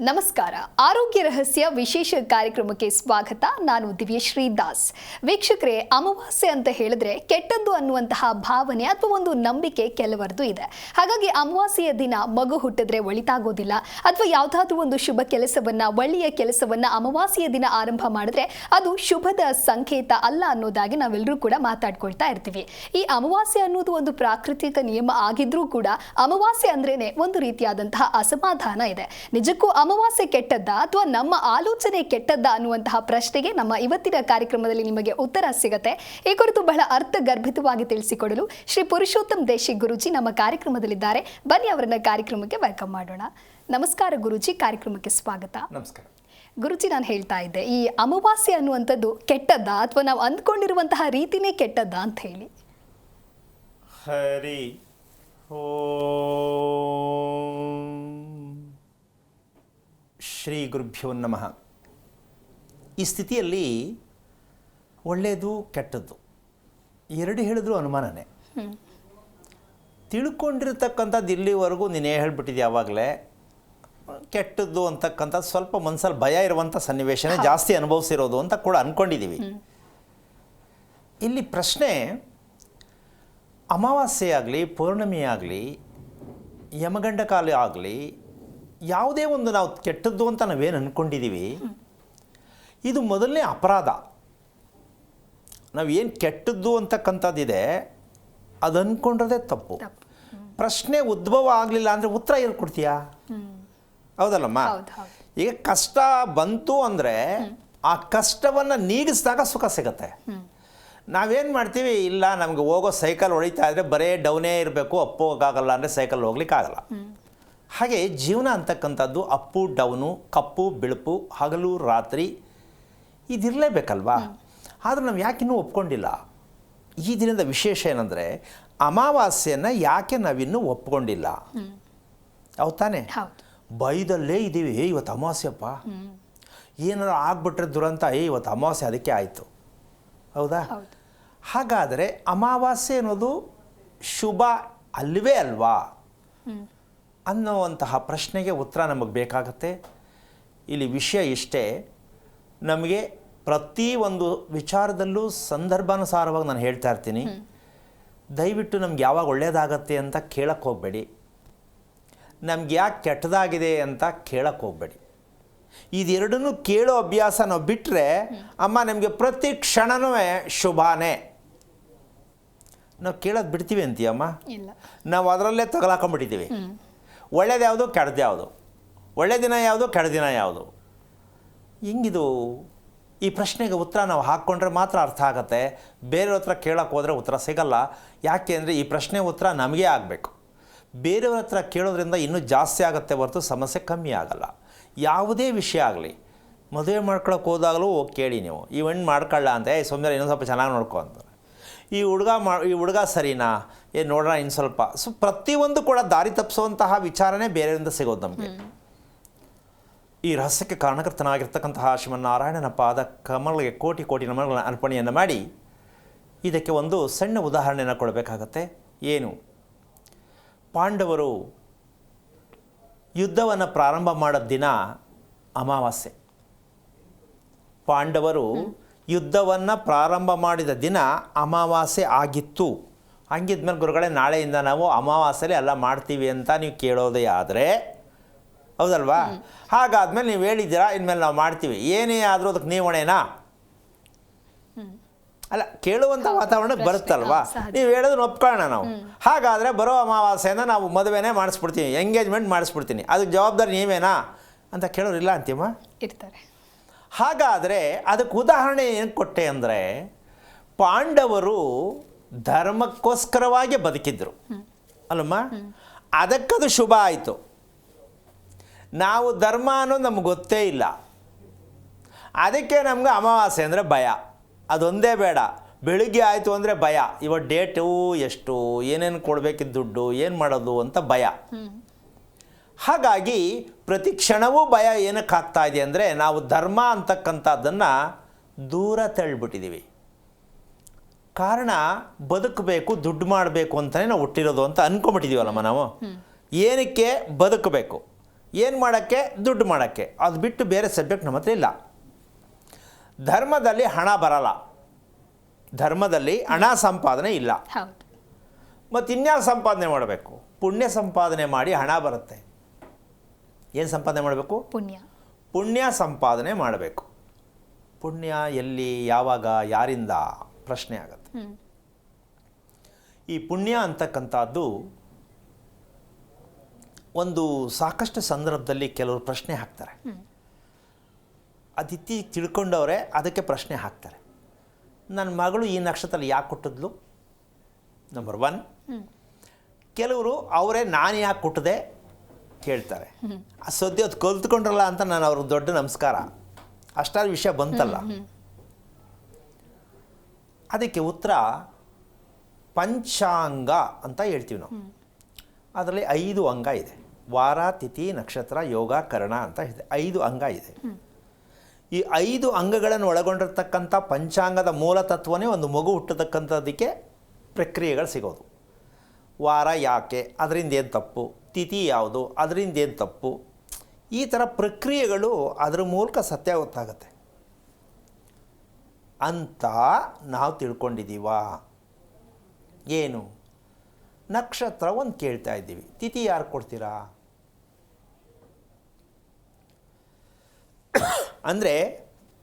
ನಮಸ್ಕಾರ. ಆರೋಗ್ಯ ರಹಸ್ಯ ವಿಶೇಷ ಕಾರ್ಯಕ್ರಮಕ್ಕೆ ಸ್ವಾಗತ. ನಾನು ದಿವ್ಯಶ್ರೀ ದಾಸ್. ವೀಕ್ಷಕರೇ, ಅಮಾವಾಸ್ಯೆ ಅಂತ ಹೇಳಿದ್ರೆ ಕೆಟ್ಟದ್ದು ಅನ್ನುವಂತಹ ಭಾವನೆ ಅಥವಾ ಒಂದು ನಂಬಿಕೆ ಕೆಲವರದು ಇದೆ. ಹಾಗಾಗಿ ಅಮಾವಾಸ್ಯೆಯ ದಿನ ಮಗು ಹುಟ್ಟಿದ್ರೆ ಒಳಿತಾಗೋದಿಲ್ಲ ಅಥವಾ ಯಾವುದಾದ್ರೂ ಒಂದು ಶುಭ ಕೆಲಸವನ್ನ, ಒಳ್ಳೆಯ ಕೆಲಸವನ್ನ ಅಮಾವಾಸ್ಯೆಯ ದಿನ ಆರಂಭ ಮಾಡಿದ್ರೆ ಅದು ಶುಭದ ಸಂಕೇತ ಅಲ್ಲ ಅನ್ನೋದಾಗಿ ನಾವೆಲ್ಲರೂ ಕೂಡ ಮಾತಾಡ್ಕೊಳ್ತಾ ಇರ್ತೀವಿ. ಈ ಅಮಾವಾಸ್ಯೆ ಅನ್ನೋದು ಒಂದು ಪ್ರಾಕೃತಿಕ ನಿಯಮ ಆಗಿದ್ರೂ ಕೂಡ ಅಮಾವಾಸ್ಯೆ ಅಂದ್ರೇನೆ ಒಂದು ರೀತಿಯಾದಂತಹ ಅಸಮಾಧಾನ ಇದೆ. ನಿಜಕ್ಕೂ ಅಮಾವಾಸ್ಯೆ ಕೆಟ್ಟದ್ದ ಅಥವಾ ನಮ್ಮ ಆಲೋಚನೆ ಕೆಟ್ಟದ್ದ ಅನ್ನುವಂತಹ ಪ್ರಶ್ನೆಗೆ ನಮ್ಮ ಇವತ್ತಿನ ಕಾರ್ಯಕ್ರಮದಲ್ಲಿ ನಿಮಗೆ ಉತ್ತರ ಸಿಗುತ್ತೆ. ಈ ಕುರಿತು ಬಹಳ ಅರ್ಥಗರ್ಭಿತವಾಗಿ ತಿಳಿಸಿಕೊಡಲು ಶ್ರೀ ಪುರುಷೋತ್ತಮ್ ದೇಶಿ ಗುರುಜಿ ನಮ್ಮ ಕಾರ್ಯಕ್ರಮದಲ್ಲಿದ್ದಾರೆ. ಬನ್ನಿ ಅವರನ್ನ ಕಾರ್ಯಕ್ರಮಕ್ಕೆ ವೆಲ್ಕಮ್ ಮಾಡೋಣ. ನಮಸ್ಕಾರ ಗುರುಜಿ, ಕಾರ್ಯಕ್ರಮಕ್ಕೆ ಸ್ವಾಗತ. ನಮಸ್ಕಾರ ಗುರುಜಿ, ನಾನು ಹೇಳ್ತಾ ಇದ್ದೆ, ಈ ಅಮಾವಾಸ್ಯೆ ಅನ್ನುವಂಥದ್ದು ಕೆಟ್ಟದ್ದ ಅಥವಾ ನಾವು ಅಂದ್ಕೊಂಡಿರುವಂತಹ ರೀತಿನೇ ಕೆಟ್ಟದ್ದ ಅಂತ ಹೇಳಿ. ಹರಿ ಶ್ರೀ ಗುರುಭ್ಯೋ ನಮಃ. ಈ ಸ್ಥಿತಿಯಲ್ಲಿ ಒಳ್ಳೆಯದು ಕೆಟ್ಟದ್ದು ಎರಡು ಹೇಳಿದ್ರು ಅನುಮಾನನೇ. ತಿಳ್ಕೊಂಡಿರ್ತಕ್ಕಂಥದ್ದು ಇಲ್ಲಿವರೆಗೂ ನೀನೇ ಹೇಳ್ಬಿಟ್ಟಿದ್ದೆ. ಯಾವಾಗಲೇ ಕೆಟ್ಟದ್ದು ಅಂತಕ್ಕಂಥದ್ದು ಸ್ವಲ್ಪ ಮನಸ್ಸಲ್ಲಿ ಭಯ ಇರುವಂಥ ಸನ್ನಿವೇಶನೇ ಜಾಸ್ತಿ ಅನುಭವಿಸಿರೋದು ಅಂತ ಕೂಡ ಅಂದ್ಕೊಂಡಿದ್ದೀವಿ. ಇಲ್ಲಿ ಪ್ರಶ್ನೆ, ಅಮಾವಾಸ್ಯೆ ಆಗಲಿ, ಪೌರ್ಣಮಿ ಆಗಲಿ, ಯಮಗಂಡ ಕಾಲ ಆಗಲಿ, ಯಾವುದೇ ಒಂದು ನಾವು ಕೆಟ್ಟದ್ದು ಅಂತ ನಾವೇನು ಅಂದ್ಕೊಂಡಿದ್ದೀವಿ, ಇದು ಮೊದಲನೇ ಅಪರಾಧ. ನಾವು ಏನು ಕೆಟ್ಟದ್ದು ಅಂತಕ್ಕಂಥದ್ದಿದೆ ಅದು ಅಂದ್ಕೊಂಡ್ರದೇ ತಪ್ಪು. ಪ್ರಶ್ನೆ ಉದ್ಭವ ಆಗಲಿಲ್ಲ ಅಂದರೆ ಉತ್ತರ ಎಲ್ಲಿ ಕೊಡ್ತೀಯಾ? ಹೌದಲ್ಲಮ್ಮ? ಈಗ ಕಷ್ಟ ಬಂತು ಅಂದರೆ ಆ ಕಷ್ಟವನ್ನು ನೀಗಿಸಿದಾಗ ಸುಖ ಸಿಗತ್ತೆ. ನಾವೇನು ಮಾಡ್ತೀವಿ, ಇಲ್ಲ ನಮಗೆ ಹೋಗೋ ಸೈಕಲ್ ಹೊಡಿತಾ ಇದ್ದರೆ ಬರೇ ಡೌನೇ ಇರಬೇಕು, ಅಪ್ಪು ಹೋಗೋಕ್ಕಾಗಲ್ಲ ಅಂದರೆ ಸೈಕಲ್ ಹೋಗ್ಲಿಕ್ಕಾಗಲ್ಲ. ಹಾಗೆ ಜೀವನ ಅಂತಕ್ಕಂಥದ್ದು ಅಪ್ಪು ಡೌನು, ಕಪ್ಪು ಬಿಳುಪು, ಹಗಲು ರಾತ್ರಿ ಇದಿರಲೇಬೇಕಲ್ವಾ? ಆದರೆ ನಾವು ಯಾಕಿನ್ನೂ ಒಪ್ಕೊಂಡಿಲ್ಲ. ಈ ದಿನದ ವಿಶೇಷ ಏನಂದರೆ ಅಮಾವಾಸ್ಯೆಯನ್ನು ಯಾಕೆ ನಾವಿನ್ನೂ ಒಪ್ಕೊಂಡಿಲ್ಲ. ಹೌದು ತಾನೆ? ಭಯದಲ್ಲೇ ಇದ್ದೀವಿ. ಇವತ್ತು ಅಮಾವಾಸ್ಯೆಪ್ಪ, ಏನಾರು ಆಗ್ಬಿಟ್ರೆ ದುರಂತ, ಇವತ್ತು ಅಮಾವಾಸ್ಯೆ ಅದಕ್ಕೆ ಆಯಿತು. ಹೌದಾ? ಹಾಗಾದರೆ ಅಮಾವಾಸ್ಯೆ ಅನ್ನೋದು ಶುಭ ಅಲ್ವೇ ಅಲ್ವಾ ಅನ್ನುವಂತಹ ಪ್ರಶ್ನೆಗೆ ಉತ್ತರ ನಮಗೆ ಬೇಕಾಗತ್ತೆ. ಇಲ್ಲಿ ವಿಷಯ ಇಷ್ಟೇ, ನಮಗೆ ಪ್ರತಿಯೊಂದು ವಿಚಾರದಲ್ಲೂ ಸಂದರ್ಭಾನುಸಾರವಾಗಿ ನಾನು ಹೇಳ್ತಾ ಇರ್ತೀನಿ. ದಯವಿಟ್ಟು ನಮ್ಗೆ ಯಾವಾಗ ಒಳ್ಳೆಯದಾಗತ್ತೆ ಅಂತ ಕೇಳಕ್ಕೆ ಹೋಗಬೇಡಿ, ನಮ್ಗೆ ಯಾಕೆ ಕೆಟ್ಟದಾಗಿದೆ ಅಂತ ಕೇಳಕ್ಕೆ ಹೋಗಬೇಡಿ. ಇದೆರಡನ್ನೂ ಕೇಳೋ ಅಭ್ಯಾಸ ನಾವು ಬಿಟ್ಟರೆ ಅಮ್ಮ ನಮಗೆ ಪ್ರತಿ ಕ್ಷಣನೂ ಶುಭಾನೇ. ನಾವು ಕೇಳೋದು ಬಿಡ್ತೀವಿ ಅಂತೀಯಮ್ಮ, ನಾವು ಅದರಲ್ಲೇ ತಗಲಾಕೊಂಡ್ಬಿಟ್ಟಿದ್ದೀವಿ. ಒಳ್ಳೇದು ಯಾವುದು, ಕೆಡ್ದು ಯಾವುದು, ಒಳ್ಳೆ ದಿನ ಯಾವುದು, ಕೆಡ್ದ ದಿನ ಯಾವುದು, ಹೆಂಗಿದು? ಈ ಪ್ರಶ್ನೆಗೆ ಉತ್ತರ ನಾವು ಹಾಕ್ಕೊಂಡ್ರೆ ಮಾತ್ರ ಅರ್ಥ ಆಗುತ್ತೆ. ಬೇರೆಯವ್ರ ಹತ್ರ ಕೇಳೋಕ್ಕೆ ಹೋದರೆ ಉತ್ತರ ಸಿಗಲ್ಲ. ಯಾಕೆ ಅಂದರೆ ಈ ಪ್ರಶ್ನೆ ಉತ್ತರ ನಮಗೇ ಆಗಬೇಕು. ಬೇರೆಯವ್ರ ಹತ್ರ ಕೇಳೋದ್ರಿಂದ ಇನ್ನೂ ಜಾಸ್ತಿ ಆಗುತ್ತೆ ಹೊರತು ಸಮಸ್ಯೆ ಕಮ್ಮಿ ಆಗಲ್ಲ. ಯಾವುದೇ ವಿಷಯ ಆಗಲಿ, ಮದುವೆ ಮಾಡ್ಕೊಳಕ್ಕೆ ಹೋದಾಗಲೂ ಹೋಗಿ ಕೇಳಿ ನೀವು, ಈ ಹೆಣ್ಣು ಮಾಡ್ಕೊಳ್ಳ ಅಂತ, ಸುಮ್ಮನೆ ಇನ್ನೊಂದು ಸ್ವಲ್ಪ ಚೆನ್ನಾಗಿ ನೋಡ್ಕೊ ಅಂತಾರೆ. ಈ ಹುಡುಗ ಸರಿನಾ, ನೋಡೋಣ ಇನ್ನು ಸ್ವಲ್ಪ. ಪ್ರತಿಯೊಂದು ಕೂಡ ದಾರಿ ತಪ್ಪಿಸುವಂತಹ ವಿಚಾರನೇ ಬೇರೆಯಿಂದ ಸಿಗೋದು ನಮಗೆ. ಈ ರಹಸ್ಯಕ್ಕೆ ಕಾರಣಕರ್ತನಾಗಿರ್ತಕ್ಕಂತಹ ಶ್ರೀಮನ್ನಾರಾಯಣನ ಪಾದ ಕಮಲಗೆ ಕೋಟಿ ಕೋಟಿ ನಮನಗಳ ಅರ್ಪಣೆಯನ್ನು ಮಾಡಿ ಇದಕ್ಕೆ ಒಂದು ಸಣ್ಣ ಉದಾಹರಣೆಯನ್ನು ಕೊಡಬೇಕಾಗತ್ತೆ. ಏನು? ಪಾಂಡವರು ಯುದ್ಧವನ್ನು ಪ್ರಾರಂಭ ಮಾಡೋ ದಿನ ಅಮಾವಾಸ್ಯೆ. ಪಾಂಡವರು ಯುದ್ಧವನ್ನು ಪ್ರಾರಂಭ ಮಾಡಿದ ದಿನ ಅಮಾವಾಸ್ಯೆ ಆಗಿತ್ತು. ಹಂಗಿದ್ಮೇಲೆ ಗುರುಗಳೇ ನಾಳೆಯಿಂದ ನಾವು ಅಮಾವಾಸ್ಯೆಲಿ ಎಲ್ಲ ಮಾಡ್ತೀವಿ ಅಂತ ನೀವು ಕೇಳೋದೇ ಆದರೆ, ಹೌದಲ್ವಾ? ಹಾಗಾದ್ಮೇಲೆ ನೀವು ಹೇಳಿದ್ದೀರಾ ಇನ್ಮೇಲೆ ನಾವು ಮಾಡ್ತೀವಿ, ಏನೇ ಆದರೂ ಅದಕ್ಕೆ ನೀವು ಹೊಣೆನಾ? ಅಲ್ಲ, ಕೇಳುವಂಥ ವಾತಾವರಣಕ್ಕೆ ಬರುತ್ತಲ್ವಾ? ನೀವು ಹೇಳೋದನ್ನ ಒಪ್ಕೊಳ್ಳೋಣ ನಾವು. ಹಾಗಾದರೆ ಬರೋ ಅಮಾವಾಸ್ಯೆಯಿಂದ ನಾವು ಮದುವೆನೇ ಮಾಡಿಸ್ಬಿಡ್ತೀವಿ, ಎಂಗೇಜ್ಮೆಂಟ್ ಮಾಡಿಸ್ಬಿಡ್ತೀನಿ, ಅದಕ್ಕೆ ಜವಾಬ್ದಾರಿ ನೀವೇನಾ ಅಂತ ಕೇಳೋರಿಲ್ಲ ಅಂತೀಮ ಇರ್ತಾರೆ. ಹಾಗಾದರೆ ಅದಕ್ಕೆ ಉದಾಹರಣೆ ಏನು ಕೊಟ್ಟೆ ಅಂದರೆ, ಪಾಂಡವರು ಧರ್ಮಕ್ಕೋಸ್ಕರವಾಗಿ ಬದುಕಿದ್ರು ಅಲ್ಲಮ್ಮ, ಅದಕ್ಕದು ಶುಭ ಆಯಿತು. ನಾವು ಧರ್ಮ ಅನ್ನೋದು ನಮ್ಗೆ ಗೊತ್ತೇ ಇಲ್ಲ, ಅದಕ್ಕೆ ನಮ್ಗೆ ಅಮಾವಾಸ್ಯೆ ಅಂದರೆ ಭಯ. ಅದೊಂದೇ ಬೇಡ, ಬೆಳಿಗ್ಗೆ ಆಯಿತು ಅಂದರೆ ಭಯ, ಇವತ್ತು ಡೇಟು ಎಷ್ಟು, ಏನೇನು ಕೊಡಬೇಕಿದ್ದು ದುಡ್ಡು, ಏನು ಮಾಡೋದು ಅಂತ ಭಯ. ಹಾಗಾಗಿ ಪ್ರತಿ ಕ್ಷಣವೂ ಭಯ ಏನಕ್ಕೆ ಆಗ್ತಾ ಇದೆ ಅಂದರೆ ನಾವು ಧರ್ಮ ಅಂತಕ್ಕಂಥದ್ದನ್ನು ದೂರ ತಳ್ಳಿಬಿಟ್ಟಿದ್ದೀವಿ. ಕಾರಣ ಬದುಕಬೇಕು, ದುಡ್ಡು ಮಾಡಬೇಕು ಅಂತಲೇ ನಾವು ಹುಟ್ಟಿರೋದು ಅಂತ ಅಂದ್ಕೊಂಬಿಟ್ಟಿದ್ದೀವಲ್ಲಮ್ಮ ನಾವು. ಏನಕ್ಕೆ ಬದುಕಬೇಕು? ಏನು ಮಾಡೋಕ್ಕೆ? ದುಡ್ಡು ಮಾಡೋಕ್ಕೆ. ಅದು ಬಿಟ್ಟು ಬೇರೆ ಸಬ್ಜೆಕ್ಟ್ ನಮ್ಮ ಹತ್ರ ಇಲ್ಲ. ಧರ್ಮದಲ್ಲಿ ಹಣ ಬರಲ್ಲ, ಧರ್ಮದಲ್ಲಿ ಹಣ ಸಂಪಾದನೆ ಇಲ್ಲ. ಹೌದು. ಮತ್ತು ಇನ್ಯಾವ ಸಂಪಾದನೆ ಮಾಡಬೇಕು? ಪುಣ್ಯ ಸಂಪಾದನೆ ಮಾಡಿ ಹಣ ಬರುತ್ತೆ. ಏನು ಸಂಪಾದನೆ ಮಾಡಬೇಕು? ಪುಣ್ಯ. ಪುಣ್ಯ ಸಂಪಾದನೆ ಮಾಡಬೇಕು. ಪುಣ್ಯ ಎಲ್ಲಿ, ಯಾವಾಗ, ಯಾರಿಂದ ಪ್ರಶ್ನೆ ಆಗುತ್ತೆ. ಈ ಪುಣ್ಯ ಅಂತಕ್ಕಂಥದ್ದು ಒಂದು ಸಾಕಷ್ಟು ಸಂದರ್ಭದಲ್ಲಿ ಕೆಲವರು ಪ್ರಶ್ನೆ ಹಾಕ್ತಾರೆ. ಅದಿತ್ತಿ ತಿಳ್ಕೊಂಡವ್ರೆ ಅದಕ್ಕೆ ಪ್ರಶ್ನೆ ಹಾಕ್ತಾರೆ. ನನ್ನ ಮಗಳು ಈ ನಕ್ಷತ್ರದಲ್ಲಿ ಯಾಕೆ ಕೊಟ್ಟಿದ್ಲು? ನಂಬರ್ 1. ಕೆಲವರು ಅವರೇ ನಾನು ಯಾಕೆ ಕೊಟ್ಟಿದೆ ಕೇಳ್ತಾರೆ. ಆ ಸದ್ಯ ಅದು ಕಲ್ತ್ಕೊಂಡ್ರಲ್ಲ ಅಂತ ನಾನು ಅವ್ರಿಗೆ ದೊಡ್ಡ ನಮಸ್ಕಾರ. ಅಷ್ಟಾದ ವಿಷಯ ಬಂತಲ್ಲ. ಅದಕ್ಕೆ ಉತ್ತರ ಪಂಚಾಂಗ ಅಂತ ಹೇಳ್ತೀವಿ ನಾವು. ಅದರಲ್ಲಿ 5 ಅಂಗ ಇದೆ. ವಾರ, ತಿಥಿ, ನಕ್ಷತ್ರ, ಯೋಗ, ಕರ್ಣ ಅಂತ ಇದೆ. 5 ಅಂಗ ಇದೆ. ಈ 5 ಅಂಗಗಳನ್ನು ಒಳಗೊಂಡಿರ್ತಕ್ಕಂಥ ಪಂಚಾಂಗದ ಮೂಲ ತತ್ವನೇ ಒಂದು ಮಗು ಹುಟ್ಟತಕ್ಕಂಥದ್ದಕ್ಕೆ ಪ್ರಕ್ರಿಯೆಗಳು ಸಿಗೋದು. ವಾರ ಯಾಕೆ, ಅದರಿಂದ ಏನು ತಪ್ಪು, ತಿಥಿ ಯಾವುದು, ಅದರಿಂದ ಏನು ತಪ್ಪು, ಈ ಥರ ಪ್ರಕ್ರಿಯೆಗಳು ಅದರ ಮೂಲಕ ಸತ್ಯ ಗೊತ್ತಾಗತ್ತೆ ಅಂತ ನಾವು ತಿಳ್ಕೊಂಡಿದ್ದೀವ. ಏನು? ನಕ್ಷತ್ರ ಒಂದು ಕೇಳ್ತಾ ಇದ್ದೀವಿ, ತಿಥಿ ಯಾರು ಕೊಡ್ತೀರಾ ಅಂದರೆ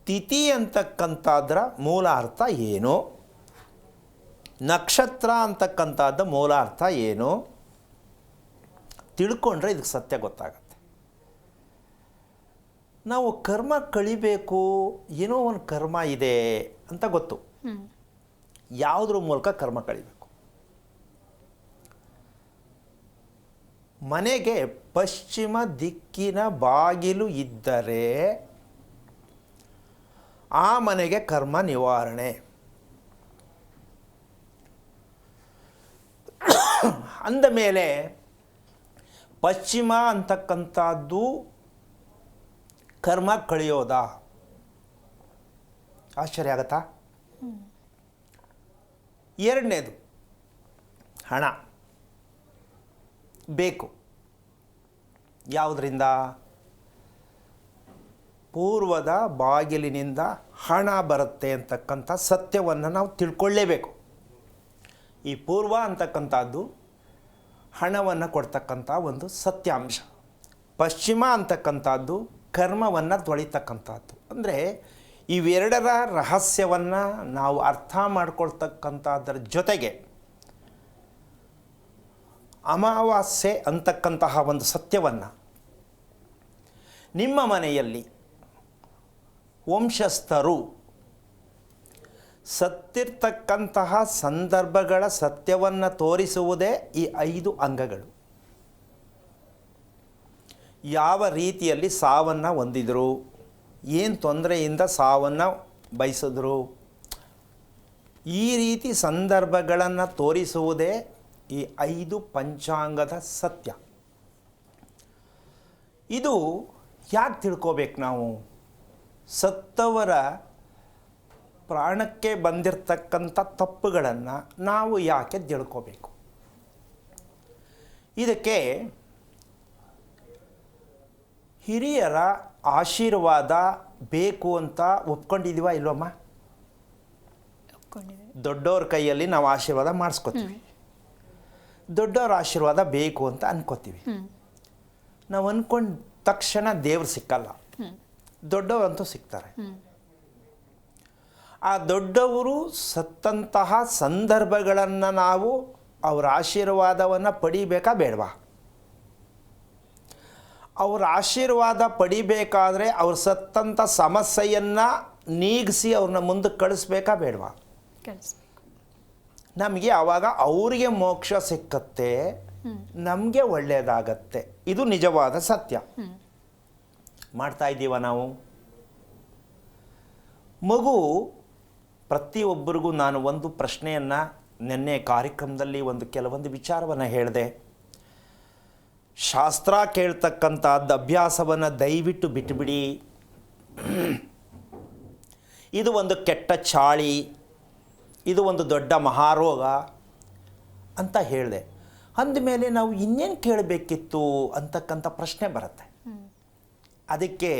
ತಿಥಿ ಅಂತಕ್ಕಂಥದ್ರ ಮೂಲ ಅರ್ಥ ಏನು, ನಕ್ಷತ್ರ ಅಂತಕ್ಕಂಥದ್ದು ಮೂಲ ಅರ್ಥ ಏನು ತಿಳ್ಕೊಂಡ್ರೆ ಇದಕ್ಕೆ ಸತ್ಯ ಗೊತ್ತಾಗತ್ತೆ. ನಾವು ಕರ್ಮ ಕಳಿಬೇಕು, ಏನೋ ಒಂದು ಕರ್ಮ ಇದೆ ಅಂತ ಗೊತ್ತು. ಯಾವುದ್ರ ಮೂಲಕ ಕರ್ಮ ಕಳಿಬೇಕು? ಮನೆಗೆ ಪಶ್ಚಿಮ ದಿಕ್ಕಿನ ಬಾಗಿಲು ಇದ್ದರೆ ಆ ಮನೆಗೆ ಕರ್ಮ ನಿವಾರಣೆ. ಅಂದ ಮೇಲೆ ಪಶ್ಚಿಮ ಅಂತಕ್ಕಂಥದ್ದು ಕರ್ಮ ಕಳೆಯೋದಾ? ಆಶ್ಚರ್ಯ ಆಗತ್ತಾ? ಎರಡನೇದು, ಹಣ ಬೇಕು. ಯಾವುದರಿಂದ? ಪೂರ್ವದ ಬಾಗಿಲಿನಿಂದ ಹಣ ಬರುತ್ತೆ ಅಂತಕ್ಕಂಥ ಸತ್ಯವನ್ನು ನಾವು ತಿಳ್ಕೊಳ್ಳೇಬೇಕು. ಈ ಪೂರ್ವ ಅಂತಕ್ಕಂಥದ್ದು ಹಣವನ್ನು ಕೊಡ್ತಕ್ಕಂಥ ಒಂದು ಸತ್ಯಾಂಶ. ಪಶ್ಚಿಮ ಅಂತಕ್ಕಂಥದ್ದು ಕರ್ಮವನ್ನು ತೊಳಿತಕ್ಕಂಥದ್ದು. ಅಂದರೆ ಇವೆರಡರ ರಹಸ್ಯವನ್ನು ನಾವು ಅರ್ಥ ಮಾಡ್ಕೊಳ್ತಕ್ಕಂಥದ್ರ ಜೊತೆಗೆ ಅಮಾವಾಸ್ಯೆ ಅಂತಕ್ಕಂತಹ ಒಂದು ಸತ್ಯವನ್ನು ನಿಮ್ಮ ಮನೆಯಲ್ಲಿ ವಂಶಸ್ಥರು ಸತ್ತಿರ್ತಕ್ಕಂತಹ ಸಂದರ್ಭಗಳ ಸತ್ಯವನ್ನು ತೋರಿಸುವುದೇ ಈ 5 ಅಂಗಗಳು. ಯಾವ ರೀತಿಯಲ್ಲಿ ಸಾವನ್ನು ಹೊಂದಿದ್ರು, ಏನು ತೊಂದರೆಯಿಂದ ಸಾವನ್ನು ಬಯಸಿದ್ರು, ಈ ರೀತಿ ಸಂದರ್ಭಗಳನ್ನು ತೋರಿಸುವುದೇ ಈ 5 ಪಂಚಾಂಗದ ಸತ್ಯ. ಇದು ಯಾಕೆ ತಿಳ್ಕೋಬೇಕು ನಾವು? ಸತ್ತವರ ಪ್ರಾಣಕ್ಕೆ ಬಂದಿರತಕ್ಕಂಥ ತಪ್ಪುಗಳನ್ನು ನಾವು ಯಾಕೆ ತಿಳ್ಕೋಬೇಕು? ಇದಕ್ಕೆ ಹಿರಿಯರ ಆಶೀರ್ವಾದ ಬೇಕು ಅಂತ ಒಪ್ಕೊಂಡಿದ್ದೀವ ಇಲ್ವಮ್ಮ? ದೊಡ್ಡವ್ರ ಕೈಯಲ್ಲಿ ನಾವು ಆಶೀರ್ವಾದ ಮಾಡಿಸ್ಕೊತೀವಿ. ದೊಡ್ಡವ್ರ ಆಶೀರ್ವಾದ ಬೇಕು ಅಂತ ಅನ್ಕೋತೀವಿ. ನಾವು ಅಂದ್ಕೊಂಡ ತಕ್ಷಣ ದೇವ್ರು ಸಿಕ್ಕಲ್ಲ, ದೊಡ್ಡವರಂತೂ ಸಿಗ್ತಾರೆ. ಆ ದೊಡ್ಡವರು ಸತ್ತಂತಹ ಸಂದರ್ಭಗಳನ್ನು ನಾವು ಅವರ ಆಶೀರ್ವಾದವನ್ನು ಪಡಿಬೇಕಾ ಬೇಡವಾ? ಅವರ ಆಶೀರ್ವಾದ ಪಡಿಬೇಕಾದ್ರೆ ಅವ್ರು ಸತ್ತಂಥ ಸಮಸ್ಯೆಯನ್ನು ನೀಗಿಸಿ ಅವ್ರನ್ನ ಮುಂದಕ್ಕೆ ಕಳಿಸ್ಬೇಕಾ ಬೇಡವಾ? ನಮಗೆ ಆವಾಗ ಅವರಿಗೆ ಮೋಕ್ಷ ಸಿಕ್ಕತ್ತೆ, ನಮಗೆ ಒಳ್ಳೆಯದಾಗತ್ತೆ. ಇದು ನಿಜವಾದ ಸತ್ಯ. ಮಾಡ್ತಾ ಇದ್ದೀವ ನಾವು? ಮಗು ಪ್ರತಿಯೊಬ್ಬರಿಗೂ ನಾನು ಒಂದು ಪ್ರಶ್ನೆಯನ್ನು ನಿನ್ನೆ ಕಾರ್ಯಕ್ರಮದಲ್ಲಿ ಕೆಲವೊಂದು ವಿಚಾರವನ್ನು ಹೇಳಿದೆ. ಶಾಸ್ತ್ರ ಕೇಳ್ತಕ್ಕಂಥದ್ದು ಅಭ್ಯಾಸವನ್ನು ದಯವಿಟ್ಟು ಬಿಟ್ಟುಬಿಡಿ. ಇದು ಒಂದು ಕೆಟ್ಟ ಚಾಳಿ, ಇದು ಒಂದು ದೊಡ್ಡ ಮಹಾರೋಗ ಅಂತ ಹೇಳಿದೆ. ಅಂದಮೇಲೆ ನಾವು ಇನ್ನೇನು ಕೇಳಬೇಕಿತ್ತು ಅಂತಕ್ಕಂಥ ಪ್ರಶ್ನೆ ಬರುತ್ತೆ. ಅದಕ್ಕೆ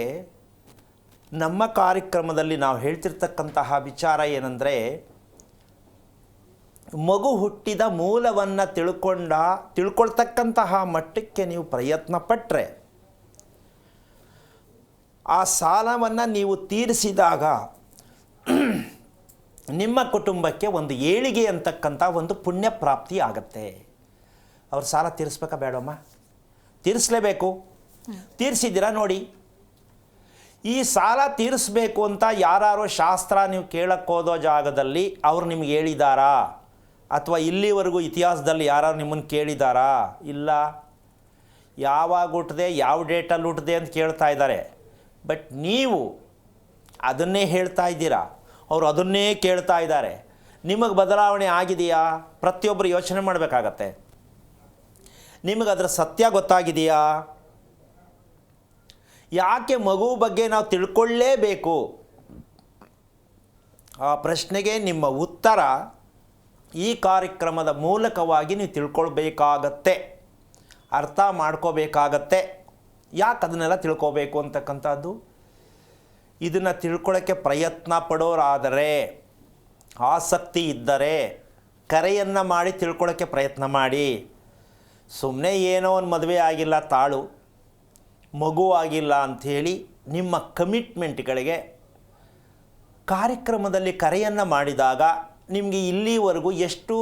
ನಮ್ಮ ಕಾರ್ಯಕ್ರಮದಲ್ಲಿ ನಾವು ಹೇಳ್ತಿರ್ತಕ್ಕಂತಹ ವಿಚಾರ ಏನಂದರೆ, ಮಗು ಹುಟ್ಟಿದ ಮೂಲವನ್ನು ತಿಳ್ಕೊಳ್ತಕ್ಕಂತಹ ಮಟ್ಟಕ್ಕೆ ನೀವು ಪ್ರಯತ್ನ ಪಟ್ಟರೆ, ಆ ಸಾಲವನ್ನು ನೀವು ತೀರಿಸಿದಾಗ ನಿಮ್ಮ ಕುಟುಂಬಕ್ಕೆ ಒಂದು ಏಳಿಗೆ ಅಂತಕ್ಕಂಥ ಒಂದು ಪುಣ್ಯ ಪ್ರಾಪ್ತಿ ಆಗತ್ತೆ. ಅವ್ರ ಸಾಲ ತೀರಿಸ್ಬೇಕಾ ಬೇಡಮ್ಮ? ತೀರಿಸಲೇಬೇಕು. ತೀರಿಸಿದ್ದೀರಾ ನೋಡಿ. ಈ ಸಾಲ ತೀರಿಸ್ಬೇಕು ಅಂತ ಯಾರು ಶಾಸ್ತ್ರ ನೀವು ಕೇಳಕ್ಕೋದೋ ಜಾಗದಲ್ಲಿ ಅವ್ರು ನಿಮ್ಗೆ ಹೇಳಿದಾರಾ? ಅಥವಾ ಇಲ್ಲಿವರೆಗೂ ಇತಿಹಾಸದಲ್ಲಿ ಯಾರು ನಿಮ್ಮನ್ನು ಕೇಳಿದಾರಾ? ಇಲ್ಲ. ಯಾವಾಗ ಹುಟ್ಟಿದೆ, ಯಾವ ಡೇಟಲ್ಲಿ ಹುಟ್ಟಿದೆ ಅಂತ ಕೇಳ್ತಾ ಇದ್ದಾರೆ. ಬಟ್ ನೀವು ಅದನ್ನೇ ಹೇಳ್ತಾ ಇದ್ದೀರಾ, ಅವರು ಅದನ್ನೇ ಕೇಳ್ತಾ ಇದ್ದಾರೆ. ನಿಮಗೆ ಬದಲಾವಣೆ ಆಗಿದೆಯಾ? ಪ್ರತಿಯೊಬ್ಬರು ಯೋಚನೆ ಮಾಡಬೇಕಾಗತ್ತೆ. ನಿಮಗೆ ಅದರ ಸತ್ಯ ಗೊತ್ತಾಗಿದೆಯಾ? ಯಾಕೆ ಮಗು ಬಗ್ಗೆ ನಾವು ತಿಳ್ಕೊಳ್ಳೇಬೇಕು? ಆ ಪ್ರಶ್ನೆಗೆ ನಿಮ್ಮ ಉತ್ತರ ಈ ಕಾರ್ಯಕ್ರಮದ ಮೂಲಕವಾಗಿ ನೀವು ತಿಳ್ಕೊಳ್ಬೇಕಾಗತ್ತೆ, ಅರ್ಥ ಮಾಡ್ಕೋಬೇಕಾಗತ್ತೆ. ಯಾಕೆ ಅದನ್ನೆಲ್ಲ ತಿಳ್ಕೋಬೇಕು ಅಂತಕ್ಕಂಥದ್ದು? ಇದನ್ನು ತಿಳ್ಕೊಳ್ಳೋಕ್ಕೆ ಪ್ರಯತ್ನ ಪಡೋರಾದರೆ, ಆಸಕ್ತಿ ಇದ್ದರೆ ಕರೆಯನ್ನು ಮಾಡಿ ತಿಳ್ಕೊಳ್ಳೋಕ್ಕೆ ಪ್ರಯತ್ನ ಮಾಡಿ. ಸುಮ್ಮನೆ ಏನೋ ಒಂದು ಮದುವೆ ಆಗಿಲ್ಲ, ತಾಳು ಮಗು ಆಗಿಲ್ಲ ಅಂಥೇಳಿ ನಿಮ್ಮ ಕಮಿಟ್ಮೆಂಟ್ಗಳಿಗೆ ಕಾರ್ಯಕ್ರಮದಲ್ಲಿ ಕರೆಯನ್ನು ಮಾಡಿದಾಗ ನಿಮಗೆ ಇಲ್ಲಿವರೆಗೂ ಎಷ್ಟು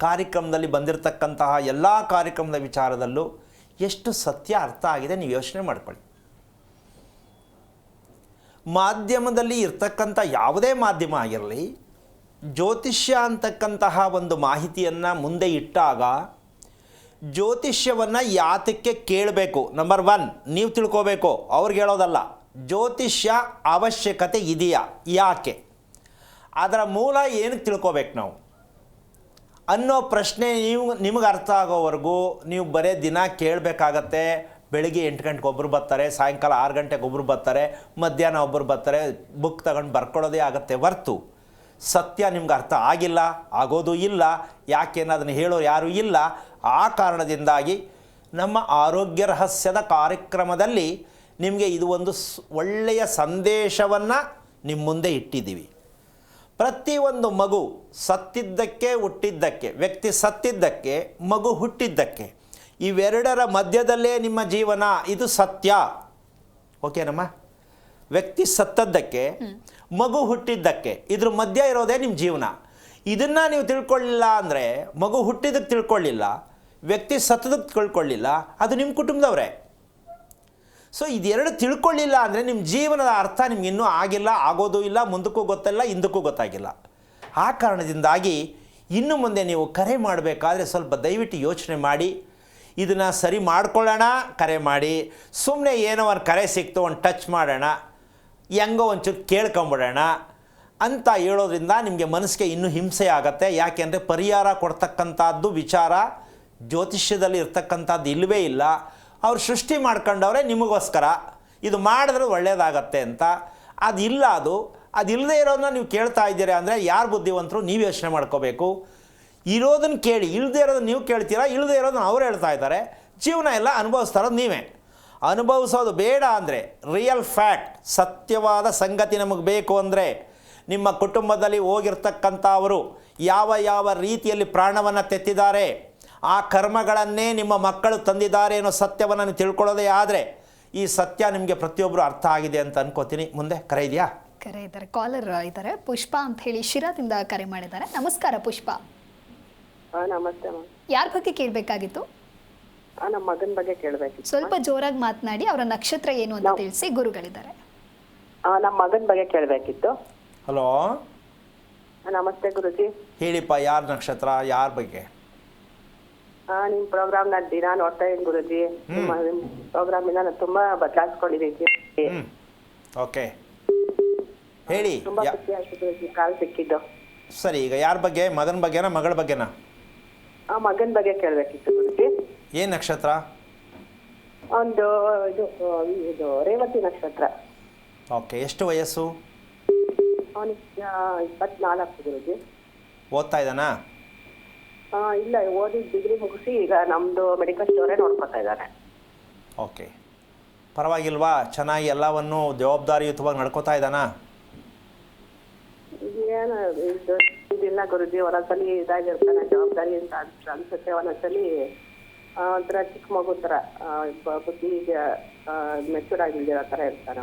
ಕಾರ್ಯಕ್ರಮದಲ್ಲಿ ಬಂದಿರತಕ್ಕಂತಹ ಎಲ್ಲ ಕಾರ್ಯಕ್ರಮದ ವಿಚಾರದಲ್ಲೂ ಎಷ್ಟು ಸತ್ಯ ಅರ್ಥ ಆಗಿದೆ ನೀವು ಯೋಚನೆ ಮಾಡ್ಕೊಳ್ಳಿ. ಮಾಧ್ಯಮದಲ್ಲಿ ಇರ್ತಕ್ಕಂಥ ಯಾವುದೇ ಮಾಧ್ಯಮ ಆಗಿರಲಿ, ಜ್ಯೋತಿಷ್ಯ ಅಂತಕ್ಕಂತಹ ಒಂದು ಮಾಹಿತಿಯನ್ನು ಮುಂದೆ ಇಟ್ಟಾಗ ಜ್ಯೋತಿಷ್ಯವನ್ನು ಯಾತಕ್ಕೆ ಕೇಳಬೇಕು? ನಂಬರ್ 1 ನೀವು ತಿಳ್ಕೋಬೇಕು, ಅವ್ರಿಗೆ ಹೇಳೋದಲ್ಲ. ಜ್ಯೋತಿಷ್ಯ ಅವಶ್ಯಕತೆ ಇದೆಯಾ? ಯಾಕೆ? ಅದರ ಮೂಲ ಏನಕ್ಕೆ ತಿಳ್ಕೋಬೇಕು ನಾವು ಅನ್ನೋ ಪ್ರಶ್ನೆ ನಿಮಗೆ ಅರ್ಥ ಆಗೋವರೆಗೂ ನೀವು ಬರೀ ದಿನ ಕೇಳಬೇಕಾಗತ್ತೆ. ಬೆಳಿಗ್ಗೆ 8 ಗಂಟೆಗೆ ಒಬ್ಬರು ಬರ್ತಾರೆ, ಸಾಯಂಕಾಲ 6 ಗಂಟೆಗೆ ಒಬ್ಬರು ಬರ್ತಾರೆ, ಮಧ್ಯಾಹ್ನ ಒಬ್ಬರು ಬರ್ತಾರೆ, ಬುಕ್ ತಗೊಂಡು ಬರ್ಕೊಳ್ಳೋದೇ ಆಗುತ್ತೆ ಹೊರ್ತು ಸತ್ಯ ನಿಮ್ಗೆ ಅರ್ಥ ಆಗಿಲ್ಲ, ಆಗೋದು ಇಲ್ಲ. ಯಾಕೆಂದ್ರೆ ಅದನ್ನು ಹೇಳೋರು ಯಾರೂ ಇಲ್ಲ. ಆ ಕಾರಣದಿಂದಾಗಿ ನಮ್ಮ ಆರೋಗ್ಯ ರಹಸ್ಯದ ಕಾರ್ಯಕ್ರಮದಲ್ಲಿ ನಿಮಗೆ ಇದು ಒಂದು ಒಳ್ಳೆಯ ಸಂದೇಶವನ್ನು ನಿಮ್ಮ ಮುಂದೆ ಇಟ್ಟಿದ್ದೀವಿ. ಪ್ರತಿಯೊಂದು ಮಗು ಸತ್ತಿದ್ದಕ್ಕೆ, ಹುಟ್ಟಿದ್ದಕ್ಕೆ, ವ್ಯಕ್ತಿ ಸತ್ತಿದ್ದಕ್ಕೆ, ಮಗು ಹುಟ್ಟಿದ್ದಕ್ಕೆ, ಇವೆರಡರ ಮಧ್ಯದಲ್ಲೇ ನಿಮ್ಮ ಜೀವನ. ಇದು ಸತ್ಯ. ಓಕೆನಮ್ಮ? ವ್ಯಕ್ತಿ ಸತ್ತದ್ದಕ್ಕೆ, ಮಗು ಹುಟ್ಟಿದ್ದಕ್ಕೆ, ಇದ್ರ ಮಧ್ಯ ಇರೋದೇ ನಿಮ್ಮ ಜೀವನ. ಇದನ್ನು ನೀವು ತಿಳ್ಕೊಳ್ಳಿಲ್ಲ ಅಂದರೆ, ಮಗು ಹುಟ್ಟಿದ್ದಕ್ಕೆ ತಿಳ್ಕೊಳ್ಳಿಲ್ಲ, ವ್ಯಕ್ತಿ ಸತ್ತದಕ್ಕೆ ತಿಳ್ಕೊಳ್ಳಿಲ್ಲ, ಅದು ನಿಮ್ಮ ಕುಟುಂಬದವರೇ. ಸೊ ಇದೆರಡು ತಿಳ್ಕೊಳ್ಳಿಲ್ಲ ಅಂದರೆ ನಿಮ್ಮ ಜೀವನದ ಅರ್ಥ ನಿಮ್ಗೆ ಇನ್ನೂ ಆಗಿಲ್ಲ, ಆಗೋದು ಇಲ್ಲ, ಮುಂದಕ್ಕೂ ಗೊತ್ತಿಲ್ಲ, ಹಿಂದಕ್ಕೂ ಗೊತ್ತಾಗಿಲ್ಲ. ಆ ಕಾರಣದಿಂದಾಗಿ ಇನ್ನು ಮುಂದೆ ನೀವು ಕರೆ ಮಾಡಬೇಕಾದ್ರೆ ಸ್ವಲ್ಪ ದಯವಿಟ್ಟು ಯೋಚನೆ ಮಾಡಿ, ಇದನ್ನು ಸರಿ ಮಾಡ್ಕೊಳ್ಳೋಣ, ಕರೆ ಮಾಡಿ. ಸುಮ್ಮನೆ ಏನೋ ಒಂದು ಕರೆ ಸಿಕ್ತು, ಒಂದು ಟಚ್ ಮಾಡೋಣ, ಹೆಂಗೋ ಒಂಚೂರು ಕೇಳ್ಕೊಂಬಿಡೋಣ ಅಂತ ಹೇಳೋದ್ರಿಂದ ನಿಮಗೆ ಮನಸ್ಸಿಗೆ ಇನ್ನೂ ಹಿಂಸೆ ಆಗುತ್ತೆ. ಯಾಕೆಂದರೆ ಪರಿಹಾರ ಕೊಡ್ತಕ್ಕಂಥದ್ದು ವಿಚಾರ ಜ್ಯೋತಿಷ್ಯದಲ್ಲಿ ಇರ್ತಕ್ಕಂಥದ್ದು ಇಲ್ಲವೇ ಇಲ್ಲ. ಅವ್ರು ಸೃಷ್ಟಿ ಮಾಡ್ಕೊಂಡವ್ರೆ ನಿಮಗೋಸ್ಕರ, ಇದು ಮಾಡಿದ್ರೆ ಒಳ್ಳೆಯದಾಗತ್ತೆ ಅಂತ. ಅದಿಲ್ಲ, ಅದಿಲ್ಲದೆ ಇರೋದನ್ನ ನೀವು ಕೇಳ್ತಾ ಇದ್ದೀರಾ ಅಂದರೆ ಯಾರು ಬುದ್ಧಿವಂತರು? ನೀವು ಯೋಚನೆ ಮಾಡ್ಕೋಬೇಕು. ಇರೋದನ್ನು ಕೇಳಿ, ಇಲ್ಲದೆ ಇರೋದನ್ನು ನೀವು ಕೇಳ್ತೀರಾ, ಇಲ್ಲದೆ ಇರೋದನ್ನು ಅವ್ರು ಹೇಳ್ತಾ ಇದ್ದಾರೆ. ಜೀವನ ಎಲ್ಲ ಅನುಭವಿಸ್ತಾ ಇರೋದು ನೀವೇ. ಅನುಭವಿಸೋದು ಬೇಡ ಅಂದರೆ, ರಿಯಲ್ ಫ್ಯಾಕ್ಟ್, ಸತ್ಯವಾದ ಸಂಗತಿ ನಮಗೆ ಬೇಕು ಅಂದರೆ, ನಿಮ್ಮ ಕುಟುಂಬದಲ್ಲಿ ಹೋಗಿರ್ತಕ್ಕಂಥವರು ಯಾವ ರೀತಿಯಲ್ಲಿ ಪ್ರಾಣವನ್ನು ತೆತ್ತಿದ್ದಾರೆ, ಆ ಕರ್ಮಗಳನ್ನೇ ನಿಮ್ಮ ಮಕ್ಕಳು ತಂದಿದ್ದಾರೆ ಅನ್ನೋ ಸತ್ಯವನ್ನು ನೀವು ತಿಳ್ಕೊಳ್ಳೋದೇ ಆದರೆ ಈ ಸತ್ಯ ನಿಮಗೆ ಪ್ರತಿಯೊಬ್ಬರು ಅರ್ಥ ಆಗಿದೆ ಅಂತ ಅನ್ಕೋತೀನಿ. ಮುಂದೆ ಕರೆ ಇದೆಯಾ? ಕರೆ ಇದ್ದಾರೆ, ಕಾಲರ್ ಇದ್ದಾರೆ. ಪುಷ್ಪ ಅಂತ ಹೇಳಿ ಶಿರಾದಿಂದ ಕರೆ ಮಾಡಿದ್ದಾರೆ. ನಮಸ್ಕಾರ ಪುಷ್ಪ. ನಮಸ್ತೆ ಮ್ಯಾಮ್. ಯಾರ ಬಗ್ಗೆ ಕೇಳಬೇಕಾಗಿತ್ತು? ನಮ್ಮ ಮಗನ ಬಗ್ಗೆ ಕೇಳಬೇಕಿತ್ತು. ಸ್ವಲ್ಪ ಜೋರಾಗಿ ಮಾತನಾಡಿ. ಅವರ ನಕ್ಷತ್ರ ಏನು ಅಂತ ತಿಳಿಸಿ. ಗುರುಗಳಿದ್ದಾರೆ. ನಮ್ಮ ಮಗನ ಬಗ್ಗೆ ಕೇಳಬೇಕಿತ್ತು. ಹಲೋ, ನಮಸ್ತೆ ಗುರುಜಿ. ಹೇಳಿಪ್ಪ, ಯಾರ ನಕ್ಷತ್ರ, ಯಾರ ಬಗ್ಗೆ? ನಿಮ್ಮ ಪ್ರೋಗ್ರಾಮ್ ನಾನು ದಿನ ನೋಡ್ತಾ ಇದ್ದೀನಿ ಗುರುಜಿ. ನಿಮ್ಮ ಪ್ರೋಗ್ರಾಮ್ ಇಂದ ನಾನು ತುಂಬಾ ಬದಲಾಯಿಸ್ಕೊಂಡಿದ್ದೀನಿ. ಓಕೆ, ಹೇಳಿ. ತುಂಬಾ ಖುಷಿ ಆಯ್ತು ಗುರುಜಿ ಕಾಲ್ ಸಿಕ್ಕಿದ್ದು. ಸರಿ, ಈಗ ಯಾರ ಬಗ್ಗೆ? ಮಗನ ಬಗ್ಗೆನಾ, ಮಗಳ ಬಗ್ಗೆನಾ? ಮಗನ ಬಗ್ಗೆ ಕೇಳಬೇಕಿತ್ತು ಗುರುಜಿ. ಏನು ನಕ್ಷತ್ರ? ಒಂದು ಇದು ರೇವತಿ ನಕ್ಷತ್ರ. ಓಕೆ, ಎಷ್ಟು ವಯಸ್ಸು? ಅವನಿಗೆ 24 ಗುರುಜಿ. ಓದ್ತಾ ಇದ್ದಾನಾ? ಇಲ್ಲ, ಓದಿ ಡಿಗ್ರಿ ಮುಗಿಸಿ ಈಗ ನಮ್ದು ಮೆಡಿಕಲ್ ಸ್ಟೋರೇ ನೋಡ್ಕೊತಾ ಇದ್ದಾನೆ. ಓಕೆ, ಪರವಾಗಿಲ್ವಾ? ಚೆನ್ನಾಗಿ ಎಲ್ಲವನ್ನು ಜವಾಬ್ದಾರಿಯುತವಾಗಿ ನಡ್ಕೋತಾ ಇದ್ದಾನಾ? ಏನು ಇದಿಲ್ಲ ಗುರುಜಿ, ಒಂದೊಂದ್ಸಲಿ ಇದಾಗಿರ್ತಾನೆ, ಜವಾಬ್ದಾರಿ ಅಂತ ಅನ್ಸುತ್ತೆ, ಒಂದೊಂದ್ಸಲಿ ಒಂಥರ ಚಿಕ್ಕ ಮಗು ಥರ ಬುದ್ಧಿ ಮೆಚೂರ್ ಆಗಿಲ್ದಿರೋ ಥರ ಇರ್ತಾನೆ.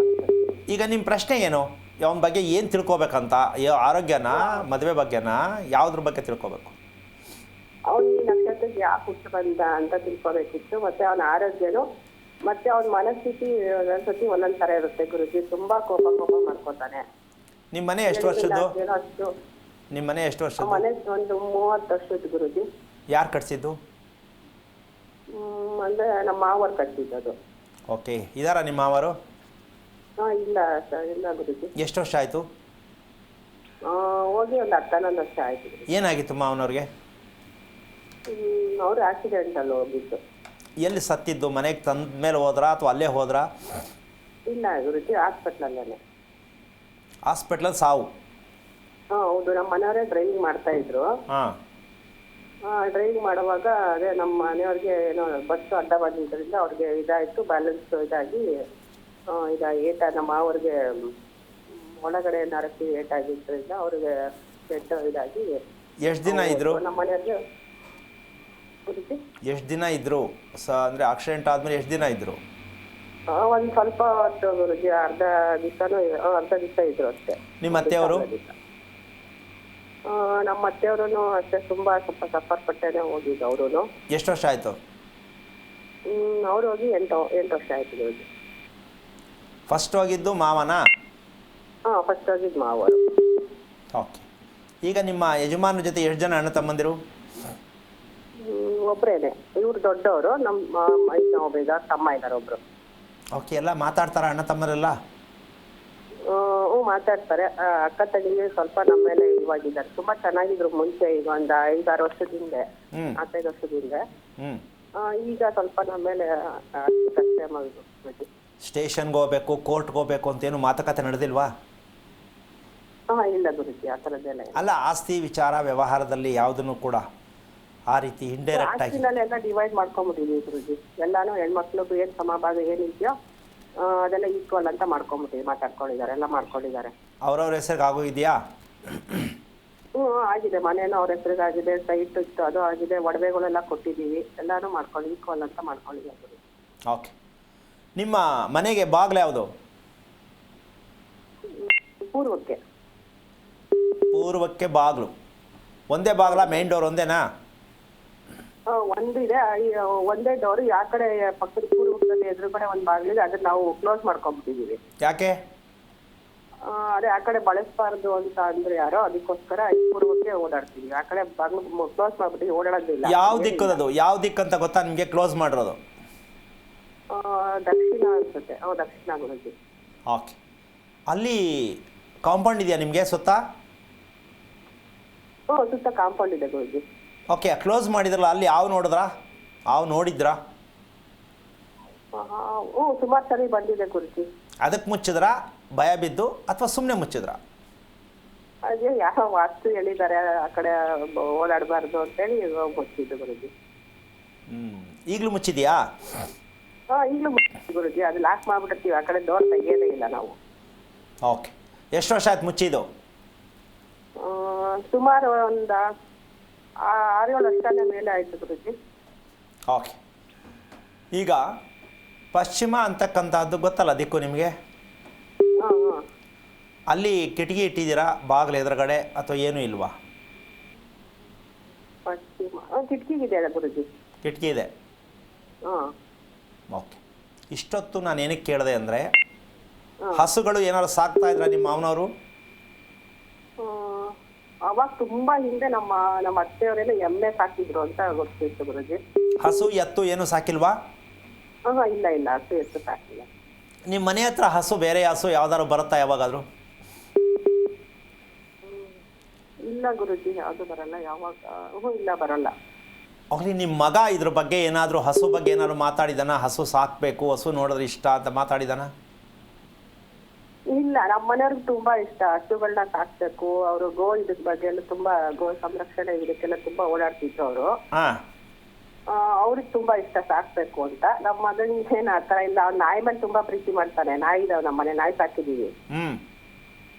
ಈಗ ನಿಮ್ಮ ಪ್ರಶ್ನೆ ಏನು? ಅವನ ಬಗ್ಗೆ ಏನು ತಿಳ್ಕೊಬೇಕಂತ? ಆರೋಗ್ಯನಾ, ಮದುವೆ ಬಗ್ಗೆನಾ, ಯಾವುದ್ರ ಬಗ್ಗೆ ತಿಳ್ಕೊಬೇಕು? ಅವನು ಈ ನಕ್ಷತ್ರಕ್ಕೆ ಯಾಕೆ ಹುಟ್ಟು ಬಂದ ಅಂತ ತಿಳ್ಕೊಬೇಕಿತ್ತು. ಮತ್ತೆ ಅವನ ಆರೋಗ್ಯನು ಮತ್ತೆ ಅವನ ಮನಸ್ಥಿತಿ ಒಂದೊಂದ್ಸತಿ ಒಂದೊಂದ್ ಥರ ಇರುತ್ತೆ ಗುರುಜಿ. ತುಂಬಾ ಕೋಪ ಮಾಡ್ಕೊತಾನೆ. ನಿಮ್ಮ ಮನೆ ಎಷ್ಟು ವರ್ಷದ್ದು? ಅಷ್ಟು ನಿಮ್ಮ ಮನೆ ಎಷ್ಟು ವರ್ಷದ್ದು? ಮನೆ ಒಂದು 30 ವರ್ಷದ್ದು ಗುರುಜಿ. ಯಾರು ಕಟ್ಸಿದ್ದು? ಅಂದ್ರೆ ನಮ್ಮ ಮಾವರು ಕಟ್ಟಿದ್ದದು. ಓಕೆ, ಇದಾರಾ ನಿಮ್ಮ ಮಾವರು? ಇಲ್ಲ ಸರ್, ಇಲ್ಲ ಗುರುಜಿ. ಎಷ್ಟು ವರ್ಷ ಆಯಿತು? ಹೋಗಿ ಒಂದು 10-11 ವರ್ಷ ಆಯ್ತು. ಏನಾಗಿತ್ತು ಮಾವನವ್ರಿಗೆ? ಅವರು ಆಕ್ಸಿಡೆಂಟ್ ಅಲ್ಲಿ ಹೋಗಿದ್ದು. ಎಲ್ಲಿ ಸತ್ತಿದ್ದು? ಮನೆಗೆ ತಂದ ಮೇಲೆ ಹೋದ್ರಾ ಅಥವಾ ಅಲ್ಲೇ ಹೋದ್ರಾ? ಇಲ್ಲ ಗುರುಜಿ, ಹಾಸ್ಪಿಟ್ಲಲ್ಲೇ. ಹಾಸ್ಪಿಟ್ಲಲ್ಲಿ ಸಾವು? ಹೌದು. ನಮ್ಮ ಮನೆಯವರೇ ಡ್ರೈವಿಂಗ್ ಮಾಡ್ತಾ ಇದ್ರು. ಹಾಂ. ಡ್ರೈವಿಂಗ್ ಮಾಡುವಾಗ ಅದೇ ನಮ್ಮ ಮನೆಯವ್ರಿಗೆ ಏನೋ ಬಸ್ ಅಡ್ಡ ಬಂದಿದ್ದರಿಂದ ಅವ್ರಿಗೆ ಇದಾಯಿತು, ಬ್ಯಾಲೆನ್ಸ್ ಇದಾಗಿ ಏಟ ನಮ್ಮ ಅವ್ರಿಗೆ ಒಳಗಡೆ ನರಸಿ ಏಟಾಗಿದ್ದರಿಂದ ಅವ್ರಿಗೆ ಇದಾಗಿ. ಎಷ್ಟು ದಿನ ಇದ್ರು ನಮ್ಮ ಮನೆಯವ್ರಿಗೆ? ಎಷ್ಟು ದಿನ ಇದ್ರು ಅಂದರೆ ಆಕ್ಸಿಡೆಂಟ್ ಆದಮೇಲೆ ಎಷ್ಟು ದಿನ ಇದ್ರು? ಒಂದು ಸ್ವಲ್ಪ ಹೊತ್ತು ಗುರುಜಿ, ಅರ್ಧ ದಿವಸ ಇದ್ರು ಅಷ್ಟೇ. ನಿಮ್ಮ ಅತ್ತೆಯವರು? ನಮ್ಮ ಅತ್ತೆಯವರು ಅಷ್ಟೇ ಸ್ವಲ್ಪ ಸಫರ್ ಪಟ್ಟೆನೆ ಹೋಗಿದ್ದು ಅವರು. ಎಷ್ಟು ವರ್ಷ ಆಯಿತು? ಅವ್ರು ಹೋಗಿ 8 ವರ್ಷ ಆಯ್ತು ಗುರುಜಿ. ಫಸ್ಟ್ ಹೋಗಿದ್ದು ಮಾವನಾ? ಫಸ್ಟ್ ಹೋಗಿದ್ದು ಮಾವರು. ಓಕೆ. ಈಗ ನಿಮ್ಮ ಯಜಮಾನ ಜೊತೆ ಎಷ್ಟು ಜನ ಅಣ್ಣ ತಮ್ಮಂದಿರು? ಒಬ್ರೇನೆ. ಇವ್ರು ದೊಡ್ಡವರು, ನಮ್ಮ ಒಬ್ಬ ಇದ್ದಾರೆ, ತಮ್ಮ ಇದ್ದಾರೆ ಒಬ್ರು. ಓಕೆ. ಎಲ್ಲ ಮಾತಾಡ್ತಾರ ಅಣ್ಣ ತಮ್ಮರೆಲ್ಲ? ಮಾತಾಡ್ತಾರೆ. ಅಕ್ಕ ತಂಗಿ ಸ್ವಲ್ಪ ನಮ್ಮ ಮೇಲೆ ಇವಾಗಿದ್ದಾರೆ. ತುಂಬಾ ಚೆನ್ನಾಗಿದ್ರು ಮುಂಚೆ, ಈಗ ಒಂದು 5-6 ವರ್ಷದ ಹಿಂದೆ, 4-5 ವರ್ಷದ ಹಿಂದೆ. ಈಗ ಸ್ವಲ್ಪ ನಮ್ಮ ಮೇಲೆ ಸ್ಟೇಷನ್ಗೆ ಹೋಗ್ಬೇಕು, ಕೋರ್ಟ್ಗೆ ಹೋಗ್ಬೇಕು ಅಂತೇನು ಮಾತುಕತೆ ನಡೆದಿಲ್ವಾ? ಇಲ್ಲ ಗುರುಜಿ, ಆ ಥರದ್ದೆಲ್ಲ ಅಲ್ಲ, ಆಸ್ತಿ ವಿಚಾರ ವ್ಯವಹಾರದಲ್ಲಿ ಯಾವುದನ್ನು ಕೂಡ ಆ ರೀತಿ ಇಂಡೈರೆಕ್ಟ್ ಆಗಿ ಎಲ್ಲ ಡಿವೈಡ್ ಮಾಡ್ಕೊಂಬಿಟ್ಟಿದೀವಿ ಗುರುಜಿ. ಎಲ್ಲಾನು ಹೆಣ್ಮಕ್ಳಿಗೂ ಏನು ಸಮಭಾಗ ಏನಿದೆಯೋ ಅದೆಲ್ಲ ಈಕ್ವಲ್ ಅಂತ ಮಾಡ್ಕೊಂಬಿಟ್ಟಿವಿ, ಮಾತಾಡ್ಕೊಂಡಿದ್ದಾರೆ, ಎಲ್ಲ ಮಾಡ್ಕೊಂಡಿದ್ದಾರೆ. ಅವ್ರವ್ರ ಹೆಸರಿಗೆ ಆಗೋಗಿದೆಯಾ? ಆಗಿದೆ. ಮನೇನೂ ಅವ್ರ ಹೆಸರಿಗೆ ಆಗಿದೆ, ಸೈಟ್ ಇತ್ತು ಅದು ಆಗಿದೆ, ಒಡವೆಗಳೆಲ್ಲ ಕೊಟ್ಟಿದ್ದೀವಿ, ಎಲ್ಲಾನು ಮಾಡ್ಕೊಂಡು ಈಕ್ವಲ್ ಅಂತ ಮಾಡ್ಕೊಂಡಿದ್ದಾರೆ. ಓಕೆ. ನಿಮ್ಮ ಮನೆಗೆ ಬಾಗಿಲು ಯಾವುದು? ಪೂರ್ವಕ್ಕೆ. ಪೂರ್ವಕ್ಕೆ ಬಾಗಿಲು ಒಂದೇ ಬಾಗಿಲ? ಮೇನ್ ಡೋರ್ ಒಂದೇನಾ? ಒಂದು ಇದೆ, ಒಂದೇ ಡೋರ್. ಆ ಕಡೆ ಪಕ್ಕದ ಪೂರ್ವದಲ್ಲಿ ಎದುರುಗಡೆ ಒಂದು ಬಾಗಿಲಿದೆ, ಅದನ್ನ ನಾವು ಕ್ಲೋಸ್ ಮಾಡ್ಕೊಂಡ್ಬಿಟ್ಟಿದೀವಿ. ಯಾಕೆ? ಅದೇ ಆ ಕಡೆ ಬಳಸಬಾರ್ದು ಅಂತ ಅಂದ್ರೆ ಯಾರೋ, ಅದಕ್ಕೋಸ್ಕರ ಪೂರ್ವಕ್ಕೆ ಓಡಾಡ್ತೀವಿ. ಆ ಕಡೆ ಬಾಗಿಲು ಕ್ಲೋಸ್ ಮಾಡ್ಬಿಟ್ಟು ಓಡಾಡೋದಿಲ್ಲ. ಯಾವ ದಿಕ್ಕದು? ಯಾವ ದಿಕ್ಕಂತ ಗೊತ್ತಾ ನಿಮಗೆ ಕ್ಲೋಸ್ ಮಾಡಿರೋದು? ದಕ್ಷಿಣ ಅನ್ಸುತ್ತೆ. ದಕ್ಷಿಣ ಗುರುಜಿ. ಓಕೆ. ಅಲ್ಲಿ ಕಾಂಪೌಂಡ್ ಇದೆಯಾ ನಿಮಗೆ ಸುತ್ತ? ಸುತ್ತ ಕಾಂಪೌಂಡ್ ಇದೆ ಗುರುಜಿ. ಓಕೆ. ಕ್ಲೋಸ್ ಮಾಡಿದ್ರಲ್ಲ, ಅಲ್ಲಿ ಯಾವ ನೋಡಿದ್ರಾ? ಯಾವ ನೋಡಿದ್ರಾ? ಸುಮಾರು ಸರಿ ಬಂದಿದೆ ಗುರುಜಿ. ಅದಕ್ಕೆ ಮುಚ್ಚಿದ್ರಾ, ಭಯ ಬಿದ್ದು, ಅಥವಾ ಸುಮ್ಮನೆ ಮುಚ್ಚಿದ್ರಾ? ಅದೇ ಯಾವ ವಾಸ್ತು ಹೇಳಿದ್ದಾರೆ ಆ ಕಡೆ ಓಡಾಡಬಾರ್ದು ಅಂತೇಳಿ ಮುಚ್ಚಿದ್ದು ಗುರುಜಿ. ಈಗಲೂ ಮುಚ್ಚಿದ್ಯಾ? ಈಗಲೂ ಮುಚ್ಚಿದ್ದು ಗುರುಜಿ. ಅದು ಲಾಕ್ ಮಾಡ್ಬಿಟ್ಟಿರ್ತೀವಿ, ಆ ಕಡೆ ಡೋರ್ ತೆಗಿಯೋದೇ ಇಲ್ಲ ನಾವು. ಓಕೆ. ಎಷ್ಟು ವರ್ಷ ಆಯ್ತು ಮುಚ್ಚಿದ್ದು? ಸುಮಾರು ಒಂದು 6-7 ವರ್ಷದ ಮೇಲೆ ಆಯ್ತು ಗುರುಜಿ. ಓಕೆ. ಈಗ ಪಶ್ಚಿಮ ಅಂತಕ್ಕಂಥದ್ದು ಗೊತ್ತಲ್ಲ ದಿಕ್ಕು ನಿಮಗೆ? ಅಲ್ಲಿ ಕಿಟಕಿ ಇಟ್ಟಿದ್ದೀರಾ ಬಾಗಿಲು ಎದುರುಗಡೆ ಅಥವಾ ಏನೂ ಇಲ್ವಾ? ಪಶ್ಚಿಮ ಕಿಟಕಿ ಇದೆ ಗುರುಜಿ. ಕಿಟಕಿ ಇದೆ. ಓಕೆ. ಇಷ್ಟೊತ್ತು ನಾನು ಏನಕ್ಕೆ ಕೇಳಿದೆ ಅಂದರೆ, ಹಸುಗಳು ಏನಾದ್ರು ಸಾಕ್ತಾ ಇದ್ರ ನಿಮ್ಮ ಮಾವನವರು? ಅವಾಗ ತುಂಬಾ ಹಿಂದೆ ನಮ್ಮ ಅತ್ತೆಯವರೆಲ್ಲ ಎಮ್ಮೆ ಸಾಕಿದ್ರು ಅಂತ ಗೊತ್ತಿತ್ತು ಗುರುಜಿ. ಹಸು ಎತ್ತು ಏನು ಸಾಕಿಲ್ವಾ? ಇಲ್ಲ ಇಲ್ಲ, ಹಸು ಎತ್ತು ಸಾಕಿಲ್ಲ. ನಿಮ್ಮ ಮನೆ ಹತ್ರ ಹಸು ಬೇರೆ ಹಸು ಯಾವ್ದಾದ್ರು ಬರುತ್ತಾ ಯಾವಾಗಾದ್ರೂ? ಇಲ್ಲ ಗುರುಜಿ, ಯಾವುದು ಬರಲ್ಲ. ಯಾವಾಗ? ಇಲ್ಲ, ಬರಲ್ಲ. ಹೋಗ್ಲಿ, ನಿಮ್ಮ ಮಗ ಇದ್ರ ಬಗ್ಗೆ ಏನಾದರೂ ಹಸು ಬಗ್ಗೆ ಏನಾದ್ರು ಮಾತಾಡಿದಾನ? ಹಸು ಸಾಕಬೇಕು, ಹಸು ನೋಡಿದ್ರೆ ಇಷ್ಟ ಅಂತ ಮಾತಾಡಿದಾನ? ಇಲ್ಲ, ನಮ್ಮ ಮನೆಯವ್ರಿಗೆ ತುಂಬಾ ಇಷ್ಟ, ಹಸುಗಳನ್ನ ಸಾಕ್ಬೇಕು. ಅವರು ಗೋ ಇದ್ರ ಬಗ್ಗೆ ಎಲ್ಲ ತುಂಬಾ, ಗೋ ಸಂರಕ್ಷಣೆ ಇದಕ್ಕೆಲ್ಲ ತುಂಬಾ ಓಡಾಡ್ತಿದ್ರು ಅವರು. ಅವ್ರಿಗೆ ತುಂಬಾ ಇಷ್ಟ ಸಾಕ್ಬೇಕು ಅಂತ. ನಮ್ಮ ಮಗನಿಗೆ ಏನ್ ಆತರ ಇಲ್ಲ, ಅವ್ನ ನಾಯಿ ಮೇಲೆ ತುಂಬಾ ಪ್ರೀತಿ ಮಾಡ್ತಾನೆ. ನಾಯಿ ಇದಾವ್, ನಮ್ಮ ಮನೆ ನಾಯಿ ಸಾಕಿದೀವಿ,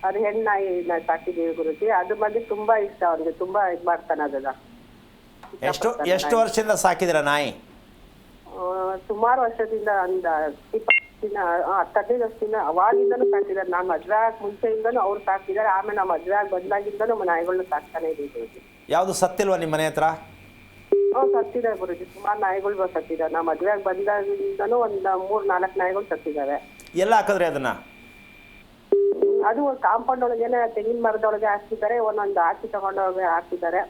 ಅದು ಹೆಣ್ಣು ನಾಯಿ ಸಾಕಿದೀವಿ ಗುರುಜಿ. ಅದ್ರ ಬಗ್ಗೆ ತುಂಬಾ ಇಷ್ಟ ಅವ್ನಿಗೆ, ತುಂಬಾ ಇದ್ ಮಾಡ್ತಾನೆ ಅದನ್ನ. ಎಷ್ಟು ವರ್ಷದಿಂದ ಸಾಕಿದಿರ ನಾಯಿ? ಸುಮಾರು ವರ್ಷದಿಂದ, ಒಂದು 15 ವರ್ಷದಿಂದ ಅವಾಗಿಂದನೂ ಸಾಕಿದಾರೆ. ನಾನ್ ಮದ್ವೆ ಆಗ್ ಮುಂಚೆಯಿಂದನೂ ಅವ್ರು ಸಾಕಿದಾರೆ. ಆಮೇಲೆ ನಾವು ಮದ್ವೆ ಆಗಿ ಬಂದಾಗಿಂದನೂ ನಮ್ಮ ನಾಯಿಗಳನ್ನ ಸಾಕ್ತಾನೆ ಇದೀವಿ ಗುರುಜಿ. ಯಾವ್ದು ಸತ್ತಿಲ್ವಾ ನಿಮ್ಮ ಮನೆ ಹತ್ರ? ಸತ್ತಿದ್ದಾರೆ ಗುರುಜಿ, ಸುಮಾರು ನಾಯಿಗಳು ಸತ್ತಿದ್ದಾರೆ. ನಾವು ಮದ್ವೆ ಆಗಿ ಬಂದಾಗಿಂದನೂ ಒಂದ್ 3-4 ನಾಯಿಗಳು ಸತ್ತಿದ್ದಾವೆ. ಎಲ್ಲ ಹಾಕಿದ್ರಿ ಅದನ್ನ? ಅದು ಕಾಂಪೌಂಡ್ ಒಳಗೇನೆ ತೆಂಗಿನ ಮರದೊಳಗೆ ಹಾಕಿದ್ದಾರೆ, ಒಂದೊಂದು ಆಚೆ ತಗೊಂಡೋಗಿ ಹಾಕಿದ್ದಾರೆ.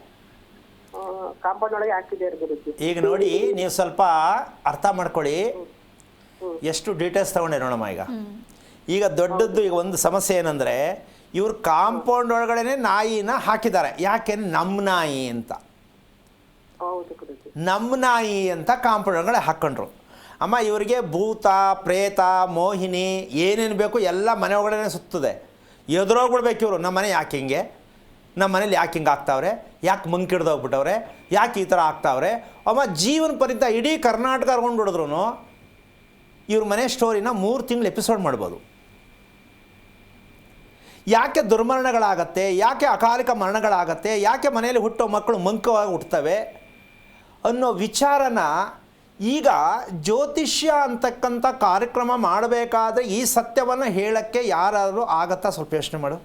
ಕಾಂಪೌಂಡ್ ಒಳಗೆ ಹಾಕಿದ್ದಾರೆ ಗುರುಜಿ. ಈಗ ನೋಡಿ, ನೀವು ಸ್ವಲ್ಪ ಅರ್ಥ ಮಾಡ್ಕೊಳ್ಳಿ, ಎಷ್ಟು ಡೀಟೇಲ್ಸ್ ತಗೊಂಡೆ ನೋಡಮ್ಮ. ಈಗ ದೊಡ್ಡದ್ದು ಈಗ ಒಂದು ಸಮಸ್ಯೆ ಏನಂದರೆ, ಇವ್ರು ಕಾಂಪೌಂಡ್ ಒಳಗಡೆ ನಾಯಿನ ಹಾಕಿದ್ದಾರೆ. ಯಾಕೆ? ನಮ್ಮ ನಾಯಿ ಅಂತ, ನಮ್ಮ ನಾಯಿ ಅಂತ ಕಾಂಪೌಂಡ್ ಒಳಗಡೆ ಹಾಕ್ಕೊಂಡ್ರು. ಅಮ್ಮ, ಇವರಿಗೆ ಭೂತ ಪ್ರೇತ ಮೋಹಿನಿ ಏನೇನು ಬೇಕು ಎಲ್ಲ ಮನೆ ಒಳಗಡೆ ಸುತ್ತದೆ. ಎದುರೋಗ್ಬಿಡ್ಬೇಕು ಇವರು, ನಮ್ಮ ಮನೆ ಯಾಕೆ ಹಿಂಗೆ, ನಮ್ಮ ಮನೇಲಿ ಯಾಕೆ ಹಿಂಗೆ ಆಗ್ತಾವ್ರೆ, ಯಾಕೆ ಮಂಕಿಡ್ದೋಗ್ಬಿಟ್ಟವ್ರೆ, ಯಾಕೆ ಈ ಥರ ಆಗ್ತಾವ್ರೆ. ಅಮ್ಮ, ಜೀವನ ಪರ್ಯಂತ ಇಡೀ ಕರ್ನಾಟಕ ಹರ್ಕೊಂಡ್ಬಿಡಿದ್ರು ಇವ್ರ ಮನೆ ಸ್ಟೋರಿನ 3 ತಿಂಗಳು ಎಪಿಸೋಡ್ ಮಾಡ್ಬೋದು. ಯಾಕೆ ದುರ್ಮರಣಗಳಾಗತ್ತೆ, ಯಾಕೆ ಅಕಾಲಿಕ ಮರಣಗಳಾಗತ್ತೆ, ಯಾಕೆ ಮನೆಯಲ್ಲಿ ಹುಟ್ಟೋ ಮಕ್ಕಳು ಮಂಕವಾಗಿ ಹುಟ್ಟುತ್ತವೆ ಅನ್ನೋ ವಿಚಾರನ ಈಗ ಜ್ಯೋತಿಷ್ಯ ಅಂತಕ್ಕಂಥ ಕಾರ್ಯಕ್ರಮ ಮಾಡಬೇಕಾದ್ರೆ ಈ ಸತ್ಯವನ್ನು ಹೇಳೋಕ್ಕೆ ಯಾರಾದರೂ ಆಗತ್ತಾ? ಸ್ವಲ್ಪ ಯೋಚನೆ ಮಾಡು.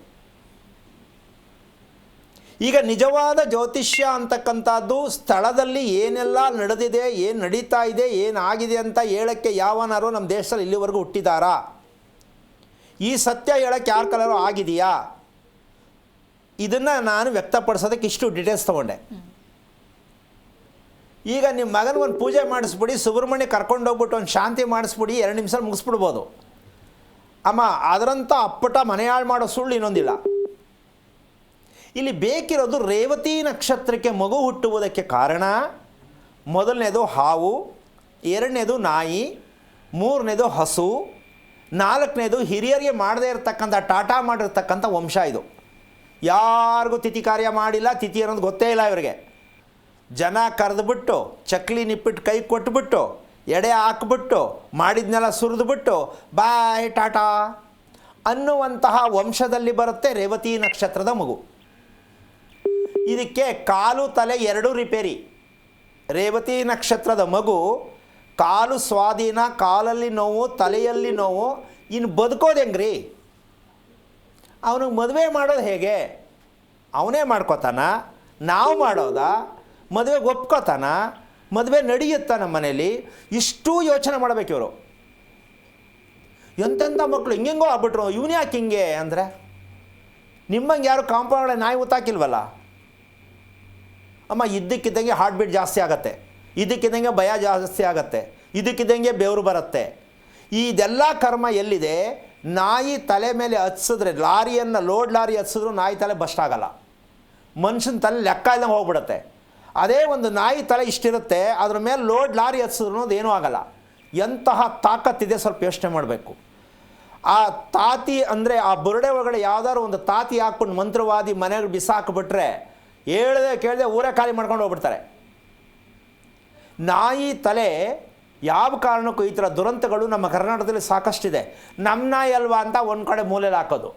ಈಗ ನಿಜವಾದ ಜ್ಯೋತಿಷ್ಯ ಅಂತಕ್ಕಂಥದ್ದು ಸ್ಥಳದಲ್ಲಿ ಏನೆಲ್ಲ ನಡೆದಿದೆ, ಏನು ನಡೀತಾ ಇದೆ, ಏನಾಗಿದೆ ಅಂತ ಹೇಳೋಕ್ಕೆ ಯಾವನಾರು ನಮ್ಮ ದೇಶದಲ್ಲಿ ಇಲ್ಲಿವರೆಗೂ ಹುಟ್ಟಿದಾರಾ? ಈ ಸತ್ಯ ಹೇಳೋಕ್ಕೆ ಯಾರ ಕಲರು ಆಗಿದೆಯಾ? ಇದನ್ನು ನಾನು ವ್ಯಕ್ತಪಡಿಸೋದಕ್ಕೆ ಇಷ್ಟು ಡೀಟೇಲ್ಸ್ ತೊಗೊಂಡೆ. ಈಗ ನಿಮ್ಮ ಮಗನ ಒಂದು ಪೂಜೆ ಮಾಡಿಸ್ಬಿಡಿ, ಸುಬ್ರಹ್ಮಣ್ಯ ಕರ್ಕೊಂಡೋಗ್ಬಿಟ್ಟು ಒಂದು ಶಾಂತಿ ಮಾಡಿಸ್ಬಿಡಿ, 2 ನಿಮಿಷ ಮುಗಿಸ್ಬಿಡ್ಬೋದು. ಅಮ್ಮ, ಅದರಂಥ ಅಪ್ಪಟ ಮನೆಯಾಳು ಮಾಡೋ ಸುಳ್ಳು ಇನ್ನೊಂದಿಲ್ಲ. ಇಲ್ಲಿ ಬೇಕಿರೋದು ರೇವತಿ ನಕ್ಷತ್ರಕ್ಕೆ ಮಗು ಹುಟ್ಟುವುದಕ್ಕೆ ಕಾರಣ, ಮೊದಲನೇದು ಹಾವು, 2ನೇದು ನಾಯಿ, 3ನೇದು ಹಸು, 4ನೇದು ಹಿರಿಯರಿಗೆ ಮಾಡದೇ ಇರತಕ್ಕಂಥ ಟಾಟಾ ಮಾಡಿರ್ತಕ್ಕಂಥ ವಂಶ. ಇದು ಯಾರಿಗೂ ತಿಥಿ ಕಾರ್ಯ ಮಾಡಿಲ್ಲ, ತಿಥಿ ಅನ್ನೋದು ಗೊತ್ತೇ ಇಲ್ಲ ಇವರಿಗೆ. ಜನ ಕರೆದುಬಿಟ್ಟು ಚಕ್ಲಿ ನಿಪ್ಪಿಟ್ಟು ಕೈ ಕೊಟ್ಬಿಟ್ಟು ಎಡೆ ಹಾಕ್ಬಿಟ್ಟು ಮಾಡಿದ್ನೆಲ್ಲ ಸುರಿದ್ಬಿಟ್ಟು ಬಾಯ್ ಟಾಟಾ ಅನ್ನುವಂತಹ ವಂಶದಲ್ಲಿ ಬರುತ್ತೆ ರೇವತಿ ನಕ್ಷತ್ರದ ಮಗು. ಇದಕ್ಕೆ ಕಾಲು ತಲೆ 2 ರಿಪೇರಿ. ರೇವತಿ ನಕ್ಷತ್ರದ ಮಗು ಕಾಲು ಸ್ವಾಧೀನ, ಕಾಲಲ್ಲಿ ನೋವು, ತಲೆಯಲ್ಲಿ ನೋವು. ಇನ್ನು ಬದುಕೋದು ಹೆಂಗ್ರಿ? ಅವನಿಗೆ ಮದುವೆ ಮಾಡೋದು ಹೇಗೆ? ಅವನೇ ಮಾಡ್ಕೋತಾನ? ನಾವು ಮಾಡೋದಾ? ಮದುವೆಗೆ ಒಪ್ಕೋತಾನ? ಮದುವೆ ನಡೆಯುತ್ತಾ ನಮ್ಮ ಮನೇಲಿ? ಇಷ್ಟೂ ಯೋಚನೆ ಮಾಡಬೇಕು ಇವರು. ಎಂತೆಂಥ ಮಕ್ಕಳು ಹಿಂಗೆಂಗೋ ಆಗ್ಬಿಟ್ರು, ಇವನೇ ಯಾಕೆ ಹಿಂಗೆ ಅಂದರೆ, ನಿಮ್ಮಂಗೆ ಯಾರು ಕಾಂಪೌಂಡ್ ನಾಯಿ ಊತಾಕಿಲ್ವಲ್ಲ. ಅಮ್ಮ, ಇದ್ದಕ್ಕಿದ್ದಂಗೆ ಹಾರ್ಟ್ ಬೀಟ್ ಜಾಸ್ತಿ ಆಗುತ್ತೆ, ಇದಕ್ಕಿದ್ದಂಗೆ ಭಯ ಜಾಸ್ತಿ ಆಗುತ್ತೆ, ಇದಕ್ಕಿದ್ದಂಗೆ ಬೆವರು ಬರುತ್ತೆ. ಇದೆಲ್ಲ ಕರ್ಮ ಎಲ್ಲಿದೆ? ನಾಯಿ ತಲೆ ಮೇಲೆ ಹಚ್ಸಿದ್ರೆ, ಲಾರಿಯನ್ನು ಲೋಡ್ ಲಾರಿ ಹಚ್ಸಿದ್ರು ನಾಯಿ ತಲೆ ಬಸ್ಟ್ ಆಗಲ್ಲ, ಮನುಷ್ಯನ ತಲೆ ಲೆಕ್ಕ ಇಲ್ಲಂಗೆ ಹೋಗ್ಬಿಡುತ್ತೆ. ಅದೇ ಒಂದು ನಾಯಿ ತಲೆ ಇಷ್ಟಿರುತ್ತೆ, ಅದ್ರ ಮೇಲೆ ಲೋಡ್ ಲಾರಿ ಹಚ್ಸಿದ್ರು ಏನೂ ಆಗಲ್ಲ. ಎಂತಹ ತಾಕತ್ತಿದೆ ಸ್ವಲ್ಪ ಯೋಚನೆ ಮಾಡಬೇಕು. ಆ ತಾತಿ ಅಂದರೆ ಆ ಬುರುಡೆ ಒಳಗಡೆ ಯಾವ್ದಾದ್ರು ಒಂದು ತಾತಿ ಹಾಕ್ಕೊಂಡು ಮಂತ್ರವಾದಿ ಮನೆಗೆ ಬಿಸಾಕ್ಬಿಟ್ರೆ ಹೇಳ್ದೆ ಕೇಳದೆ ಊರೇ ಖಾಲಿ ಮಾಡ್ಕೊಂಡು ಹೋಗ್ಬಿಡ್ತಾರೆ. ನಾಯಿ ತಲೆ ಯಾವ ಕಾರಣಕ್ಕೂ ಈ ಥರ ದುರಂತಗಳು ನಮ್ಮ ಕರ್ನಾಟಕದಲ್ಲಿ ಸಾಕಷ್ಟಿದೆ. ನಮ್ಮ ನಾಯಿ ಅಲ್ವಾ ಅಂತ ಒಂದು ಕಡೆ ಮೂಲೆಯಲ್ಲಿ ಹಾಕೋದು,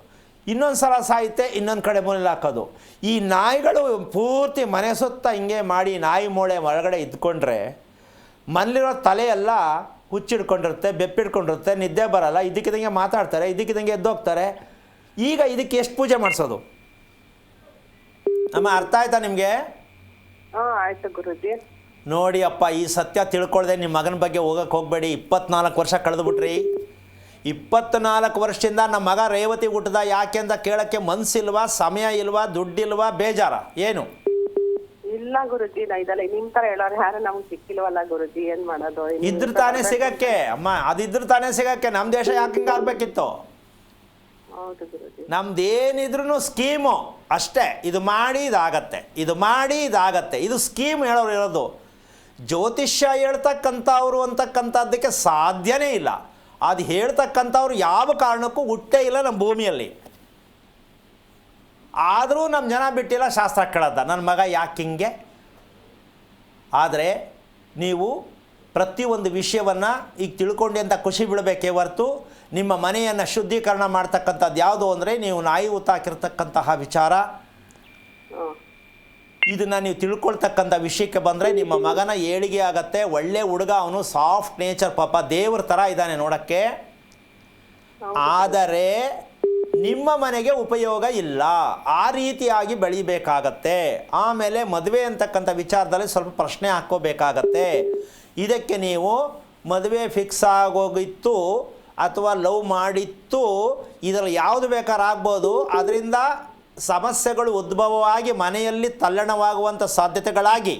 ಇನ್ನೊಂದು ಸಲ ಸಾಯುತ್ತೆ ಇನ್ನೊಂದು ಕಡೆ ಮೂಲೆಯಲ್ಲಿ ಹಾಕೋದು. ಈ ನಾಯಿಗಳು ಪೂರ್ತಿ ಮನೆ ಸುತ್ತ ಹಿಂಗೆ ಮಾಡಿ ನಾಯಿ ಮೂಳೆ ಒಳಗಡೆ ಇದ್ಕೊಂಡ್ರೆ ಮನೇಲಿರೋ ತಲೆಯೆಲ್ಲ ಹುಚ್ಚಿಡ್ಕೊಂಡಿರುತ್ತೆ, ಬೆಪ್ಪಿಡ್ಕೊಂಡಿರುತ್ತೆ, ನಿದ್ದೆ ಬರಲ್ಲ, ಇದಕ್ಕಿದಂಗೆ ಮಾತಾಡ್ತಾರೆ, ಇದಕ್ಕಿದಂಗೆ ಎದ್ದೋಗ್ತಾರೆ. ಈಗ ಇದಕ್ಕೆ ಎಷ್ಟು ಪೂಜೆ ಮಾಡಿಸೋದು? ಅಮ್ಮ, ಅರ್ಥ ಆಯ್ತಾ ನಿಮಗೆ? ಆಯ್ತು ಗುರುಜಿ. ನೋಡಿ ಅಪ್ಪ, ಈ ಸತ್ಯ ತಿಳ್ಕೊಳ್ದೆ ನಿಮ್ಮ ಮಗನ ಬಗ್ಗೆ ಹೋಗಕ್ಕೆ ಹೋಗಬೇಡಿ. 24 ವರ್ಷ ಕಳೆದುಬಿಟ್ರಿ. 24 ವರ್ಷದಿಂದ ನಮ್ಮ ಮಗ ರೇವತಿ ಹುಟ್ಟದ ಯಾಕೆ ಅಂತ ಕೇಳೋಕ್ಕೆ ಮನಸ್ಸಿಲ್ವಾ, ಸಮಯ ಇಲ್ವಾ, ದುಡ್ಡಿಲ್ವಾ, ಬೇಜಾರ ಏನು? ಇಲ್ಲ ಗುರುಜಿ, ಇದೆಲ್ಲ ನಿಮ್ ತರ ಹೇಳೋರು ಯಾರು ನಮ್ಗೆ ಸಿಕ್ಕಿಲ್ವಲ್ಲ ಗುರುಜಿ, ಏನ್ ಮಾಡೋದು? ಇದ್ರ ತಾನೇ ಸಿಗಕ್ಕೆ ಅಮ್ಮ, ಅದಿದ್ರ ತಾನೇ ಸಿಗಕ್ಕೆ. ನಮ್ಮ ದೇಶ ಯಾಕೆ ಹಿಂಗೆ ಆಗ್ಬೇಕಿತ್ತು? ಹೌದು ಗುರುಜಿ. ನಮ್ದೇನಿದ್ರು ಸ್ಕೀಮು ಅಷ್ಟೇ. ಇದು ಮಾಡಿ ಇದಾಗತ್ತೆ, ಇದು ಮಾಡಿ ಇದಾಗತ್ತೆ, ಇದು ಸ್ಕೀಮ್ ಹೇಳೋರು ಇರೋದು. ಜ್ಯೋತಿಷ್ಯ ಹೇಳ್ತಕ್ಕಂಥವ್ರು ಅಂತಕ್ಕಂಥದ್ದಕ್ಕೆ ಸಾಧ್ಯನೇ ಇಲ್ಲ. ಅದು ಹೇಳ್ತಕ್ಕಂಥವ್ರು ಯಾವ ಕಾರಣಕ್ಕೂ ಹುಟ್ಟೇ ಇಲ್ಲ ನಮ್ಮ ಭೂಮಿಯಲ್ಲಿ. ಆದರೂ ನಮ್ಮ ಜನ ಬಿಟ್ಟಿಲ್ಲ ಶಾಸ್ತ್ರ ಕೇಳೋದ, ನನ್ನ ಮಗ ಯಾಕೆ ಹಿಂಗೆ. ಆದರೆ ನೀವು ಪ್ರತಿಯೊಂದು ವಿಷಯವನ್ನು ಈಗ ತಿಳ್ಕೊಂಡೆ ಅಂತ ಖುಷಿ ಬೀಳಬೇಕೇ ಹೊರತು ನಿಮ್ಮ ಮನೆಯನ್ನು ಶುದ್ಧೀಕರಣ ಮಾಡ್ತಕ್ಕಂಥದ್ದು ಯಾವುದು ಅಂದರೆ ನೀವು ನಾಯಿ ಊತಾಕಿರ್ತಕ್ಕಂತಹ ವಿಚಾರ. ಹಾಂ ಇದನ್ನು ನೀವು ತಿಳ್ಕೊಳ್ತಕ್ಕಂಥ ವಿಷಯಕ್ಕೆ ಬಂದರೆ ನಿಮ್ಮ ಮಗನ ಏಳಿಗೆ ಆಗತ್ತೆ. ಒಳ್ಳೆ ಹುಡುಗ, ಅವನು ಸಾಫ್ಟ್ ನೇಚರ್, ಪಾಪ ದೇವ್ರ ಥರ ಇದ್ದಾನೆ ನೋಡೋಕ್ಕೆ. ಆದರೆ ನಿಮ್ಮ ಮನೆಗೆ ಉಪಯೋಗ ಇಲ್ಲ, ಆ ರೀತಿಯಾಗಿ ಬೆಳಿಬೇಕಾಗತ್ತೆ. ಆಮೇಲೆ ಮದುವೆ ಅಂತಕ್ಕಂಥ ವಿಚಾರದಲ್ಲಿ ಸ್ವಲ್ಪ ಪ್ರಶ್ನೆ ಹಾಕ್ಕೋಬೇಕಾಗತ್ತೆ. ಇದಕ್ಕೆ ನೀವು ಮದುವೆ ಫಿಕ್ಸ್ ಆಗೋಗಿತ್ತು ಅಥವಾ ಲವ್ ಮಾಡಿತ್ತು, ಇದರಲ್ಲಿ ಯಾವುದು ಬೇಕಾದ್ರೂ ಆಗ್ಬೋದು. ಅದರಿಂದ ಸಮಸ್ಯೆಗಳು ಉದ್ಭವವಾಗಿ ಮನೆಯಲ್ಲಿ ತಲ್ಲಣವಾಗುವಂಥ ಸಾಧ್ಯತೆಗಳಾಗಿ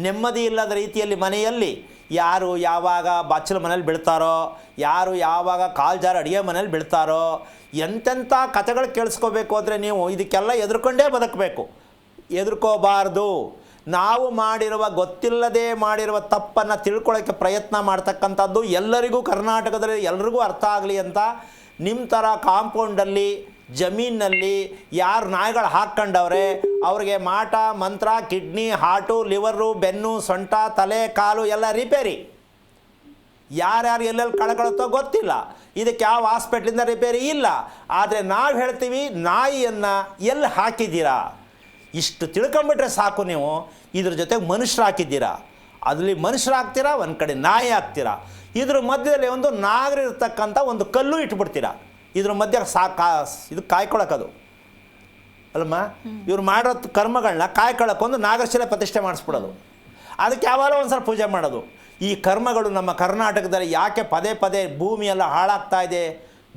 ನೆಮ್ಮದಿ ಇಲ್ಲದ ರೀತಿಯಲ್ಲಿ ಮನೆಯಲ್ಲಿ ಯಾರು ಯಾವಾಗ ಬಾಚಲ ಮನೇಲಿ ಬೀಳ್ತಾರೋ, ಯಾರು ಯಾವಾಗ ಕಾಲು ಜಾರ ಅಡುಗೆ ಮನೇಲಿ ಬೀಳ್ತಾರೋ, ಎಂತೆಂಥ ಕಥೆಗಳು ಕೇಳಿಸ್ಕೋಬೇಕು ಅಂದರೆ ನೀವು ಇದಕ್ಕೆಲ್ಲ ಎದುರ್ಕೊಂಡೇ ಬದುಕಬೇಕು. ಎದುರ್ಕೋಬಾರ್ದು. ನಾವು ಮಾಡಿರುವ ಗೊತ್ತಿಲ್ಲದೆ ಮಾಡಿರುವ ತಪ್ಪನ್ನು ತಿಳ್ಕೊಳ್ಳೋಕ್ಕೆ ಪ್ರಯತ್ನ ಮಾಡ್ತಕ್ಕಂಥದ್ದು ಎಲ್ಲರಿಗೂ, ಕರ್ನಾಟಕದಲ್ಲಿ ಎಲ್ರಿಗೂ ಅರ್ಥ ಆಗಲಿ ಅಂತ ನಿಮ್ಮ ಥರ ಕಾಂಪೌಂಡಲ್ಲಿ ಜಮೀನಲ್ಲಿ ಯಾರು ನಾಯಿಗಳು ಹಾಕ್ಕೊಂಡವ್ರೆ ಅವ್ರಿಗೆ ಮಾಟ ಮಂತ್ರ, ಕಿಡ್ನಿ, ಹಾರ್ಟು, ಲಿವರು, ಬೆನ್ನು, ಸೊಂಟ, ತಲೆ, ಕಾಲು ಎಲ್ಲ ರಿಪೇರಿ. ಯಾರ್ಯಾರು ಎಲ್ಲೆಲ್ಲಿ ಕಳ್ಕೊಳುತ್ತೋ ಗೊತ್ತಿಲ್ಲ. ಇದಕ್ಕೆ ಯಾವ ಹಾಸ್ಪಿಟ್ಲಿಂದ ರಿಪೇರಿ ಇಲ್ಲ. ಆದರೆ ನಾವು ಹೇಳ್ತೀವಿ, ನಾಯಿಯನ್ನು ಎಲ್ಲಿ ಹಾಕಿದ್ದೀರಾ ಇಷ್ಟು ತಿಳ್ಕೊಂಬಿಟ್ರೆ ಸಾಕು. ನೀವು ಇದ್ರ ಜೊತೆಗೆ ಮನುಷ್ಯರು ಹಾಕಿದ್ದೀರಾ, ಅದರಲ್ಲಿ ಮನುಷ್ಯರು ಹಾಕ್ತೀರಾ, ಒಂದು ಕಡೆ ನಾಯಿ ಹಾಕ್ತೀರಾ. ಇದ್ರ ಮಧ್ಯದಲ್ಲಿ ಒಂದು ನಾಗರಿರ್ತಕ್ಕಂಥ ಒಂದು ಕಲ್ಲು ಇಟ್ಬಿಡ್ತೀರಾ. ಇದ್ರ ಮಧ್ಯೆ ಇದು ಕಾಯ್ಕೊಳಕ್ಕದು ಅಲ್ಲಮ್ಮ. ಇವ್ರು ಮಾಡೋ ಕರ್ಮಗಳನ್ನ ಕಾಯ್ಕೊಳ್ಳೋಕ್ಕೊಂದು ನಾಗರಶಿಲೆ ಪ್ರತಿಷ್ಠೆ ಮಾಡಿಸ್ಬಿಡೋದು. ಅದಕ್ಕೆ ಯಾವಾಗ ಒಂದು ಸಲ ಪೂಜೆ ಮಾಡೋದು. ಈ ಕರ್ಮಗಳು ನಮ್ಮ ಕರ್ನಾಟಕದಲ್ಲಿ ಯಾಕೆ ಪದೇ ಪದೇ ಭೂಮಿಯೆಲ್ಲ ಹಾಳಾಗ್ತಾ ಇದೆ,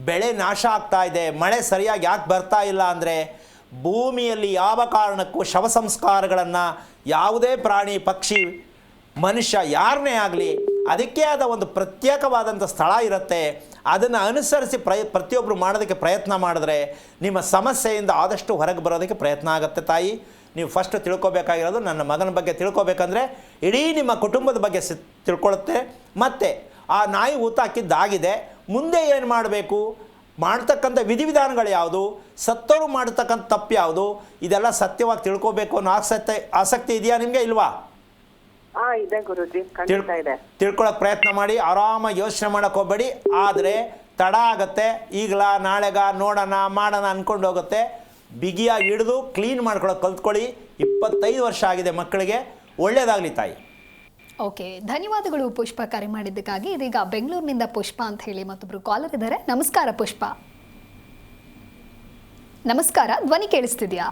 ಬೆಳೆ ನಾಶ ಆಗ್ತಾ ಇದೆ, ಮಳೆ ಸರಿಯಾಗಿ ಯಾಕೆ ಬರ್ತಾ ಇಲ್ಲ ಅಂದರೆ ಭೂಮಿಯಲ್ಲಿ ಯಾವ ಕಾರಣಕ್ಕೂ ಶವ ಸಂಸ್ಕಾರಗಳನ್ನು ಯಾವುದೇ ಪ್ರಾಣಿ, ಪಕ್ಷಿ, ಮನುಷ್ಯ ಯಾರನ್ನೇ ಆಗಲಿ ಅದಕ್ಕೆ ಆದ ಒಂದು ಪ್ರತ್ಯೇಕವಾದಂಥ ಸ್ಥಳ ಇರುತ್ತೆ. ಅದನ್ನು ಅನುಸರಿಸಿ ಪ್ರತಿಯೊಬ್ಬರು ಮಾಡೋದಕ್ಕೆ ಪ್ರಯತ್ನ ಮಾಡಿದ್ರೆ ನಿಮ್ಮ ಸಮಸ್ಯೆಯಿಂದ ಆದಷ್ಟು ಹೊರಗೆ ಬರೋದಕ್ಕೆ ಪ್ರಯತ್ನ ಆಗುತ್ತೆ. ತಾಯಿ, ನೀವು ಫಸ್ಟ್ ತಿಳ್ಕೊಬೇಕಾಗಿರೋದು ನನ್ನ ಮಗನ ಬಗ್ಗೆ ತಿಳ್ಕೊಬೇಕಂದ್ರೆ ಇಡೀ ನಿಮ್ಮ ಕುಟುಂಬದ ಬಗ್ಗೆ ತಿಳ್ಕೊಳ್ಳುತ್ತೆ. ಮತ್ತು ಆ ನಾಯಿ ಊತಾಕಿದ್ದಾಗಿದೆ, ಮುಂದೆ ಏನು ಮಾಡಬೇಕು, ಮಾಡ್ತಕ್ಕಂಥ ವಿಧಿವಿಧಾನಗಳು ಯಾವುದು, ಸತ್ತವರು ಮಾಡ್ತಕ್ಕಂಥ ತಪ್ಪು ಯಾವುದು, ಇದೆಲ್ಲ ಸತ್ಯವಾಗಿ ತಿಳ್ಕೊಬೇಕು ಅನ್ನೋ ಆಸಕ್ತಿ ಇದೆಯಾ ನಿಮಗೆ, ಇಲ್ವಾ? ಇದೆ ಗುರುಜಿ, ಖಂಡಿತ ಇದೆ. ತಿಳ್ಕೊಳ್ಳೋಕೆ ಪ್ರಯತ್ನ ಮಾಡಿ. ಆರಾಮಾಗಿ ಯೋಚನೆ ಮಾಡೋಕೆ ಹೋಗಬೇಡಿ. ಆದರೆ ತಡ ಆಗುತ್ತೆ. ಈಗಲ ನಾಳೆಗ ನೋಡೋಣ ಮಾಡೋಣ ಅಂದ್ಕೊಂಡು ಹೋಗುತ್ತೆ. ಬಿಗಿಯಾಗಿ ಹಿಡಿದು ಕ್ಲೀನ್ ಮಾಡ್ಕೊಳ್ಳೋಕೆ ಕಲ್ತ್ಕೊಳ್ಳಿ. 25 ವರ್ಷ ಆಗಿದೆ ಮಕ್ಕಳಿಗೆ. ಒಳ್ಳೆಯದಾಗಲಿ ತಾಯಿ. ಓಕೆ, ಧನ್ಯವಾದಗಳು ಪುಷ್ಪ, ಕರೆ ಮಾಡಿದ್ದಕ್ಕಾಗಿ. ಇದೀಗ ಬೆಂಗಳೂರಿನಿಂದ ಪುಷ್ಪ ಅಂತ ಹೇಳಿ ಮತ್ತೊಬ್ರು ಕಾಲರ್ ಇದ್ದಾರೆ. ನಮಸ್ಕಾರ ಪುಷ್ಪ. ನಮಸ್ಕಾರ, ಧ್ವನಿ ಕೇಳಿಸ್ತಿದ್ಯಾ?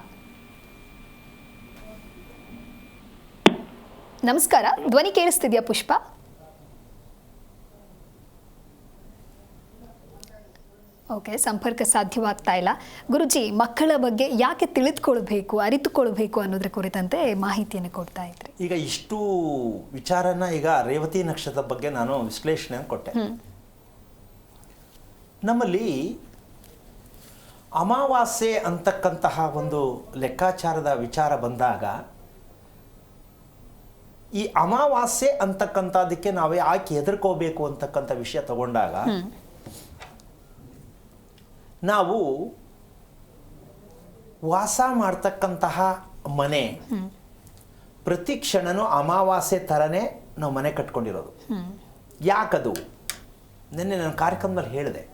ನಮಸ್ಕಾರ, ಧ್ವನಿ ಕೇಳಿಸ್ತಿದ್ಯಾ ಪುಷ್ಪ? ಓಕೆ, ಸಂಪರ್ಕ ಸಾಧ್ಯವಾಗ್ತಾ ಇಲ್ಲ. ಗುರುಜಿ, ಮಕ್ಕಳ ಬಗ್ಗೆ ಯಾಕೆ ತಿಳಿದುಕೊಳ್ಬೇಕು, ಅರಿತುಕೊಳ್ಬೇಕು ಅನ್ನೋದ್ರ ಕುರಿತಂತೆ ಮಾಹಿತಿಯನ್ನು ಕೊಡ್ತಾ ಇದ್ರಿ. ಈಗ ಇಷ್ಟು ವಿಚಾರನ ಈಗ ರೇವತಿ ನಕ್ಷತ್ರದ ಬಗ್ಗೆ ನಾನು ವಿಶ್ಲೇಷಣೆ ಕೊಟ್ಟೆ. ನಮ್ಮಲ್ಲಿ ಅಮಾವಾಸ್ಯೆ ಅಂತಕ್ಕಂತಹ ಒಂದು ಲೆಕ್ಕಾಚಾರದ ವಿಚಾರ ಬಂದಾಗ ಈ ಅಮಾವಾಸ್ಯೆ ಅಂತಕ್ಕಂಥದ್ದಕ್ಕೆ ನಾವು ಯಾಕೆ ಹೆದರ್ಕೋಬೇಕು ಅಂತಕ್ಕಂಥ ವಿಷಯ ತಗೊಂಡಾಗ ನಾವು ವಾಸ ಮಾಡ್ತಕ್ಕಂತಹ ಮನೆ ಪ್ರತಿ ಕ್ಷಣನೂ ಅಮಾವಾಸ್ಯೆ ಥರನೇ ನಾವು ಮನೆ ಕಟ್ಕೊಂಡಿರೋದು. ಯಾಕದು? ನಿನ್ನೆ ನನ್ನ ಕಾರ್ಯಕ್ರಮದಲ್ಲಿ ಹೇಳಿದೆ.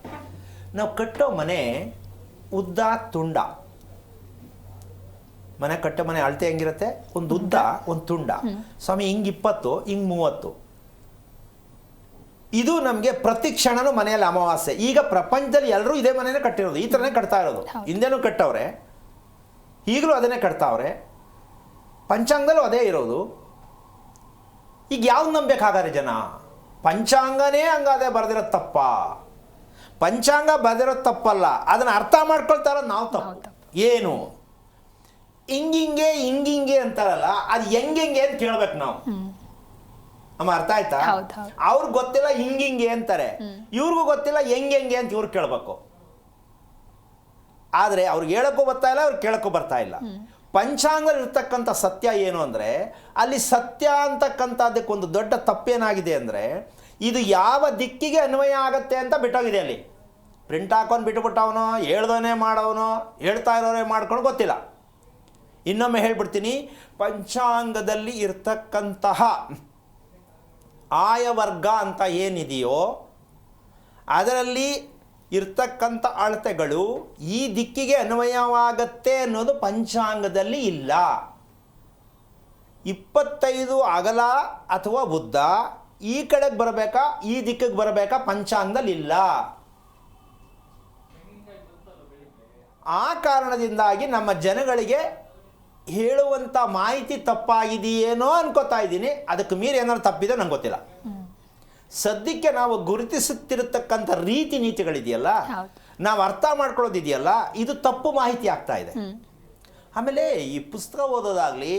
ನಾವು ಕಟ್ಟೋ ಮನೆ ಉದ್ದ ತುಂಡ, ಮನೆ ಕಟ್ಟೋ ಮನೆ ಅಳತೆ ಹೆಂಗಿರುತ್ತೆ, ಒಂದು ಉದ್ದ ಒಂದು ತುಂಡ. ಸ್ವಾಮಿ ಹಿಂಗೆ 20, ಹಿಂಗೆ 30. ಇದು ನಮಗೆ ಪ್ರತಿ ಕ್ಷಣನೂ ಮನೆಯಲ್ಲಿ ಅಮಾವಾಸ್ಯೆ. ಈಗ ಪ್ರಪಂಚದಲ್ಲಿ ಎಲ್ಲರೂ ಇದೇ ಮನೆಯೇ ಕಟ್ಟಿರೋದು, ಈ ಥರನೇ ಕಟ್ತಾ ಇರೋದು. ಹಿಂದೆನೂ ಕಟ್ಟವ್ರೆ, ಈಗಲೂ ಅದನ್ನೇ ಕಟ್ತಾವ್ರೆ, ಪಂಚಾಂಗದಲ್ಲೂ ಅದೇ ಇರೋದು. ಈಗ ಯಾವ್ದು ನಂಬೇಕಾಗಾರೆ ಜನ? ಪಂಚಾಂಗನೇ ಹಂಗಾದೆ ಬರೆದಿರೋ ತಪ್ಪ. ಪಂಚಾಂಗ ಬರೆದಿರೋ ತಪ್ಪಲ್ಲ, ಅದನ್ನು ಅರ್ಥ ಮಾಡ್ಕೊಳ್ತಾರ ನಾವು ತಪ್ಪು. ಏನು ಹಿಂಗಿಂಗೆ ಹಿಂಗಿಂಗೆ ಅಂತಾರಲ್ಲ, ಅದು ಹೆಂಗೆ ಅಂತ ಕೇಳ್ಬೇಕು ನಾವು. ಅಮ್ಮ ಅರ್ಥ ಆಯ್ತಾ? ಅವ್ರಿಗೆ ಗೊತ್ತಿಲ್ಲ ಹಿಂಗಿಂಗೆ ಅಂತಾರೆ, ಇವ್ರಿಗೂ ಗೊತ್ತಿಲ್ಲ ಹೆಂಗೆ ಅಂತ ಇವ್ರು ಕೇಳ್ಬೇಕು. ಆದರೆ ಅವ್ರಿಗೆ ಹೇಳಕ್ಕೂ ಬರ್ತಾ ಇಲ್ಲ, ಅವ್ರಿಗೆ ಕೇಳಕ್ಕೂ ಬರ್ತಾ ಇಲ್ಲ. ಪಂಚಾಂಗದಲ್ಲಿ ಇರ್ತಕ್ಕಂಥ ಸತ್ಯ ಏನು ಅಂದರೆ, ಅಲ್ಲಿ ಸತ್ಯ ಅಂತಕ್ಕಂಥದ್ದಕ್ಕೆ ಒಂದು ದೊಡ್ಡ ತಪ್ಪೇನಾಗಿದೆ ಅಂದರೆ, ಇದು ಯಾವ ದಿಕ್ಕಿಗೆ ಅನ್ವಯ ಆಗತ್ತೆ ಅಂತ ಬಿಟ್ಟೋಗಿದೆ. ಅಲ್ಲಿ ಪ್ರಿಂಟ್ ಹಾಕೊಂಡು ಬಿಟ್ಟುಬಿಟ್ಟವನೋ, ಹೇಳ್ದವನೇ ಮಾಡೋವನೋ, ಹೇಳ್ತಾ ಇರೋರೇ ಮಾಡ್ಕೊಂಡು ಗೊತ್ತಿಲ್ಲ. ಇನ್ನೊಮ್ಮೆ ಹೇಳ್ಬಿಡ್ತೀನಿ, ಪಂಚಾಂಗದಲ್ಲಿ ಇರ್ತಕ್ಕಂತಹ ಆಯವರ್ಗ ಅಂತ ಏನಿದೆಯೋ ಅದರಲ್ಲಿ ಇರ್ತಕ್ಕಂಥ ಅಳತೆಗಳು ಈ ದಿಕ್ಕಿಗೆ ಅನ್ವಯವಾಗತ್ತೆ ಅನ್ನೋದು ಪಂಚಾಂಗದಲ್ಲಿ ಇಲ್ಲ. 25 ಅಗಲ ಅಥವಾ ಉದ್ದ ಈ ಕಡೆಗೆ ಬರಬೇಕಾ ಈ ದಿಕ್ಕಿಗೆ ಬರಬೇಕಾ ಪಂಚಾಂಗದಲ್ಲಿ ಇಲ್ಲ. ಆ ಕಾರಣದಿಂದಾಗಿ ನಮ್ಮ ಜನಗಳಿಗೆ ಹೇಳುವಂಥ ಮಾಹಿತಿ ತಪ್ಪಾಗಿದೆಯೇನೋ ಅನ್ಕೋತಾ ಇದ್ದೀನಿ. ಅದಕ್ಕೆ ಮೀರಿ ಏನಾದ್ರು ತಪ್ಪಿದೆ ನಂಗೆ ಗೊತ್ತಿಲ್ಲ. ಸದ್ಯಕ್ಕೆ ನಾವು ಗುರುತಿಸುತ್ತಿರತಕ್ಕಂಥ ರೀತಿ ನೀತಿಗಳಿದೆಯಲ್ಲ, ನಾವು ಅರ್ಥ ಮಾಡ್ಕೊಳ್ಳೋದಿದೆಯಲ್ಲ, ಇದು ತಪ್ಪು ಮಾಹಿತಿ ಆಗ್ತಾ ಇದೆ. ಆಮೇಲೆ ಈ ಪುಸ್ತಕ ಓದೋದಾಗಲಿ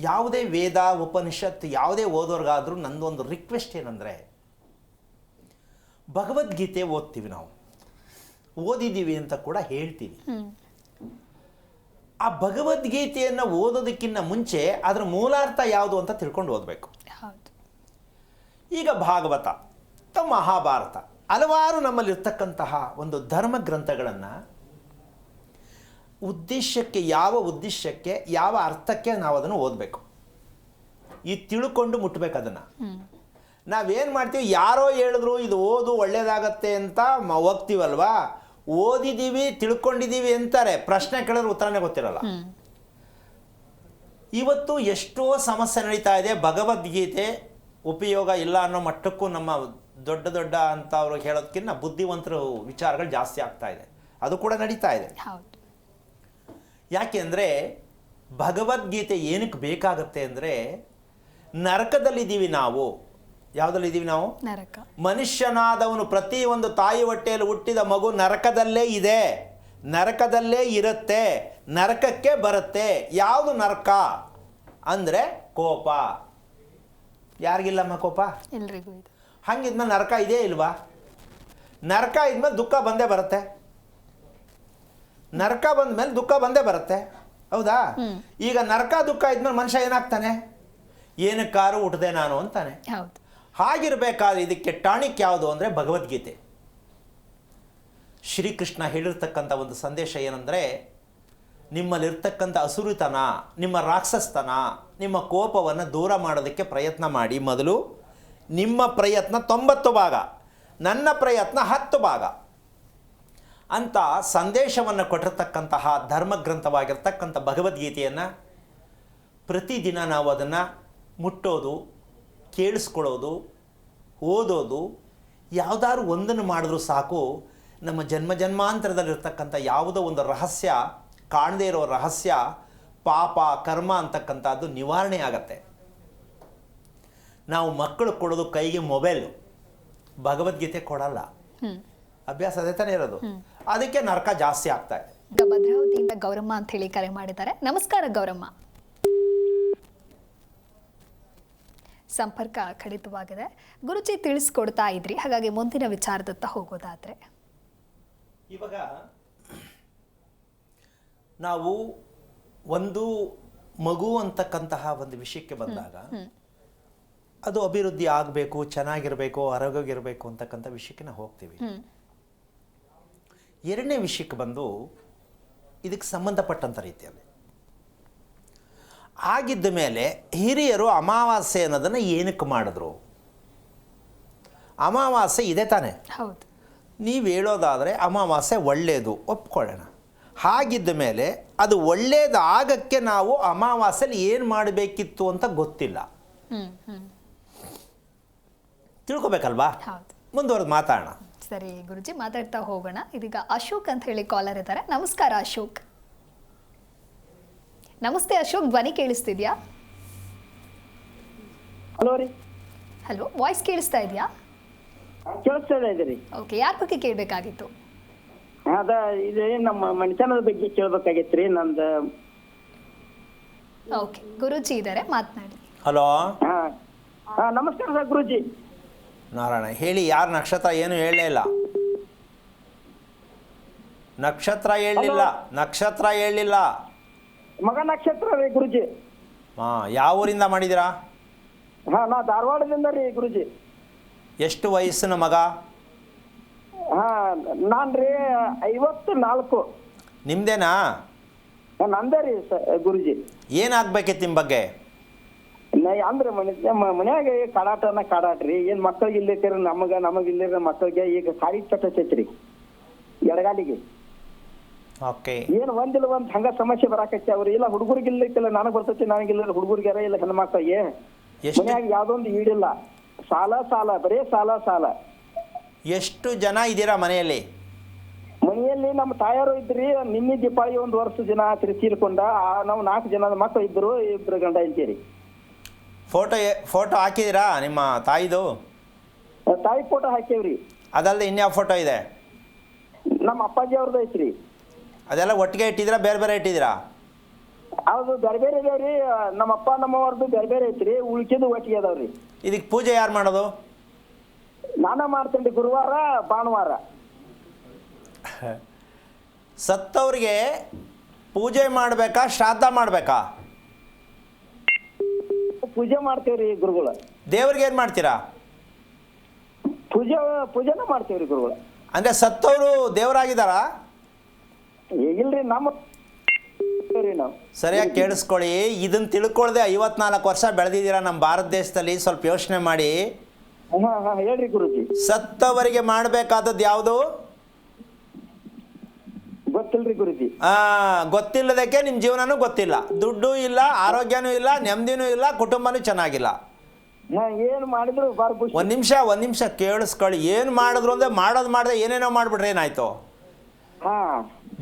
ಯಾವುದೇ ವೇದ ಉಪನಿಷತ್ತು ಯಾವುದೇ ಓದೋರ್ಗಾದ್ರೂ ನಂದೊಂದು ರಿಕ್ವೆಸ್ಟ್ ಏನಂದರೆ, ಭಗವದ್ಗೀತೆ ಓದ್ತೀವಿ, ನಾವು ಓದಿದ್ದೀವಿ ಅಂತ ಕೂಡ ಹೇಳ್ತೀವಿ. ಆ ಭಗವದ್ಗೀತೆಯನ್ನು ಓದೋದಕ್ಕಿಂತ ಮುಂಚೆ ಅದರ ಮೂಲಾರ್ಥ ಯಾವುದು ಅಂತ ತಿಳ್ಕೊಂಡು ಓದಬೇಕು. ಈಗ ಭಾಗವತ ಅಥವಾ ಮಹಾಭಾರತ ಹಲವಾರು ನಮ್ಮಲ್ಲಿರ್ತಕ್ಕಂತಹ ಒಂದು ಧರ್ಮ ಗ್ರಂಥಗಳನ್ನು ಉದ್ದೇಶಕ್ಕೆ ಯಾವ ಅರ್ಥಕ್ಕೆ ನಾವು ಅದನ್ನು ಓದಬೇಕು, ಈ ತಿಳ್ಕೊಂಡು ಮುಟ್ಟಬೇಕು. ಅದನ್ನು ನಾವೇನು ಮಾಡ್ತೀವಿ, ಯಾರೋ ಹೇಳಿದ್ರು ಇದು ಓದು ಒಳ್ಳೇದಾಗತ್ತೆ ಅಂತ ಹೋಗ್ತೀವಲ್ವಾ, ಓದಿದ್ದೀವಿ ತಿಳ್ಕೊಂಡಿದ್ದೀವಿ ಅಂತಾರೆ, ಪ್ರಶ್ನೆ ಕೇಳಿದ್ರೆ ಉತ್ತರನೇ ಗೊತ್ತಿರಲ್ಲ. ಇವತ್ತು ಎಷ್ಟೋ ಸಮಸ್ಯೆ ನಡೀತಾ ಇದೆ. ಭಗವದ್ಗೀತೆ ಉಪಯೋಗ ಇಲ್ಲ ಅನ್ನೋ ಮಟ್ಟಕ್ಕೂ ನಮ್ಮ ದೊಡ್ಡ ದೊಡ್ಡ ಅಂತ ಅವರು ಹೇಳೋದಕ್ಕಿಂತ ಬುದ್ಧಿವಂತರು ವಿಚಾರಗಳು ಜಾಸ್ತಿ ಆಗ್ತಾ ಇದೆ. ಅದು ಕೂಡ ನಡೀತಾ ಇದೆ. ಯಾಕೆಂದರೆ ಭಗವದ್ಗೀತೆ ಏನಕ್ಕೆ ಬೇಕಾಗತ್ತೆ ಅಂದರೆ, ನರಕದಲ್ಲಿದ್ದೀವಿ ನಾವು. ಯಾವುದಲ್ಲಿದ್ದೀವಿ ನಾವು? ನರಕ. ಮನುಷ್ಯನಾದವನು ಪ್ರತಿಯೊಂದು ತಾಯಿ ಹೊಟ್ಟೆಯಲ್ಲಿ ಹುಟ್ಟಿದ ಮಗು ನರಕದಲ್ಲೇ ಇದೆ, ನರಕದಲ್ಲೇ ಇರುತ್ತೆ, ನರಕಕ್ಕೆ ಬರುತ್ತೆ. ಯಾವುದು ನರಕ ಅಂದರೆ ಕೋಪ. ಯಾರಿಗಿಲ್ಲಮ್ಮ ಕೋಪ? ಎಲ್ರಿಗೂ ಇದೆ. ಹಂಗಿದ್ಮೇಲೆ ನರಕ ಇದೆಯೇ ಇಲ್ವಾ? ನರಕ ಇದ್ಮೇಲೆ ದುಃಖ ಬಂದೇ ಬರುತ್ತೆ. ನರಕ ಬಂದ್ಮೇಲೆ ದುಃಖ ಬಂದೇ ಬರುತ್ತೆ, ಹೌದಾ? ಈಗ ನರಕ ದುಃಖ ಇದ್ಮೇಲೆ ಮನುಷ್ಯ ಏನಾಗ್ತಾನೆ? ಏನಕ್ಕಾರು ಹುಟ್ಟದೆ ನಾನು ಅಂತಾನೆ. ಹಾಗಿರ್ಬೇಕಾದ್ರೆ ಇದಕ್ಕೆ ಟಾಣಿಕ್ ಯಾವುದು ಅಂದರೆ ಭಗವದ್ಗೀತೆ. ಶ್ರೀಕೃಷ್ಣ ಹೇಳಿರ್ತಕ್ಕಂಥ ಒಂದು ಸಂದೇಶ ಏನಂದರೆ, ನಿಮ್ಮಲ್ಲಿರ್ತಕ್ಕಂಥ ಅಸುರಿತನ, ನಿಮ್ಮ ರಾಕ್ಷಸತನ, ನಿಮ್ಮ ಕೋಪವನ್ನು ದೂರ ಮಾಡೋದಕ್ಕೆ ಪ್ರಯತ್ನ ಮಾಡಿ. ಮೊದಲು ನಿಮ್ಮ ಪ್ರಯತ್ನ 90 ಭಾಗ, ನನ್ನ ಪ್ರಯತ್ನ 10 ಭಾಗ ಅಂತ ಸಂದೇಶವನ್ನು ಕೊಟ್ಟಿರ್ತಕ್ಕಂತಹ ಧರ್ಮಗ್ರಂಥವಾಗಿರ್ತಕ್ಕಂಥ ಭಗವದ್ಗೀತೆಯನ್ನು ಪ್ರತಿದಿನ ನಾವು ಅದನ್ನು ಮುಟ್ಟೋದು, ಕೇಳಿಸ್ಕೊಳ್ಳೋದು, ಓದೋದು, ಯಾವುದಾದ್ರು ಒಂದನ್ನು ಮಾಡಿದ್ರೂ ಸಾಕು. ನಮ್ಮ ಜನ್ಮಾಂತರದಲ್ಲಿರ್ತಕ್ಕಂಥ ಯಾವುದೋ ಒಂದು ರಹಸ್ಯ, ಕಾಣದೇ ಇರೋ ರಹಸ್ಯ, ಪಾಪ ಕರ್ಮ ಅಂತಕ್ಕಂಥದ್ದು ನಿವಾರಣೆ ಆಗತ್ತೆ. ನಾವು ಮಕ್ಕಳು ಕೊಡೋದು ಕೈಗೆ ಮೊಬೈಲು, ಭಗವದ್ಗೀತೆ ಕೊಡಲ್ಲ. ಅಭ್ಯಾಸ ಅದೇ ತಾನೇ ಇರೋದು. ಅದಕ್ಕೆ ನರಕ ಜಾಸ್ತಿ ಆಗ್ತಾ ಇದೆ. ಭದ್ರಾವತಿಯಿಂದ ಗೌರಮ್ಮ ಅಂತ ಹೇಳಿ ಕರೆ ಮಾಡಿದ್ದಾರೆ. ನಮಸ್ಕಾರ ಗೌರಮ್ಮ. ಸಂಪರ್ಕ ಕಡಿತವಾಗಿದೆ. ಗುರುಜಿ ತಿಳಿಸ್ಕೊಡ್ತಾ ಇದ್ರಿ, ಹಾಗಾಗಿ ಮುಂದಿನ ವಿಚಾರದತ್ತ ಹೋಗೋದಾದ್ರೆ, ಇವಾಗ ನಾವು ಒಂದು ಮಗು ಅಂತಕ್ಕಂತಹ ಒಂದು ವಿಷಯಕ್ಕೆ ಬಂದಾಗ ಅದು ಅಭಿವೃದ್ಧಿ ಆಗಬೇಕು, ಚೆನ್ನಾಗಿರಬೇಕು, ಆರೋಗ್ಯವಾಗಿರಬೇಕು ಅಂತಕ್ಕಂಥ ವಿಷಯಕ್ಕೆ ನಾವು ಹೋಗ್ತೀವಿ. ಎರಡನೇ ವಿಷಯಕ್ಕೆ ಬಂದು ಇದಕ್ಕೆ ಸಂಬಂಧಪಟ್ಟಂಥ ರೀತಿಯಲ್ಲಿ ಆಗಿದ್ದ ಮೇಲೆ ಹಿರಿಯರು ಅಮಾವಾಸ್ಯೆ ಅನ್ನೋದನ್ನು ಏನಕ್ಕೆ ಮಾಡಿದ್ರು? ಅಮಾವಾಸ್ಯೆ ಇದೆ ತಾನೆ? ಹೌದು. ನೀವು ಹೇಳೋದಾದರೆ ಅಮಾವಾಸ್ಯೆ ಒಳ್ಳೆಯದು, ಒಪ್ಕೊಳ್ಳೋಣ. ಹಾಗಿದ್ದ ಮೇಲೆ ಅದು ಒಳ್ಳೆಯದಾಗಕ್ಕೆ ನಾವು ಅಮಾವಾಸ್ಯೆಯಲ್ಲಿ ಏನು ಮಾಡಬೇಕಿತ್ತು ಅಂತ ಗೊತ್ತಿಲ್ಲ, ತಿಳ್ಕೊಬೇಕಲ್ವಾ? ಮುಂದುವರೆದು ಮಾತಾಡೋಣ. ಸರಿ ಗುರುಜಿ, ಮಾತಾಡ್ತಾ ಹೋಗೋಣ. ಇದೀಗ ಅಶೋಕ್ ಅಂತ ಹೇಳಿ ಕಾಲರ್ ಇದ್ದಾರೆ. ನಮಸ್ಕಾರ ಅಶೋಕ್. ನಮಸ್ತೆ ಅಶೋಕ್, ಧ್ವನಿ ಕೇಳಿಸ್ತಿದ್ಯಾ? ಹಲೋ ರೀ. ಹಲೋ, ವಾಯ್ಸ್ ಕೇಳಿಸ್ತಾ ಇದೆಯಾ? ಕೇಳಿಸ್ತಾ ಇದೆ ರೀ. ಓಕೆ, ಯಾರ ಬಗ್ಗೆ ಕೇಳಬೇಕಾಗಿತ್ತು? ಅದ ಇದು ನಮ್ಮ ಮನುಷ್ಯನದ ಬಗ್ಗೆ ಕೇಳಬೇಕಾಗಿತ್ತು ರೀ. ನಂದು ಓಕೆ, ಗುರುಜಿ ಇದ್ದಾರೆ, ಮಾತನಾಡಿ. ಹಲೋ. ನಮಸ್ಕಾರ ಸರ್ ಗುರುಜಿ. ನಾರಾಯಣ ಹೇಳಿ. ಯಾರು ನಕ್ಷತ್ರ ಏನು ಹೇಳಲೇ ಇಲ್ಲ. ನಕ್ಷತ್ರ ಹೇಳಲಿಲ್ಲ, ನಕ್ಷತ್ರ ಹೇಳಲಿಲ್ಲ. ಮಗ ನಕ್ಷತ್ರ ರೀ ಗುರುಜಿ. ಯಾವ ಊರಿಂದ ಮಾಡಿದ್ದೀರಾ? ನಾ ಧಾರವಾಡದಿಂದ ರೀ ಗುರುಜಿ. ಎಷ್ಟು ವಯಸ್ಸಿನ ಮಗ? ನಾನು ರೀ 54. ನಿಮ್ದೇನಾ? ನಂದೇ ರೀ ಗುರುಜಿ. ಏನಾಗಬೇಕಿತ್ತು ನಿಮ್ಮ ಬಗ್ಗೆ? ಅಂದ್ರೆ ಮನ್ಯಾಗ ಕಾಡಾಟ್ರಿ ಏನ್ ಮಕ್ಕಳಿಗೆ ಇಲ್ಲಿರ್ತಾರ ನಮಗ ಇಲ್ಲಿರ ಮಕ್ಕಳಿಗೆ ಈಗ ಕಾಡಿ ತಟ್ಟೈತ್ರಿ ಎಡಗಾಲಿಗೆ. ಓಕೆ. ಏನ್ ಒಂದಿಲ್ಲ ಒಂದ್ ಹಂಗ ಸಮಸ್ಯೆ ಬರಾಕೈತಿ. ಅವ್ರು ಇಲ್ಲ ಹುಡುಗರಿಗೆ ಇಲ್ಲಿಕ್ಕಿಲ್ಲ, ನನಗ್ ಬರ್ತೈತಿ, ನನಗಿಲ್ಲ ಹುಡುಗರಿಗೆ ಇಲ್ಲ ಹೆಣ್ಮಕ್ಳಿಗೆ. ಮನ್ಯಾಗ ಯಾವ್ದೊಂದು ಈಡಿಲ್ಲ, ಸಾಲ ಬರೇ ಸಾಲ. ಎಷ್ಟು ಜನ ಇದ್ದೀರಾ ಮನೆಯಲ್ಲಿ? ಮನೆಯಲ್ಲಿ ನಮ್ಮ ತಾಯಾರು ಇದ್ರಿ. ನಿನ್ನೆ ದೀಪಾವಳಿ 1 ವರ್ಷ ಜನ ಆತ್ರಿ ತೀರ್ಕೊಂಡ. ನಾವು 4 ಜನದ ಮಕ್ಕಳು ಇದ್ರು, 2 ಗಂಡ ಇದ್ದೀರಿ. ಫೋಟೋ ಹಾಕಿದ್ದೀರಾ ನಿಮ್ಮ ತಾಯಿದು? ತಾಯಿ ಫೋಟೋ ಹಾಕೇವ್ರಿ. ಅದಲ್ಲದೆ ಇನ್ಯಾವ ಫೋಟೋ ಇದೆ? ನಮ್ಮ ಅಪ್ಪಾಜಿ ಅವ್ರದ್ದು ಐತ್ರಿ. ಅದೆಲ್ಲ ಒಟ್ಟಿಗೆ ಇಟ್ಟಿದ್ದೀರಾ, ಬೇರೆ ಇಟ್ಟಿದ್ದೀರಾ? ಅದು ಬೇರೆ ಇದಾವ್ರಿ. ನಮ್ಮ ಅಪ್ಪ ನಮ್ಮವ್ರದ್ದು ಬೇರೆ ಐತ್ರಿ, ಉಳ್ಕಿದ್ದು ಒಟ್ಟಿಗೆ ಅದಾವ್ರಿ. ಇದಕ್ಕೆ ಪೂಜೆ ಯಾರು ಮಾಡೋದು? ನಾನ ಮಾಡ್ತೇನ್ರಿ, ಗುರುವಾರ ಭಾನುವಾರ. ಸತ್ತವ್ರಿಗೆ ಪೂಜೆ ಮಾಡಬೇಕಾ, ಶ್ರಾದ್ದ ಮಾಡಬೇಕಾ? ಪೂಜೆ ಮಾಡ್ತೇವ್ರಿ ಗುರುಗಳು. ದೇವ್ರಿಗೆ ಏನು ಮಾಡ್ತೀರಾ? ಪೂಜೆನ ಮಾಡ್ತೇವ್ರಿ ಗುರುಗಳು. ಅಂದರೆ ಸತ್ತವರು ದೇವರಾಗಿದ್ದಾರಾ? ಇಲ್ರಿ, ನಾವು ಸರಿಯಾಗಿ ಕೇಳಿಸ್ಕೊಳ್ಳಿ. ಇದನ್ನು ತಿಳ್ಕೊಳ್ಳದೆ 54 ವರ್ಷ ಬೆಳೆದಿದ್ದೀರಾ ನಮ್ಮ ಭಾರತ ದೇಶದಲ್ಲಿ. ಸ್ವಲ್ಪ ಯೋಚನೆ ಮಾಡಿ. ಹೇಳ್ರಿ ಗುರುಜಿ. ಸತ್ತವರಿಗೆ ಮಾಡಬೇಕಾದದ್ದು ಯಾವುದು? ಗೊತ್ತಿಲ್ರಿ ಗುರುಜಿ. ಗೊತ್ತಿಲ್ಲದಕ್ಕೆ ನಿಮ್ಮ ಜೀವನನೂ ಗೊತ್ತಿಲ್ಲ, ದುಡ್ಡು ಇಲ್ಲ, ಆರೋಗ್ಯನೂ ಇಲ್ಲ, ನೆಮ್ಮದಿನೂ ಇಲ್ಲ, ಕುಟುಂಬನೂ ಚೆನ್ನಾಗಿಲ್ಲ. ಏನು ಮಾಡಿದ್ರು ಒಂದು ನಿಮಿಷ ಕೇಳಿಸ್ಕೊಳ್ಳಿ. ಏನು ಮಾಡಿದ್ರು ಅಂದರೆ ಮಾಡದೆ ಏನೇನೋ ಮಾಡಿಬಿಟ್ರೆ ಏನಾಯ್ತು?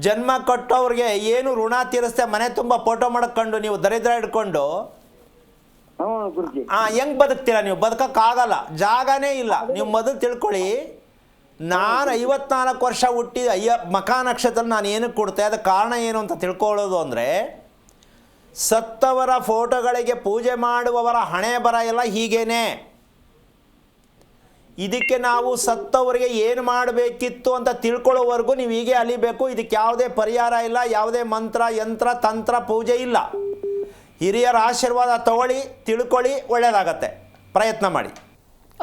ಜನ್ಮ ಕೊಟ್ಟವ್ರಿಗೆ ಏನು ಋಣ ತೀರಿಸ್ತೆ ಮನೆ ತುಂಬ ಫೋಟೋ ಮಾಡಕೊಂಡು ನೀವು ದರಿದ್ರ ಹಿಡ್ಕೊಂಡು ಹೆಂಗ್ ಬದುಕ್ತೀರಾ? ನೀವು ಬದುಕಕ್ಕಾಗಲ್ಲ, ಜಾಗನೇ ಇಲ್ಲ. ನೀವು ಮೊದಲು ತಿಳ್ಕೊಳ್ಳಿ, ನಾನು 54 ವರ್ಷ ಹುಟ್ಟಿ ಮಖಾ ನಕ್ಷತ್ರ ನಾನು ಏನಕ್ಕೆ ಕೊಡ್ತೆ, ಅದಕ್ಕೆ ಕಾರಣ ಏನು ಅಂತ ತಿಳ್ಕೊಳ್ಳೋದು ಅಂದರೆ, ಸತ್ತವರ ಫೋಟೋಗಳಿಗೆ ಪೂಜೆ ಮಾಡುವವರ ಹಣೆ ಬರ ಎಲ್ಲ ಹೀಗೇನೆ. ಇದಕ್ಕೆ ನಾವು ಸತ್ತವರಿಗೆ ಏನು ಮಾಡಬೇಕಿತ್ತು ಅಂತ ತಿಳ್ಕೊಳ್ಳೋವರೆಗೂ ನೀವು ಹೀಗೆ ಅಲಿಬೇಕು. ಇದಕ್ಕೆ ಯಾವುದೇ ಪರಿಹಾರ ಇಲ್ಲ, ಯಾವುದೇ ಮಂತ್ರ ಯಂತ್ರ ತಂತ್ರ ಪೂಜೆ ಇಲ್ಲ. ಹಿರಿಯರ ಆಶೀರ್ವಾದ ತಗೊಳ್ಳಿ, ತಿಳ್ಕೊಳ್ಳಿ, ಒಳ್ಳೆಯದಾಗತ್ತೆ. ಪ್ರಯತ್ನ ಮಾಡಿ.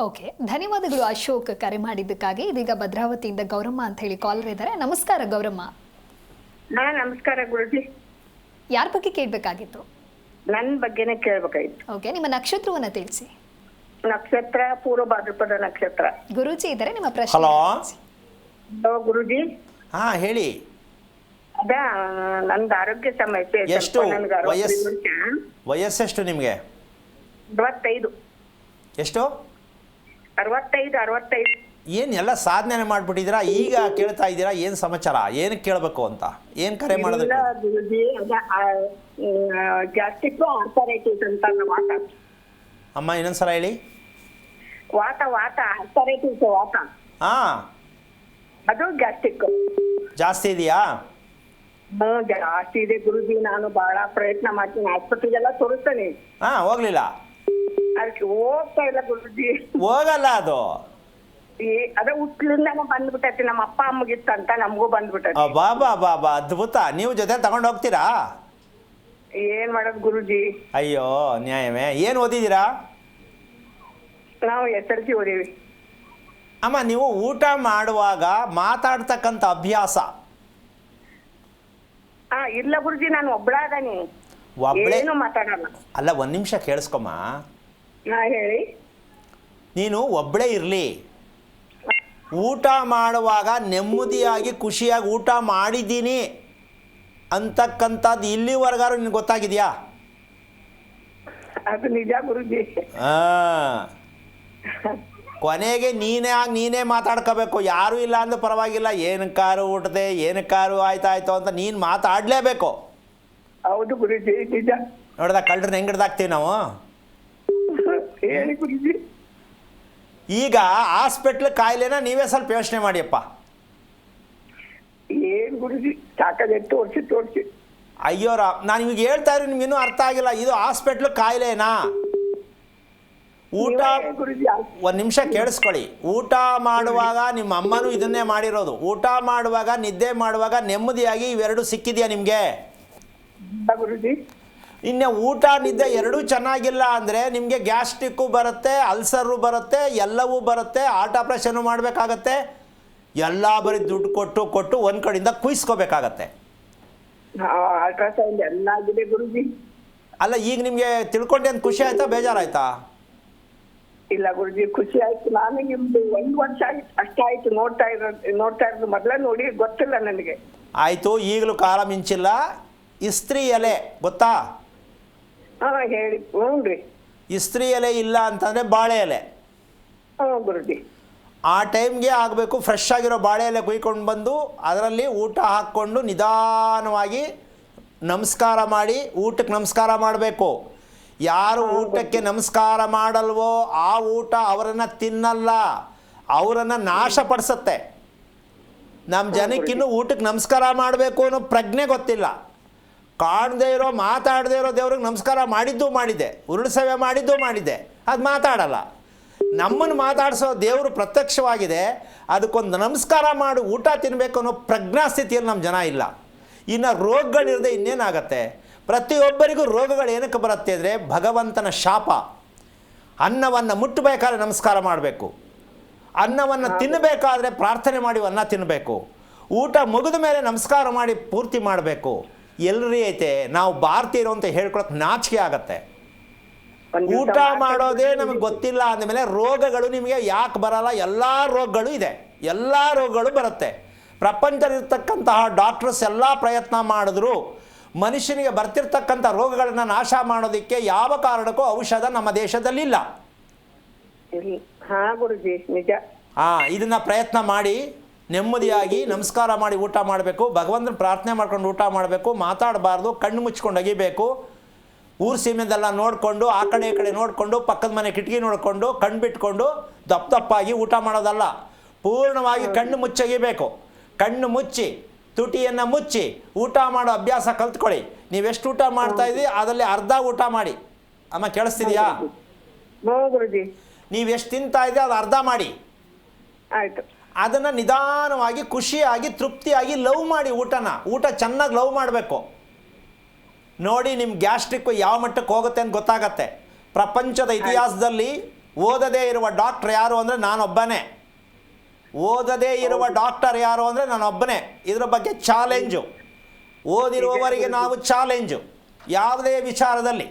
ಓಕೆ, ಧನ್ಯವಾದಗಳು ಅಶೋಕ್ ಕರೆ ಮಾಡಿದ್ದಕ್ಕಾಗಿ. ಇದೀಗ ಭದ್ರಾವತಿಯಿಂದ ಗೌರಮ್ಮ ಅಂತ ಹೇಳಿ ಕಾಲರ್ ಇದ್ದಾರೆ. ನಮಸ್ಕಾರ ಗೌರಮ್ಮ. ನಮಸ್ಕಾರ ಗುರುಜಿ. ಯಾರ ಬಗ್ಗೆ ಕೇಳಬೇಕಾಗಿತ್ತು? ನನ್ನ ಬಗ್ಗೆನೇ ಕೇಳಬೇಕಾಗಿತ್ತು. ಓಕೆ, ನಿಮ್ಮ ನಕ್ಷತ್ರವನ್ನ ತಿಳಿಸಿ. ನಕ್ಷತ್ರ ಪೂರ್ವ ಭಾದ್ರಪದ ನಕ್ಷತ್ರ. ಗುರುಜಿ ಇದ್ದಾರೆ, ನಿಮ್ಮ ಪ್ರಶ್ನೆ. ಹಲೋ ಗುರುಜಿ. ಹೇಳಿ. ಅದ ನಂದು ಆರೋಗ್ಯ ಸಮಸ್ಯೆ. ಎಷ್ಟು ವಯಸ್ಸೆಷ್ಟು ನಿಮಗೆ? 65. ಎಷ್ಟು? 65. ಏನು ಎಲ್ಲ ಸಾಧನೆ ಮಾಡ್ಬಿಟ್ಟಿದ್ದೀರಾ, ಈಗ ಕೇಳ್ತಾ ಇದ್ದೀರಾ? ಏನು ಸಮಾಚಾರ, ಏನಕ್ಕೆ ಕೇಳಬೇಕು ಅಂತ, ಏನು ಕರೆ ಮಾಡೋದಕ್ಕೆ? ಗುರುಜಿ, ಗ್ಯಾಸ್ಟ್ರಿಕ್ ಆರ್ಥರೈಟಿಸ್ ಅಂತ ವಾತ. ಅಮ್ಮ ಇನ್ನೊಂದ್ಸಲ ಹೇಳಿ. ವಾತ ಆರ್ಥರೈಟಿಸ್ ವಾತ. ಅದು ಗ್ಯಾಸ್ಟ್ರಿಕ್ ಜಾಸ್ತಿ ಇದೆಯಾ? ಜಾಸ್ತಿ ಇದೆ ಗುರುಜಿ. ನಾನು ಬಹಳ ಪ್ರಯತ್ನ ಮಾಡ್ತೀನಿ, ಆಸ್ಪತ್ರೆಗೆಲ್ಲ ತೋರಿಸ್ತೇನೆ. ಹೋಗ್ಲಿಲ್ಲ? ಅದಕ್ಕೆ ಹೋಗ್ತಾ ಇಲ್ಲ ಗುರುಜಿ. ಹೋಗಲ್ಲ ಅದು. ಅದ ಹುಟ್ಲಿಂದಾನೆ ಬಂದ್ಬಿಟ್ಟೈತಿ. ನಮ್ಮ ಅಪ್ಪ ಅಮ್ಮಗಿತ್ತಂತ ನಮಗೂ ಬಂದ್ಬಿಟ್ಟೈತಿ. ಬಾಬಾ ಅದ್ಭುತ. ನೀವು ಜೊತೆ ತಗೊಂಡು ಹೋಗ್ತೀರಾ? ಏನ್ ಮಾಡೋದು ಗುರುಜಿ? ಅಯ್ಯೋ ನ್ಯಾಯವೇ. ಏನು ಓದಿದ್ದೀರಾ? ನಾವು SLC ಓದೀವಿ. ಅಮ್ಮ, ನೀವು ಊಟ ಮಾಡುವಾಗ ಮಾತಾಡ್ತಕ್ಕಂಥ ಅಭ್ಯಾಸ? ಇಲ್ಲ ಗುರುಜಿ, ನಾನು ಒಬ್ಳಾದನಿ, ಏನು ಮಾತಾಡಲ್ಲ. ಅಲ್ಲ, ಒಂದು ನಿಮಿಷ ಕೇಳಿಸ್ಕೊಮ್ಮ. ಹೇಳಿ. ನೀನು ಒಬ್ಬಳೇ ಇರಲಿ, ಊಟ ಮಾಡುವಾಗ ನೆಮ್ಮದಿಯಾಗಿ ಖುಷಿಯಾಗಿ ಊಟ ಮಾಡಿದ್ದೀನಿ ಅಂತಕ್ಕಂಥದ್ದು ಇಲ್ಲಿವರೆಗಾರು ನಿನ್ಗೆ ಗೊತ್ತಾಗಿದೆಯಾ? ಅದು ನಿಜ ಗುರುಜಿ. ಕೊನೆಗೆ ನೀನೇ ಮಾತಾಡ್ಕೋಬೇಕು. ಯಾರೂ ಇಲ್ಲ ಅಂದ್ರೆ ಪರವಾಗಿಲ್ಲ, ಏನಕ್ಕಾರು ಊಟದೆ, ಏನಕ್ಕಾರು ಆಯ್ತಾಯ್ತು ಅಂತ ನೀನು ಮಾತಾಡಲೇಬೇಕು. ಹೌದು ಗುರುಜಿ, ನಿಜ. ನೋಡ್ದ ಕಳ್ಳರನ್ನ ಹೆಂಗ್ ಹಿಡ್ದಾಕ್ತೀವಿ ನಾವು? ಹೇಳಿ ಗುರುಜಿ. ಈಗ ಹಾಸ್ಪಿಟ್ಲ್ ಕಾಯಿಲೆನ ನೀವೇ ಸ್ವಲ್ಪ ಯೋಚನೆ ಮಾಡಿಯಪ್ಪ. ಏನ್ ಗುರುಜಿ, ಸಾಕಾಗಿ ತೋರಿಸಿ. ಅಯ್ಯೋ ನಾನು ನಿಮಗೆ ಹೇಳ್ತಾ ಇರೋ ನಿಮ್ಗೆ ಇನ್ನೂ ಅರ್ಥ ಆಗಿಲ್ಲ. ಇದು ಹಾಸ್ಪಿಟ್ಲ್ ಕಾಯಿಲೆನಾ? ಊಟ ಒಂದು ನಿಮಿಷ ಕೇಳಿಸ್ಕೊಳ್ಳಿ. ಊಟ ಮಾಡುವಾಗ ನಿಮ್ಮ ಅಮ್ಮನೂ ಇದನ್ನೇ ಮಾಡಿರೋದು. ಊಟ ಮಾಡುವಾಗ, ನಿದ್ದೆ ಮಾಡುವಾಗ ನೆಮ್ಮದಿಯಾಗಿ ಇವೆರಡು ಸಿಕ್ಕಿದೆಯಾ ನಿಮಗೆ? ಗುರುಜಿ. ಇನ್ನು ಊಟ ನಿದ್ದೆ ಎರಡೂ ಚೆನ್ನಾಗಿಲ್ಲ ಅಂದರೆ ನಿಮಗೆ ಗ್ಯಾಸ್ಟ್ರಿಕ್ಕು ಬರುತ್ತೆ, ಅಲ್ಸರು ಬರುತ್ತೆ, ಎಲ್ಲವೂ ಬರುತ್ತೆ, ಹಾರ್ಟ್ ಆಪ್ರೇಷನ್ನು ಮಾಡಬೇಕಾಗತ್ತೆ. ಎಲ್ಲ ಬರೀ ದುಡ್ಡು ಕೊಟ್ಟು ಒಂದು ಕಡೆಯಿಂದ ಕುಯ್ಸ್ಕೋಬೇಕಾಗತ್ತೆ. ಅಲ್ಟ್ರಾಸೌಂಡ್ ಎಲ್ಲ ಆಗಿದೆ ಗುರುಜಿ. ಅಲ್ಲ ಈಗ ನಿಮಗೆ ತಿಳ್ಕೊಂಡೆ ಅಂತ ಖುಷಿ ಆಯ್ತಾ ಬೇಜಾರಾಯ್ತಾ? ಇಲ್ಲ ಗುರುಜಿ, ಖುಷಿ ಆಯ್ತು. ನಾನು ನಿಮ್ದು 1 ವರ್ಷ ಆಯ್ತು ಅಷ್ಟೇ ಆಯ್ತು ನೋಡ್ತಾ ಇರೋದು. ಮೊದಲೇ ನೋಡಿ ಗೊತ್ತಿಲ್ಲ ನನಗೆ. ಆಯಿತು, ಈಗಲೂ ಕಾಲ ಮಿಂಚಿಲ್ಲ. ಇಸ್ತ್ರಿ ಎಲೆ ಗೊತ್ತಾ? ಹಾ ಹೇಳಿ. ಹ್ಞೂನ್ರಿ. ಇಸ್ತ್ರಿ ಎಲೆ ಇಲ್ಲ ಅಂತಂದರೆ ಬಾಳೆ ಎಲೆ. ಹ್ಞೂ ಗುರುಜಿ. ಆ ಟೈಮ್ಗೆ ಆಗಬೇಕು. ಫ್ರೆಶ್ ಆಗಿರೋ ಬಾಳೆ ಎಲೆ ಕುಯ್ಕೊಂಡು ಬಂದು ಅದರಲ್ಲಿ ಊಟ ಹಾಕ್ಕೊಂಡು ನಿಧಾನವಾಗಿ ನಮಸ್ಕಾರ ಮಾಡಿ ಊಟಕ್ಕೆ ನಮಸ್ಕಾರ ಮಾಡಬೇಕು. ಯಾರು ಊಟಕ್ಕೆ ನಮಸ್ಕಾರ ಮಾಡಲ್ವೋ ಆ ಊಟ ಅವರನ್ನು ತಿನ್ನಲ್ಲ, ಅವರನ್ನು ನಾಶಪಡಿಸುತ್ತೆ. ನಮ್ಮ ಜನಕ್ಕಿನ್ನೂ ಊಟಕ್ಕೆ ನಮಸ್ಕಾರ ಮಾಡಬೇಕು ಅನ್ನೋ ಪ್ರಜ್ಞೆ ಗೊತ್ತಿಲ್ಲ. ಕಾಣದೇ ಇರೋ ಮಾತಾಡದೇ ಇರೋ ದೇವ್ರಿಗೆ ನಮಸ್ಕಾರ ಮಾಡಿದ್ದು ಮಾಡಿದ್ದೆ, ಉರುಳು ಸೇವೆ ಮಾಡಿದ್ದು ಮಾಡಿದ್ದೆ, ಅದು ಮಾತಾಡಲ್ಲ. ನಮ್ಮನ್ನು ಮಾತಾಡಿಸೋ ದೇವರು ಪ್ರತ್ಯಕ್ಷವಾಗಿದೆ, ಅದಕ್ಕೊಂದು ನಮಸ್ಕಾರ ಮಾಡಿ ಊಟ ತಿನ್ನಬೇಕು ಅನ್ನೋ ಪ್ರಜ್ಞಾಸ್ಥಿತಿಯಲ್ಲಿ ನಮ್ಮ ಜನ ಇಲ್ಲ. ಇನ್ನು ರೋಗಗಳಿರದೆ ಇನ್ನೇನಾಗತ್ತೆ? ಪ್ರತಿಯೊಬ್ಬರಿಗೂ ರೋಗಗಳು ಏನಕ್ಕೆ ಬರುತ್ತೆ ಅಂದರೆ ಭಗವಂತನ ಶಾಪ. ಅನ್ನವನ್ನು ಮುಟ್ಟಬೇಕಾದ್ರೆ ನಮಸ್ಕಾರ ಮಾಡಬೇಕು, ಅನ್ನವನ್ನು ತಿನ್ನಬೇಕಾದ್ರೆ ಪ್ರಾರ್ಥನೆ ಮಾಡಿ ಅನ್ನ ತಿನ್ನಬೇಕು, ಊಟ ಮುಗಿದ ಮೇಲೆ ನಮಸ್ಕಾರ ಮಾಡಿ ಪೂರ್ತಿ ಮಾಡಬೇಕು. ಎಲ್ಲರೂ ಐತೆ ನಾವು ಭಾರತೀಯರು ಅಂತ ಹೇಳ್ಕೊಳಕ್ಕೆ ನಾಚಿಕೆ ಆಗತ್ತೆ. ಊಟ ಮಾಡೋದೇ ನಮಗೆ ಗೊತ್ತಿಲ್ಲ ಅಂದಮೇಲೆ ರೋಗಗಳು ನಿಮಗೆ ಯಾಕೆ ಬರಲ್ಲ? ಎಲ್ಲ ರೋಗಗಳು ಇದೆ, ಎಲ್ಲ ರೋಗಗಳು ಬರುತ್ತೆ. ಪ್ರಪಂಚದಲ್ಲಿರ್ತಕ್ಕಂತಹ ಡಾಕ್ಟರ್ಸ್ ಎಲ್ಲ ಪ್ರಯತ್ನ ಮಾಡಿದ್ರು ಮನುಷ್ಯನಿಗೆ ಬರ್ತಿರ್ತಕ್ಕಂಥ ರೋಗಗಳನ್ನು ನಾಶ ಮಾಡೋದಕ್ಕೆ ಯಾವ ಕಾರಣಕ್ಕೂ ಔಷಧ ನಮ್ಮ ದೇಶದಲ್ಲಿಲ್ಲ. ಹಾ ಗುರುಜಿ, ನಿಜ. ಇದನ್ನು ಪ್ರಯತ್ನ ಮಾಡಿ ನೆಮ್ಮದಿಯಾಗಿ ನಮಸ್ಕಾರ ಮಾಡಿ ಊಟ ಮಾಡಬೇಕು, ಭಗವಂತನ ಪ್ರಾರ್ಥನೆ ಮಾಡ್ಕೊಂಡು ಊಟ ಮಾಡಬೇಕು, ಮಾತಾಡಬಾರ್ದು, ಕಣ್ಣು ಮುಚ್ಕೊಂಡು ಅಗಿಬೇಕು. ಊರು ಸೀಮೆದೆಲ್ಲ ನೋಡಿಕೊಂಡು ಆ ಕಡೆ ಈ ಕಡೆ ನೋಡಿಕೊಂಡು ಪಕ್ಕದ ಮನೆ ಕಿಟಕಿ ನೋಡಿಕೊಂಡು ಕಣ್ಣು ಬಿಟ್ಕೊಂಡು ದಪ್ಪಾಗಿ ಊಟ ಮಾಡೋದಲ್ಲ. ಪೂರ್ಣವಾಗಿ ಕಣ್ಣು ಮುಚ್ಚಗಿಬೇಕು. ಕಣ್ಣು ಮುಚ್ಚಿ ತುಟಿಯನ್ನು ಮುಚ್ಚಿ ಊಟ ಮಾಡೋ ಅಭ್ಯಾಸ ಕಲ್ತ್ಕೊಳ್ಳಿ. ನೀವೆಷ್ಟು ಊಟ ಮಾಡ್ತಾ ಇದ್ದೀವಿ ಅದರಲ್ಲಿ ಅರ್ಧ ಊಟ ಮಾಡಿ. ಅಮ್ಮ ಕೇಳಿಸ್ತಿದ್ಯಾ? ನೀವೆಷ್ಟು ತಿಂತಾ ಇದ್ದೀವಿ ಅದು ಅರ್ಧ ಮಾಡಿ. ಆಯ್ತು. ಅದನ್ನು ನಿಧಾನವಾಗಿ ಖುಷಿಯಾಗಿ ತೃಪ್ತಿಯಾಗಿ ಲವ್ ಮಾಡಿ ಊಟ ಚೆನ್ನಾಗಿ ಲವ್ ಮಾಡಬೇಕು. ನೋಡಿ ನಿಮ್ಮ ಗ್ಯಾಸ್ಟ್ರಿಕ್ಕು ಯಾವ ಮಟ್ಟಕ್ಕೆ ಹೋಗುತ್ತೆ ಅಂತ ಗೊತ್ತಾಗತ್ತೆ. ಪ್ರಪಂಚದ ಇತಿಹಾಸದಲ್ಲಿ ಓದದೇ ಇರುವ ಡಾಕ್ಟರ್ ಯಾರು ಅಂದರೆ ನಾನೊಬ್ಬನೇ. ಓದದೇ ಇರುವ ಡಾಕ್ಟರ್ ಯಾರು ಅಂದರೆ ನಾನೊಬ್ಬನೇ. ಇದರ ಬಗ್ಗೆ ಚಾಲೆಂಜು. ಓದಿರುವವರಿಗೆ ನಾವು ಚಾಲೆಂಜು ಯಾವುದೇ ವಿಚಾರದಲ್ಲಿ.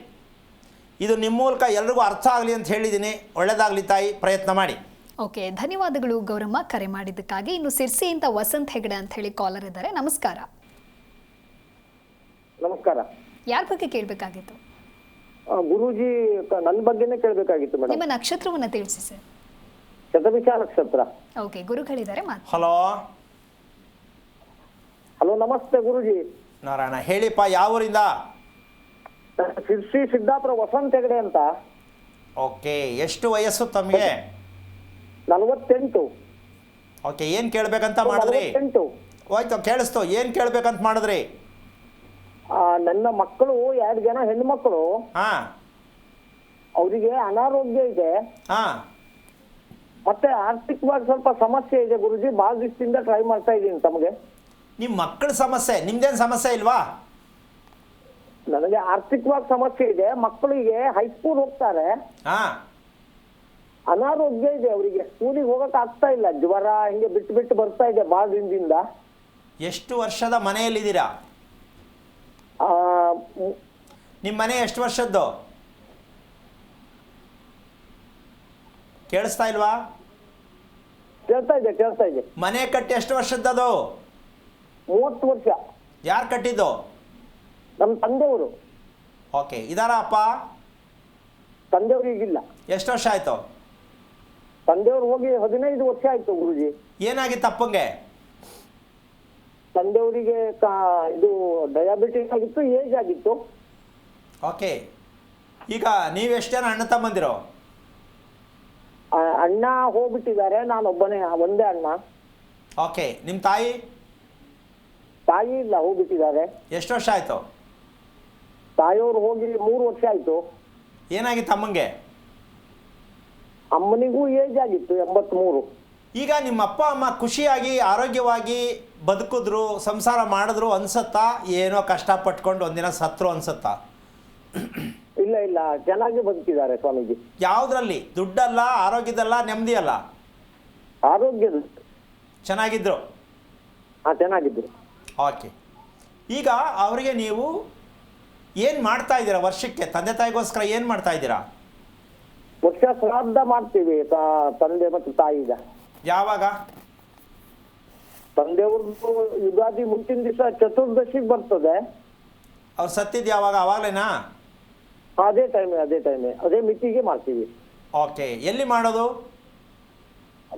ಇದು ನಿಮ್ಮ ಮೂಲಕ ಎಲ್ರಿಗೂ ಅರ್ಥ ಆಗಲಿ ಅಂತ ಹೇಳಿದ್ದೀನಿ. ಒಳ್ಳೆಯದಾಗಲಿ ತಾಯಿ, ಪ್ರಯತ್ನ ಮಾಡಿ. ಓಕೆ, ಧನ್ಯವಾದಗಳು ಗೌರಮ್ಮ ಕರೆ ಮಾಡಿದ್ದಕ್ಕಾಗಿ. ಇನ್ನು ಸಿರ್ಸಿಯಿಂದ ವಸಂತ್ ಹೆಗಡೆ ಅಂತ ಹೇಳಿ ಕಾಲರ್ ಇದ್ದಾರೆ. ನಮಸ್ಕಾರ. ನಮಸ್ಕಾರ. ಯಾರ ಬಗ್ಗೆ ಕೇಳಬೇಕಾಗಿತ್ತು? ಗುರೂಜಿ, ನನ್ನ ಬಗ್ಗೆನೇ ಕೇಳಬೇಕಾಗಿತ್ತು ಮೇಡಮ್. ನಿಮ್ಮ ನಕ್ಷತ್ರವನ್ನ ತಿಳಿಸಿ ಸರ್. ಶತಭಿಷ ನಕ್ಷತ್ರ. ಓಕೆ, ಗುರುಗಳಿದ್ದಾರೆ ಮಾತು. ಹಲೋ ಹಲೋ, ನಮಸ್ತೆ ಗುರೂಜಿ. ನಾರಾಯಣ, ಹೇಳಿಪ್ಪ, ಯಾವ ಊರಿಂದ? ಶಿರ್ಸಿ ಸಿದ್ದಾಪುರ, ವಸಂತ್ ಹೆಗಡೆ ಅಂತ. ಓಕೆ, ಎಷ್ಟು ವಯಸ್ಸು ತಮಗೆ? 48. ಓಕೆ, ಏನು ಕೇಳಬೇಕಂತ ಮಾಡಿದ್ರಿ? 48. ಹೋಯ್ತು, ಕೇಳಿಸ್ತು. ಏನು ಕೇಳಬೇಕಂತ ಮಾಡಿದ್ರಿ? ನನ್ನ ಮಕ್ಕಳು 2 ಜನ ಹೆಣ್ಣು ಮಕ್ಕಳು. ಹಾಂ. ಅವರಿಗೆ ಅನಾರೋಗ್ಯ ಇದೆ. ಹಾಂ. ಮತ್ತೆ ಆರ್ಥಿಕವಾಗಿ ಸ್ವಲ್ಪ ಸಮಸ್ಯೆ ಇದೆ ಗುರುಜಿ. ಭಾಳ ದಿವಸದಿಂದ ಟ್ರೈ ಮಾಡ್ತಾ ಇದ್ದೀನಿ ತಮಗೆ. ನಿಮ್ಮ ಮಕ್ಕಳ ಸಮಸ್ಯೆ, ನಿಮ್ದೇನು ಸಮಸ್ಯೆ ಇಲ್ವಾ? ನನಗೆ ಆರ್ಥಿಕವಾಗಿ ಸಮಸ್ಯೆ ಇದೆ. ಮಕ್ಕಳಿಗೆ ಹೈಸ್ಕೂಲ್ ಹೋಗ್ತಾರೆ. ಹಾಂ. ಅನಾರೋಗ್ಯ ಇದೆ ಅವರಿಗೆ. ಸ್ಕೂಲಿಗೆ ಹೋಗಕ್ ಆಗ್ತಾ ಇಲ್ಲ. ಜ್ವರ ಹಿಂಗೆ ಬಿಟ್ಟು ಬಿಟ್ಟು ಬರ್ತಾ ಇದೆ ಭಾಳ ದಿನದಿಂದ. ಎಷ್ಟು ವರ್ಷದ ಮನೆಯಲ್ಲಿದ್ದೀರಾ? ನಿಮ್ಮ ಮನೆ ಎಷ್ಟು ವರ್ಷದ್ದು? ಕೇಳಿಸ್ತಾ ಇಲ್ವಾ? ಕೇಳ್ತಾ ಇದೆ. ಮನೆ ಕಟ್ಟಿ ಎಷ್ಟು ವರ್ಷದ್ದದು? 30 ವರ್ಷ. ಯಾರು ಕಟ್ಟಿದ್ದು? ನಮ್ಮ ತಂದೆಯವರು. ಓಕೆ, ಇದಾರ ಅಪ್ಪ? ತಂದೆಯವ್ರಿಗಿಲ್ಲ. ಎಷ್ಟು ವರ್ಷ ಆಯಿತು? ತಂದೆಯವ್ರು ಹೋಗಿ 15 ವರ್ಷ ಆಯ್ತು ಗುರುಜಿ. ಏನಾಗಿತ್ತು ಅಪ್ಪಂಗೆ? ತಂದೆಯವರಿಗೆ ಇದು ಡಯಾಬಿಟಿಸ್ ಆಗಿತ್ತು, ಏಜ್ ಆಗಿತ್ತು. ಓಕೆ, ಈಗ ನೀವೆಷ್ಟು ಜನ ಅಣ್ಣ ತಮ್ಮಂದಿರೋ? ಅಣ್ಣ ಹೋಗ್ಬಿಟ್ಟಿದ್ದಾರೆ, ನಾನೊಬ್ಬನೇ, ಒಂದೇ ಅಣ್ಣ. ಓಕೆ, ನಿಮ್ಮ ತಾಯಿ? ತಾಯಿ ಇಲ್ಲ, ಹೋಗ್ಬಿಟ್ಟಿದ್ದಾರೆ. ಎಷ್ಟು ವರ್ಷ ಆಯಿತು? ತಾಯಿಯವರು ಹೋಗಿ 3 ವರ್ಷ ಆಯ್ತು. ಏನಾಗಿತ್ತು ಅಮ್ಮಂಗೆ? ಅಮ್ಮನಿಗೂ ಏಜ್ ಆಗಿತ್ತು, 83. ಈಗ ನಿಮ್ಮ ಅಪ್ಪ ಅಮ್ಮ ಖುಷಿಯಾಗಿ ಆರೋಗ್ಯವಾಗಿ ಬದುಕಿದ್ರು, ಸಂಸಾರ ಮಾಡಿದ್ರು ಅನ್ಸತ್ತಾ? ಏನೋ ಕಷ್ಟಪಟ್ಕೊಂಡು ಒಂದಿನ ಸತ್ರು ಅನ್ಸತ್ತಾ? ಇಲ್ಲ, ಚೆನ್ನಾಗಿ ಬದುಕಿದ್ದಾರೆ ಸ್ವಾಮೀಜಿ. ಯಾವುದ್ರಲ್ಲಿ? ದುಡ್ಡಲ್ಲ, ಆರೋಗ್ಯದಲ್ಲ, ನೆಮ್ಮದಿ ಅಲ್ಲ? ಆರೋಗ್ಯದ ಚೆನ್ನಾಗಿದ್ರು. ಚೆನ್ನಾಗಿದ್ರು. ಓಕೆ, ಈಗ ಅವರಿಗೆ ನೀವು ಏನು ಮಾಡ್ತಾ ಇದ್ದೀರಾ ವರ್ಷಕ್ಕೆ ತಂದೆ ತಾಯಿಗೋಸ್ಕರ ಏನು ಮಾಡ್ತಾ ಇದ್ದೀರಾ? ವರ್ಷ ಶ್ರಾದ್ದ ಮಾಡ್ತೀವಿ ತಂದೆ ಮತ್ತು ತಾಯಿಗ. ಯಾವಾಗ? ತಂದೆಯವ್ರದ್ದು ಯುಗಾದಿ ಮುಂಚಿನ ದಿವಸ ಚತುರ್ದಶಿಗೆ ಬರ್ತದೆ. ಅವ್ರು ಸತ್ತಿದ್ದು ಯಾವಾಗ? ಅವಾಗಲೇನಾ? ಅದೇ ಟೈಮೇ ಅದೇ ಮಿತಿಗೆ ಮಾಡ್ತೀವಿ. ಓಕೆ, ಎಲ್ಲಿ ಮಾಡೋದು?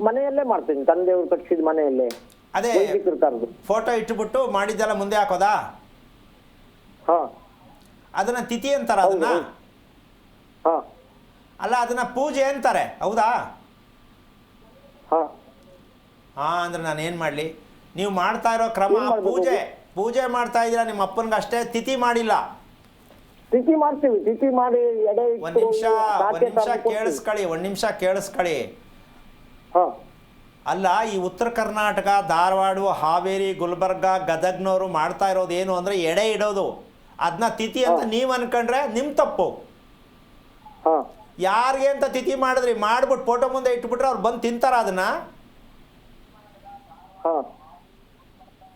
ಮನೆಯಲ್ಲೇ ಮಾಡ್ತೀನಿ, ತಂದೆಯವ್ರು ಕಟ್ಸಿದ ಮನೆಯಲ್ಲೇ. ಅದೇ ವೈದಿಕರು ಕರೆದು ಫೋಟೋ ಇಟ್ಬಿಟ್ಟು ಮಾಡಿದ್ದೆಲ್ಲ ಮುಂದೆ ಹಾಕೋದಾ? ಹಾ ಅದನ್ನ ತಿಥಿ ಅಂತಾರ ಅದನ್ನ? ಹಾ ಅಲ್ಲ, ಅದನ್ನ ಪೂಜೆ ಅಂತಾರೆ, ಹೌದಾ? ಹಾ ಅಂದ್ರೆ ನಾನು ಏನು ಮಾಡಲಿ? ನೀವು ಮಾಡ್ತಾ ಇರೋ ಕ್ರಮ ಪೂಜೆ ಮಾಡ್ತಾ ಇದ್ದೀರಾ ನಿಮ್ಮ ಅಪ್ಪನಿಗೆ ಅಷ್ಟೇ, ತಿಥಿ ಮಾಡಿಲ್ಲ. ತಿಥಿ ಮಾಡ್ತೀವಿ, ತಿಥಿ ಮಾಡಿ ಎಡೆ ಒಂದು ನಿಮಿಷ ಕೇಳಿಸ್ಕೊಳ್ಳಿ. ಹಾ ಅಲ್ಲ, ಈ ಉತ್ತರ ಕರ್ನಾಟಕ, ಧಾರವಾಡ, ಹಾವೇರಿ, ಗುಲ್ಬರ್ಗ, ಗದಗ್ನವರು ಮಾಡ್ತಾ ಇರೋದು ಏನು ಅಂದರೆ ಎಡೆ ಇಡೋದು. ಅದನ್ನ ತಿಥಿ ಅಂತ ನೀವು ಅನ್ಕೊಂಡ್ರೆ ನಿಮ್ಮ ತಪ್ಪು. ಯಾರಿಗೆ ಅಂತ ತಿಥಿ ಮಾಡಿದ್ರಿ, ಮಾಡ್ಬಿಟ್ಟು ಫೋಟೋ ಮುಂದೆ ಇಟ್ಬಿಟ್ರೆ ಅವ್ರು ಬಂದು ತಿಂತಾರ ಅದನ್ನ?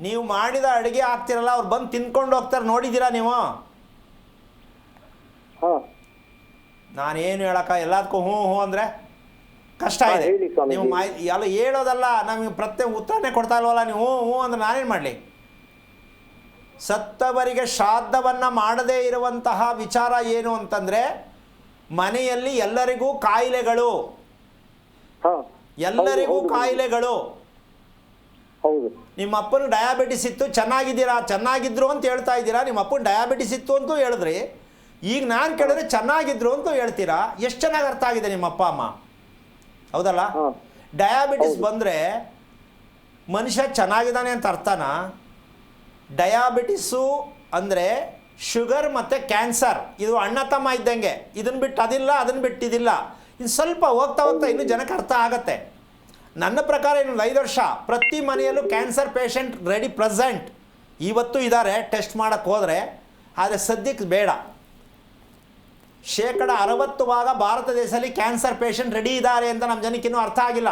ನೀವು ಮಾಡಿದ ಅಡುಗೆ ಹಾಕ್ತಿರಲ್ಲ, ಅವ್ರು ಬಂದು ತಿನ್ಕೊಂಡು ಹೋಗ್ತಾರೆ, ನೋಡಿದ್ದೀರಾ ನೀವು? ನಾನೇನು ಹೇಳಕ್ಕ, ಎಲ್ಲದಕ್ಕೂ ಹ್ಞೂ ಅಂದರೆ ಕಷ್ಟ ಇದೆ. ನೀವು ಎಲ್ಲ ಹೇಳೋದಲ್ಲ, ನಮಗೆ ಪ್ರತ್ಯೇಕ ಉತ್ತರನೇ ಕೊಡ್ತಾ ಇಲ್ವಲ್ಲ ನೀವು. ಹ್ಞೂ ಅಂದ್ರೆ ನಾನೇನು ಮಾಡಲಿ? ಸತ್ತವರಿಗೆ ಶ್ರಾದ್ದವನ್ನು ಮಾಡದೇ ಇರುವಂತಹ ವಿಚಾರ ಏನು ಅಂತಂದರೆ, ಮನೆಯಲ್ಲಿ ಎಲ್ಲರಿಗೂ ಕಾಯಿಲೆಗಳು, ನಿಮ್ಮ ಅಪ್ಪನ ಡಯಾಬಿಟಿಸ್ ಇತ್ತು, ಚೆನ್ನಾಗಿದ್ರು ಅಂತ ಹೇಳ್ತಾ ಇದ್ದೀರಾ. ನಿಮ್ಮ ಅಪ್ಪನ ಡಯಾಬಿಟಿಸ್ ಇತ್ತು ಅಂತೂ ಹೇಳಿದ್ರಿ, ಈಗ ನಾನು ಕೇಳಿದ್ರೆ ಚೆನ್ನಾಗಿದ್ರು ಅಂತೂ ಹೇಳ್ತೀರಾ. ಎಷ್ಟು ಚೆನ್ನಾಗಿ ಅರ್ಥ ಆಗಿದೆ ನಿಮ್ಮ ಅಪ್ಪ ಅಮ್ಮ, ಹೌದಲ್ಲ? ಡಯಾಬಿಟಿಸ್ ಬಂದರೆ ಮನುಷ್ಯ ಚೆನ್ನಾಗಿದ್ದಾನೆ ಅಂತ ಅರ್ಥನಾ? ಡಯಾಬಿಟಿಸು ಅಂದರೆ ಶುಗರ್ ಮತ್ತು ಕ್ಯಾನ್ಸರ್, ಇದು ಅಣ್ಣ ತಮ್ಮ ಇದ್ದಂಗೆ. ಇದನ್ನು ಬಿಟ್ಟು ಅದಿಲ್ಲ, ಅದನ್ನು ಬಿಟ್ಟಿದಿಲ್ಲ. ಇನ್ನು ಸ್ವಲ್ಪ ಹೋಗ್ತಾ ಇನ್ನೂ ಜನಕ್ಕೆ ಅರ್ಥ ಆಗತ್ತೆ. ನನ್ನ ಪ್ರಕಾರ ಇನ್ನೊಂದು 5 ವರ್ಷ ಪ್ರತಿ ಮನೆಯಲ್ಲೂ ಕ್ಯಾನ್ಸರ್ ಪೇಷಂಟ್ ರೆಡಿ ಪ್ರೆಸೆಂಟ್ ಇವತ್ತು ಇದ್ದಾರೆ, ಟೆಸ್ಟ್ ಮಾಡೋಕ್ಕೆ ಹೋದರೆ. ಆದರೆ ಸದ್ಯಕ್ಕೆ ಬೇಡ. 60% ಭಾರತ ದೇಶದಲ್ಲಿ ಕ್ಯಾನ್ಸರ್ ಪೇಷಂಟ್ ರೆಡಿ ಇದ್ದಾರೆ ಅಂತ ನಮ್ಮ ಜನಕ್ಕೆ ಇನ್ನೂ ಅರ್ಥ ಆಗಿಲ್ಲ.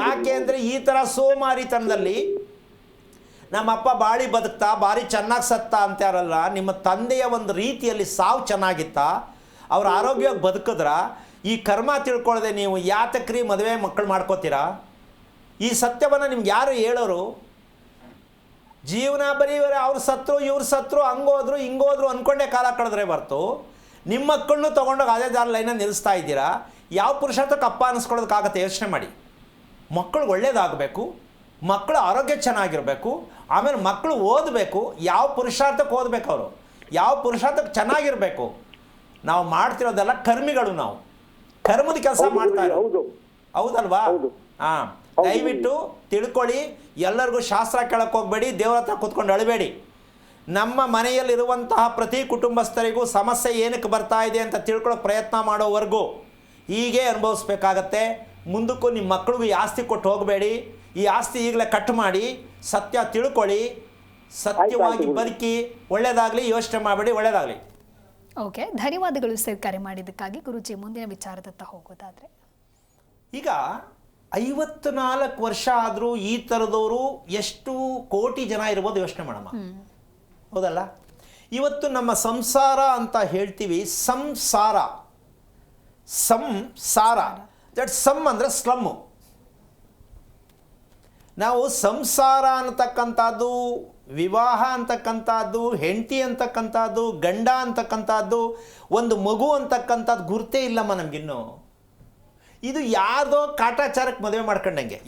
ಯಾಕೆ ಅಂದರೆ ಈ ಥರ ಸೋಮಾರಿತನದಲ್ಲಿ ನಮ್ಮಪ್ಪ ಬಾಳಿ ಬದುಕ್ತಾ, ಭಾರಿ ಚೆನ್ನಾಗಿ ಸತ್ತ ಅಂತಾರಲ್ಲ, ನಿಮ್ಮ ತಂದೆಯ ಒಂದು ರೀತಿಯಲ್ಲಿ ಸಾವು ಚೆನ್ನಾಗಿತ್ತಾ, ಅವ್ರ ಆರೋಗ್ಯವಾಗಿ ಬದುಕಿದ್ರ, ಈ ಕರ್ಮ ತಿಳ್ಕೊಳ್ಳದೆ ನೀವು ಯಾತಕ್ರಿ ಮದುವೆ ಮಕ್ಕಳು ಮಾಡ್ಕೋತೀರಾ? ಈ ಸತ್ಯವನ್ನು ನಿಮ್ಗೆ ಯಾರು ಹೇಳೋರು? ಜೀವನ ಬರೀ ಅವ್ರು ಸತ್ರು, ಇವ್ರು ಸತ್ರು, ಹಂಗೋದ್ರು ಹಿಂಗೋದ್ರು ಅಂದ್ಕೊಂಡೇ ಕಾಲ ಕಳೆದ್ರೆ ಬರ್ತು, ನಿಮ್ಮ ಮಕ್ಕಳನ್ನೂ ತೊಗೊಂಡೋಗಿ ಅದೇ ಲೈನಲ್ಲಿ ನಿಲ್ಲಿಸ್ತಾ ಇದ್ದೀರಾ. ಯಾವ ಪುರುಷಾರ್ಥಕ್ಕೆ ಅಪ್ಪ ಅನ್ನಿಸ್ಕೊಳ್ಳೋದಕ್ಕಾಗತ್ತೆ? ಯೋಚನೆ ಮಾಡಿ. ಮಕ್ಕಳಿಗೆ ಒಳ್ಳೇದಾಗಬೇಕು, ಮಕ್ಕಳ ಆರೋಗ್ಯ ಚೆನ್ನಾಗಿರಬೇಕು, ಆಮೇಲೆ ಮಕ್ಕಳು ಓದಬೇಕು. ಯಾವ ಪುರುಷಾರ್ಥಕ್ಕೆ ಓದಬೇಕು ಅವರು? ಯಾವ ಪುರುಷಾರ್ಥಕ್ಕೆ ಚೆನ್ನಾಗಿರಬೇಕು? ನಾವು ಮಾಡ್ತಿರೋದೆಲ್ಲ ಕರ್ಮಿಗಳು, ನಾವು ಕರ್ಮದ ಕೆಲಸ ಮಾಡ್ತಾ ಇರೋದು, ಹೌದಲ್ವಾ? ಹಾಂ, ದಯವಿಟ್ಟು ತಿಳ್ಕೊಳ್ಳಿ. ಎಲ್ಲರಿಗೂ ಶಾಸ್ತ್ರ ಕೇಳಕ್ಕೆ ಹೋಗಬೇಡಿ, ದೇವರ ಹತ್ರ ಕೂತ್ಕೊಂಡು ಅಳಬೇಡಿ. ನಮ್ಮ ಮನೆಯಲ್ಲಿರುವಂತಹ ಪ್ರತಿ ಕುಟುಂಬಸ್ಥರಿಗೂ ಸಮಸ್ಯೆ ಏನಕ್ಕೆ ಬರ್ತಾ ಇದೆ ಅಂತ ತಿಳ್ಕೊಳ್ಳೋಕೆ ಪ್ರಯತ್ನ ಮಾಡೋವರೆಗೂ ಹೀಗೆ ಅನುಭವಿಸ್ಬೇಕಾಗತ್ತೆ. ಮುಂದಕ್ಕೂ ನಿಮ್ಮ ಮಕ್ಕಳಿಗೂ ಈ ಆಸ್ತಿ ಕೊಟ್ಟು ಹೋಗಬೇಡಿ. ಈ ಆಸ್ತಿ ಈಗಲೇ ಕಟ್ ಮಾಡಿ ಸತ್ಯ ತಿಳ್ಕೊಳ್ಳಿ, ಸತ್ಯವಾಗಿ ಬದುಕಿ. ಒಳ್ಳೆಯದಾಗಲಿ, ಯೋಚನೆ ಮಾಡಬೇಡಿ, ಒಳ್ಳೆಯದಾಗಲಿ. ಓಕೆ, ಧನ್ಯವಾದಗಳು ಸರ್ ಕರೆ ಮಾಡಿದ್ದಕ್ಕಾಗಿ. ಗುರುಜಿ, ಮುಂದಿನ ವಿಚಾರದತ್ತ ಹೋಗೋದಾದರೆ, ಈಗ 54 ವರ್ಷ ಆದರೂ ಈ ಥರದವರು ಎಷ್ಟು ಕೋಟಿ ಜನ ಇರ್ಬೋದು ಯೋಚನೆ ಮಾಡಮ್ಮ, ಹೌದಲ್ಲ? ಇವತ್ತು ನಮ್ಮ ಸಂಸಾರ ಅಂತ ಹೇಳ್ತೀವಿ, ಸಂಸಾರ ದಟ್ ಸಮ್ ಅಂದರೆ ಸ್ಲಮ್ಮು. ನಾವು ಸಂಸಾರ ಅಂತಕ್ಕಂಥದ್ದು, ವಿವಾಹ ಅಂತಕ್ಕಂಥದ್ದು, ಹೆಂಡತಿ ಅಂತಕ್ಕಂಥದ್ದು, ಗಂಡ ಅಂತಕ್ಕಂಥದ್ದು, ಒಂದು ಮಗು ಅಂತಕ್ಕಂಥದ್ದು ಗುರ್ತೇ ಇಲ್ಲಮ್ಮ ನಮಗಿನ್ನು. ಇದು ಯಾರ್ದೋ ಕಾಟಾಚಾರಕ್ಕೆ ಮದುವೆ ಮಾಡ್ಕೊಂಡಂಗೆ,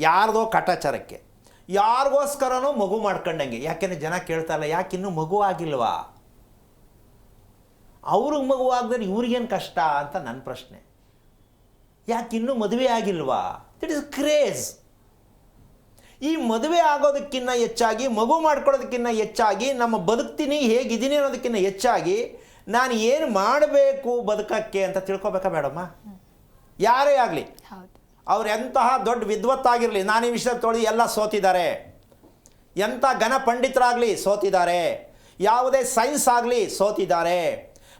ಯಾರಿಗೋಸ್ಕರನೋ ಮಗು ಮಾಡ್ಕೊಂಡಂಗೆ. ಯಾಕೆಂದರೆ ಜನ ಕೇಳ್ತಾ ಇಲ್ಲ, ಯಾಕೆ ಇನ್ನೂ ಮಗು ಆಗಿಲ್ವಾ? ಅವ್ರಿಗೆ ಮಗು ಆಗದ್ರೆ ಇವ್ರಿಗೇನು ಕಷ್ಟ ಅಂತ ನನ್ನ ಪ್ರಶ್ನೆ. ಯಾಕೆ ಇನ್ನೂ ಮದುವೆ ಆಗಿಲ್ವಾ? It is craze. ಈ ಮದುವೆ ಆಗೋದಕ್ಕಿಂತ ಹೆಚ್ಚಾಗಿ, ಮಗು ಮಾಡ್ಕೊಳ್ಳೋದಕ್ಕಿಂತ ಹೆಚ್ಚಾಗಿ, ನಮ್ಮ ಬದುಕ್ತೀನಿ ಹೇಗಿದ್ದೀನಿ ಅನ್ನೋದಕ್ಕಿಂತ ಹೆಚ್ಚಾಗಿ ನಾನು ಏನು ಮಾಡಬೇಕು ಬದುಕಕ್ಕೆ ಅಂತ ತಿಳ್ಕೊಬೇಕಾ ಬೇಡಮ್ಮ? ಯಾರೇ ಆಗಲಿ, ಅವ್ರು ಎಂತಹ ದೊಡ್ಡ ವಿದ್ವತ್ತಾಗಿರಲಿ, ನಾನು ಈ ವಿಷಯ ತೊಳೆದು ಎಲ್ಲ ಸೋತಿದ್ದಾರೆ. ಎಂಥ ಘನ ಪಂಡಿತರಾಗಲಿ ಸೋತಿದ್ದಾರೆ, ಯಾವುದೇ ಸೈನ್ಸ್ ಆಗಲಿ ಸೋತಿದ್ದಾರೆ,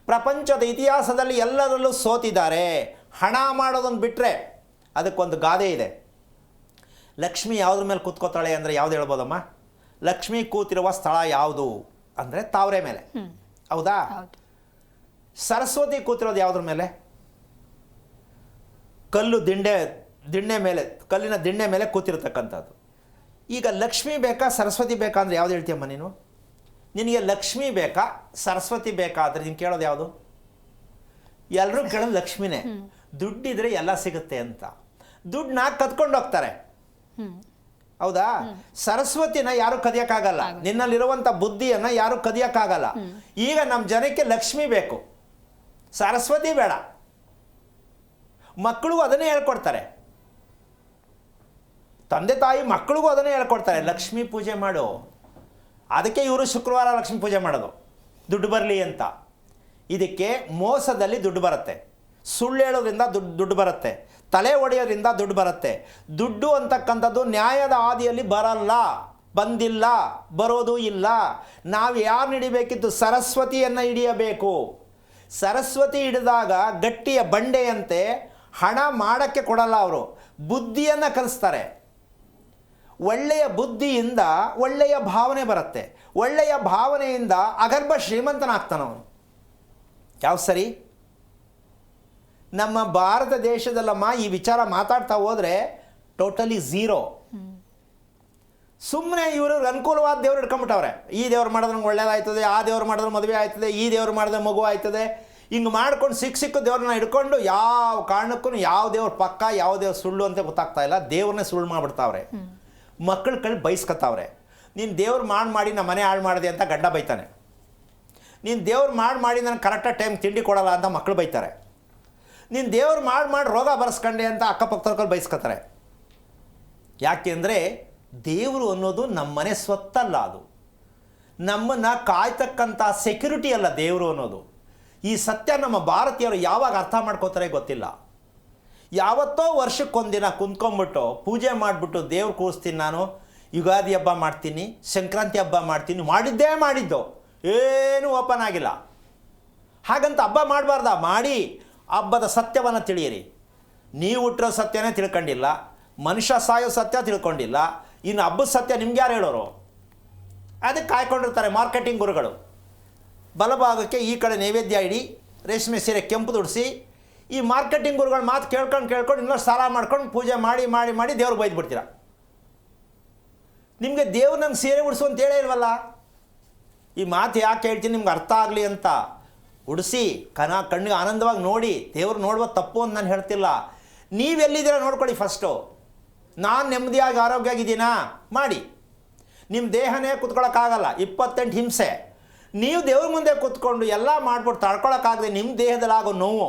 ಪ್ರಪಂಚದ ಇತಿಹಾಸದಲ್ಲಿ ಎಲ್ಲರಲ್ಲೂ ಸೋತಿದ್ದಾರೆ. ಹಣ ಮಾಡೋದನ್ನು ಬಿಟ್ಟರೆ ಅದಕ್ಕೊಂದು ಗಾದೆ ಇದೆ. ಲಕ್ಷ್ಮಿ ಯಾವುದ್ರ ಮೇಲೆ ಕೂತ್ಕೋತಾಳೆ ಅಂದರೆ ಯಾವ್ದು ಹೇಳ್ಬೋದಮ್ಮ? ಲಕ್ಷ್ಮಿ ಕೂತಿರುವ ಸ್ಥಳ ಯಾವುದು ಅಂದರೆ ತಾವರೆ ಮೇಲೆ. ಹೌದಾ? ಹೌದು. ಸರಸ್ವತಿ ಕೂತಿರೋದು ಯಾವುದ್ರ ಮೇಲೆ? ದಿಣ್ಣೆ ಮೇಲೆ, ಕಲ್ಲಿನ ದಿಣ್ಣೆ ಮೇಲೆ ಕೂತಿರ್ತಕ್ಕಂಥದ್ದು. ಈಗ ಲಕ್ಷ್ಮಿ ಬೇಕಾ ಸರಸ್ವತಿ ಬೇಕಾ ಅಂದರೆ ಯಾವ್ದು ಹೇಳ್ತೀಯಮ್ಮ ನೀನು? ನಿನಗೆ ಲಕ್ಷ್ಮಿ ಬೇಕಾ ಸರಸ್ವತಿ ಬೇಕಾ ಅಂದರೆ ನೀನು ಕೇಳೋದು ಯಾವುದು? ಎಲ್ಲರೂ ಕೇಳೋದು ಲಕ್ಷ್ಮಿನೇ. ದುಡ್ಡಿದ್ರೆ ಎಲ್ಲ ಸಿಗುತ್ತೆ ಅಂತ. ದುಡ್ಡನ್ನ ಕದ್ಕೊಂಡು ಹೋಗ್ತಾರೆ, ಹೌದಾ? ಸರಸ್ವತಿನ ಯಾರು ಕದಿಯಕ್ಕಾಗಲ್ಲ, ನಿನ್ನಲ್ಲಿರುವಂಥ ಬುದ್ಧಿಯನ್ನು ಯಾರು ಕದಿಯಕ್ಕಾಗಲ್ಲ. ಈಗ ನಮ್ಮ ಜನಕ್ಕೆ ಲಕ್ಷ್ಮಿ ಬೇಕು, ಸರಸ್ವತಿ ಬೇಡ. ಮಕ್ಕಳಿಗೂ ಅದನ್ನೇ ಹೇಳ್ಕೊಡ್ತಾರೆ, ತಂದೆ ತಾಯಿ ಮಕ್ಕಳಿಗೂ ಅದನ್ನೇ ಹೇಳ್ಕೊಡ್ತಾರೆ, ಲಕ್ಷ್ಮೀ ಪೂಜೆ ಮಾಡು. ಅದಕ್ಕೆ ಇವರು ಶುಕ್ರವಾರ ಲಕ್ಷ್ಮೀ ಪೂಜೆ ಮಾಡೋದು, ದುಡ್ಡು ಬರಲಿ ಅಂತ. ಇದಕ್ಕೆ ಮೋಸದಲ್ಲಿ ದುಡ್ಡು ಬರುತ್ತೆ, ಸುಳ್ಳು ಹೇಳೋದ್ರಿಂದ ದುಡ್ಡು ಬರುತ್ತೆ, ತಲೆ ಹೊಡೆಯೋದ್ರಿಂದ ದುಡ್ಡು ಬರುತ್ತೆ. ದುಡ್ಡು ಅಂತಕ್ಕಂಥದ್ದು ನ್ಯಾಯದ ಹಾದಿಯಲ್ಲಿ ಬರಲ್ಲ, ಬಂದಿಲ್ಲ, ಬರೋದು ಇಲ್ಲ. ನಾವು ಯಾರು ಹಿಡಿಬೇಕಿತ್ತು? ಸರಸ್ವತಿಯನ್ನು ಹಿಡಿಯಬೇಕು. ಸರಸ್ವತಿ ಹಿಡಿದಾಗ ಗಟ್ಟಿಯ ಬಂಡೆಯಂತೆ ಹಣ ಮಾಡೋಕ್ಕೆ ಕೊಡಲ್ಲ, ಅವರು ಬುದ್ಧಿಯನ್ನು ಕಲಿಸ್ತಾರೆ. ಒಳ್ಳೆಯ ಬುದ್ಧಿಯಿಂದ ಒಳ್ಳೆಯ ಭಾವನೆ ಬರುತ್ತೆ, ಒಳ್ಳೆಯ ಭಾವನೆಯಿಂದ ಅಗರ್ಭ ಶ್ರೀಮಂತನಾಗ್ತಾನವನು. ಯಾವ ಸರಿ? ನಮ್ಮ ಭಾರತ ದೇಶದಲ್ಲಮ್ಮ ಈ ವಿಚಾರ ಮಾತಾಡ್ತಾ ಹೋದರೆ ಟೋಟಲಿ ಝೀರೋ. ಸುಮ್ಮನೆ ಇವರು ಅನುಕೂಲವಾದ ದೇವ್ರು ಹಿಡ್ಕೊಂಬಿಟ್ಟವ್ರೆ. ಈ ದೇವ್ರು ಮಾಡಿದ್ರೆ ನಂಗೆ ಒಳ್ಳೇದಾಯ್ತದೆ, ಆ ದೇವ್ರು ಮಾಡಿದ್ರೆ ಮದುವೆ ಆಯ್ತದೆ, ಈ ದೇವ್ರು ಮಾಡಿದ್ರೆ ಮಗು ಆಯ್ತದೆ. ಹಿಂಗೆ ಮಾಡ್ಕೊಂಡು ಸಿಕ್ಕ ದೇವ್ರನ್ನ ಹಿಡ್ಕೊಂಡು ಯಾವ ಕಾರಣಕ್ಕೂ ಯಾವ ದೇವ್ರ ಪಕ್ಕ ಯಾವ ದೇವ್ರು ಸುಳ್ಳು ಅಂತ ಗೊತ್ತಾಗ್ತಾ ಇಲ್ಲ. ದೇವ್ರನ್ನೇ ಸುಳ್ಳು ಮಾಡಿಬಿಡ್ತಾವ್ರೆ. ಮಕ್ಕಳ ಕೈ ಬೈಸ್ಕೊತಾವ್ರೆ. ನೀನು ದೇವ್ರು ಮಾಡಿ ನಮ್ಮ ಮನೆ ಹಾಳು ಮಾಡಿದೆ ಅಂತ ಗಂಡ ಬೈತಾನೆ. ನೀನು ದೇವ್ರು ಮಾಡಿ ನಾನು ಕರೆಕ್ಟಾಗಿ ಟೈಮ್ ತಿಂಡಿ ಕೊಡಲ್ಲ ಅಂತ ಮಕ್ಕಳು ಬೈತಾರೆ. ನೀನು ದೇವ್ರು ಮಾಡಿ ರೋಗ ಬರೆಸ್ಕೊಂಡೆ ಅಂತ ಅಕ್ಕಪಕ್ಕದವ್ರು ಬೈಸ್ಕೊತಾರೆ. ಯಾಕೆಂದರೆ ದೇವರು ಅನ್ನೋದು ನಮ್ಮ ಮನೆ ಸ್ವತ್ತಲ್ಲ, ಅದು ನಮ್ಮನ್ನು ಕಾಯ್ತಕ್ಕಂಥ ಸೆಕ್ಯೂರಿಟಿ ಅಲ್ಲ ದೇವರು ಅನ್ನೋದು. ಈ ಸತ್ಯ ನಮ್ಮ ಭಾರತೀಯರು ಯಾವಾಗ ಅರ್ಥ ಮಾಡ್ಕೋತಾರೆ ಗೊತ್ತಿಲ್ಲ. ಯಾವತ್ತೋ ವರ್ಷಕ್ಕೊಂದಿನ ಕುಂತ್ಕೊಂಡ್ಬಿಟ್ಟು ಪೂಜೆ ಮಾಡಿಬಿಟ್ಟು ದೇವ್ರು ಕೂರಿಸ್ತೀನಿ, ನಾನು ಯುಗಾದಿ ಹಬ್ಬ ಮಾಡ್ತೀನಿ, ಸಂಕ್ರಾಂತಿ ಹಬ್ಬ ಮಾಡ್ತೀನಿ, ಮಾಡಿದ್ದು ಏನೂ ಓಪನ್ ಆಗಿಲ್ಲ. ಹಾಗಂತ ಹಬ್ಬ ಮಾಡಬಾರ್ದ? ಮಾಡಿ ಹಬ್ಬದ ಸತ್ಯವನ್ನು ತಿಳಿಯಿರಿ. ನೀವು ಹುಟ್ಟಿರೋ ಸತ್ಯನೇ ತಿಳ್ಕೊಂಡಿಲ್ಲ, ಮನುಷ್ಯ ಸಾಯೋ ಸತ್ಯ ತಿಳ್ಕೊಂಡಿಲ್ಲ, ಇನ್ನು ಹಬ್ಬದ ಸತ್ಯ ನಿಮ್ಗೆ ಯಾರು ಹೇಳೋರು? ಅದಕ್ಕೆ ಕಾಯ್ಕೊಂಡಿರ್ತಾರೆ ಮಾರ್ಕೆಟಿಂಗ್ ಗುರುಗಳು. ಬಲಭಾಗಕ್ಕೆ ಈ ಕಡೆ ನೈವೇದ್ಯ ಇಡಿ, ರೇಷ್ಮೆ ಸೀರೆ ಕೆಂಪು ದುಡಿಸಿ, ಈ ಮಾರ್ಕೆಟಿಂಗ್ ಗುರುಗಳ ಮಾತು ಕೇಳ್ಕೊಂಡು ಇನ್ನೊಂದು ಸಾಲ ಮಾಡ್ಕೊಂಡು ಪೂಜೆ ಮಾಡಿ ದೇವ್ರಿಗೆ ಬೈದ್ಬಿಡ್ತೀರ. ನಿಮಗೆ ದೇವ್ರು ನಂಗೆ ಸೀರೆ ಉಡಿಸು ಅಂತ ಹೇಳೇ ಇಲ್ವಲ್ಲ. ಈ ಮಾತು ಯಾಕೆ ಹೇಳ್ತೀನಿ ನಿಮ್ಗೆ ಅರ್ಥ ಆಗಲಿ ಅಂತ. ಉಡಿಸಿ ಕಣ್ಣಿಗೆ ಆನಂದವಾಗಿ ನೋಡಿ, ದೇವ್ರು ನೋಡುವ ತಪ್ಪು ಅಂತ ನಾನು ಹೇಳ್ತಿಲ್ಲ. ನೀವೆಲ್ಲಿದ್ದೀರ ನೋಡ್ಕೊಳ್ಳಿ ಫಸ್ಟು. ನಾನು ನೆಮ್ಮದಿಯಾಗಿ ಆರೋಗ್ಯವಾಗಿದ್ದೀನಾ ಮಾಡಿ. ನಿಮ್ಮ ದೇಹನೇ ಕೂತ್ಕೊಳ್ಳೋಕ್ಕಾಗಲ್ಲ, 28 ಹಿಂಸೆ. ನೀವು ದೇವ್ರ ಮುಂದೆ ಕೂತ್ಕೊಂಡು ಎಲ್ಲ ಮಾಡ್ಬಿಟ್ಟು ತಡ್ಕೊಳಕ್ಕಾಗದೆ ನಿಮ್ಮ ದೇಹದಲ್ಲಾಗೋ ನೋವು,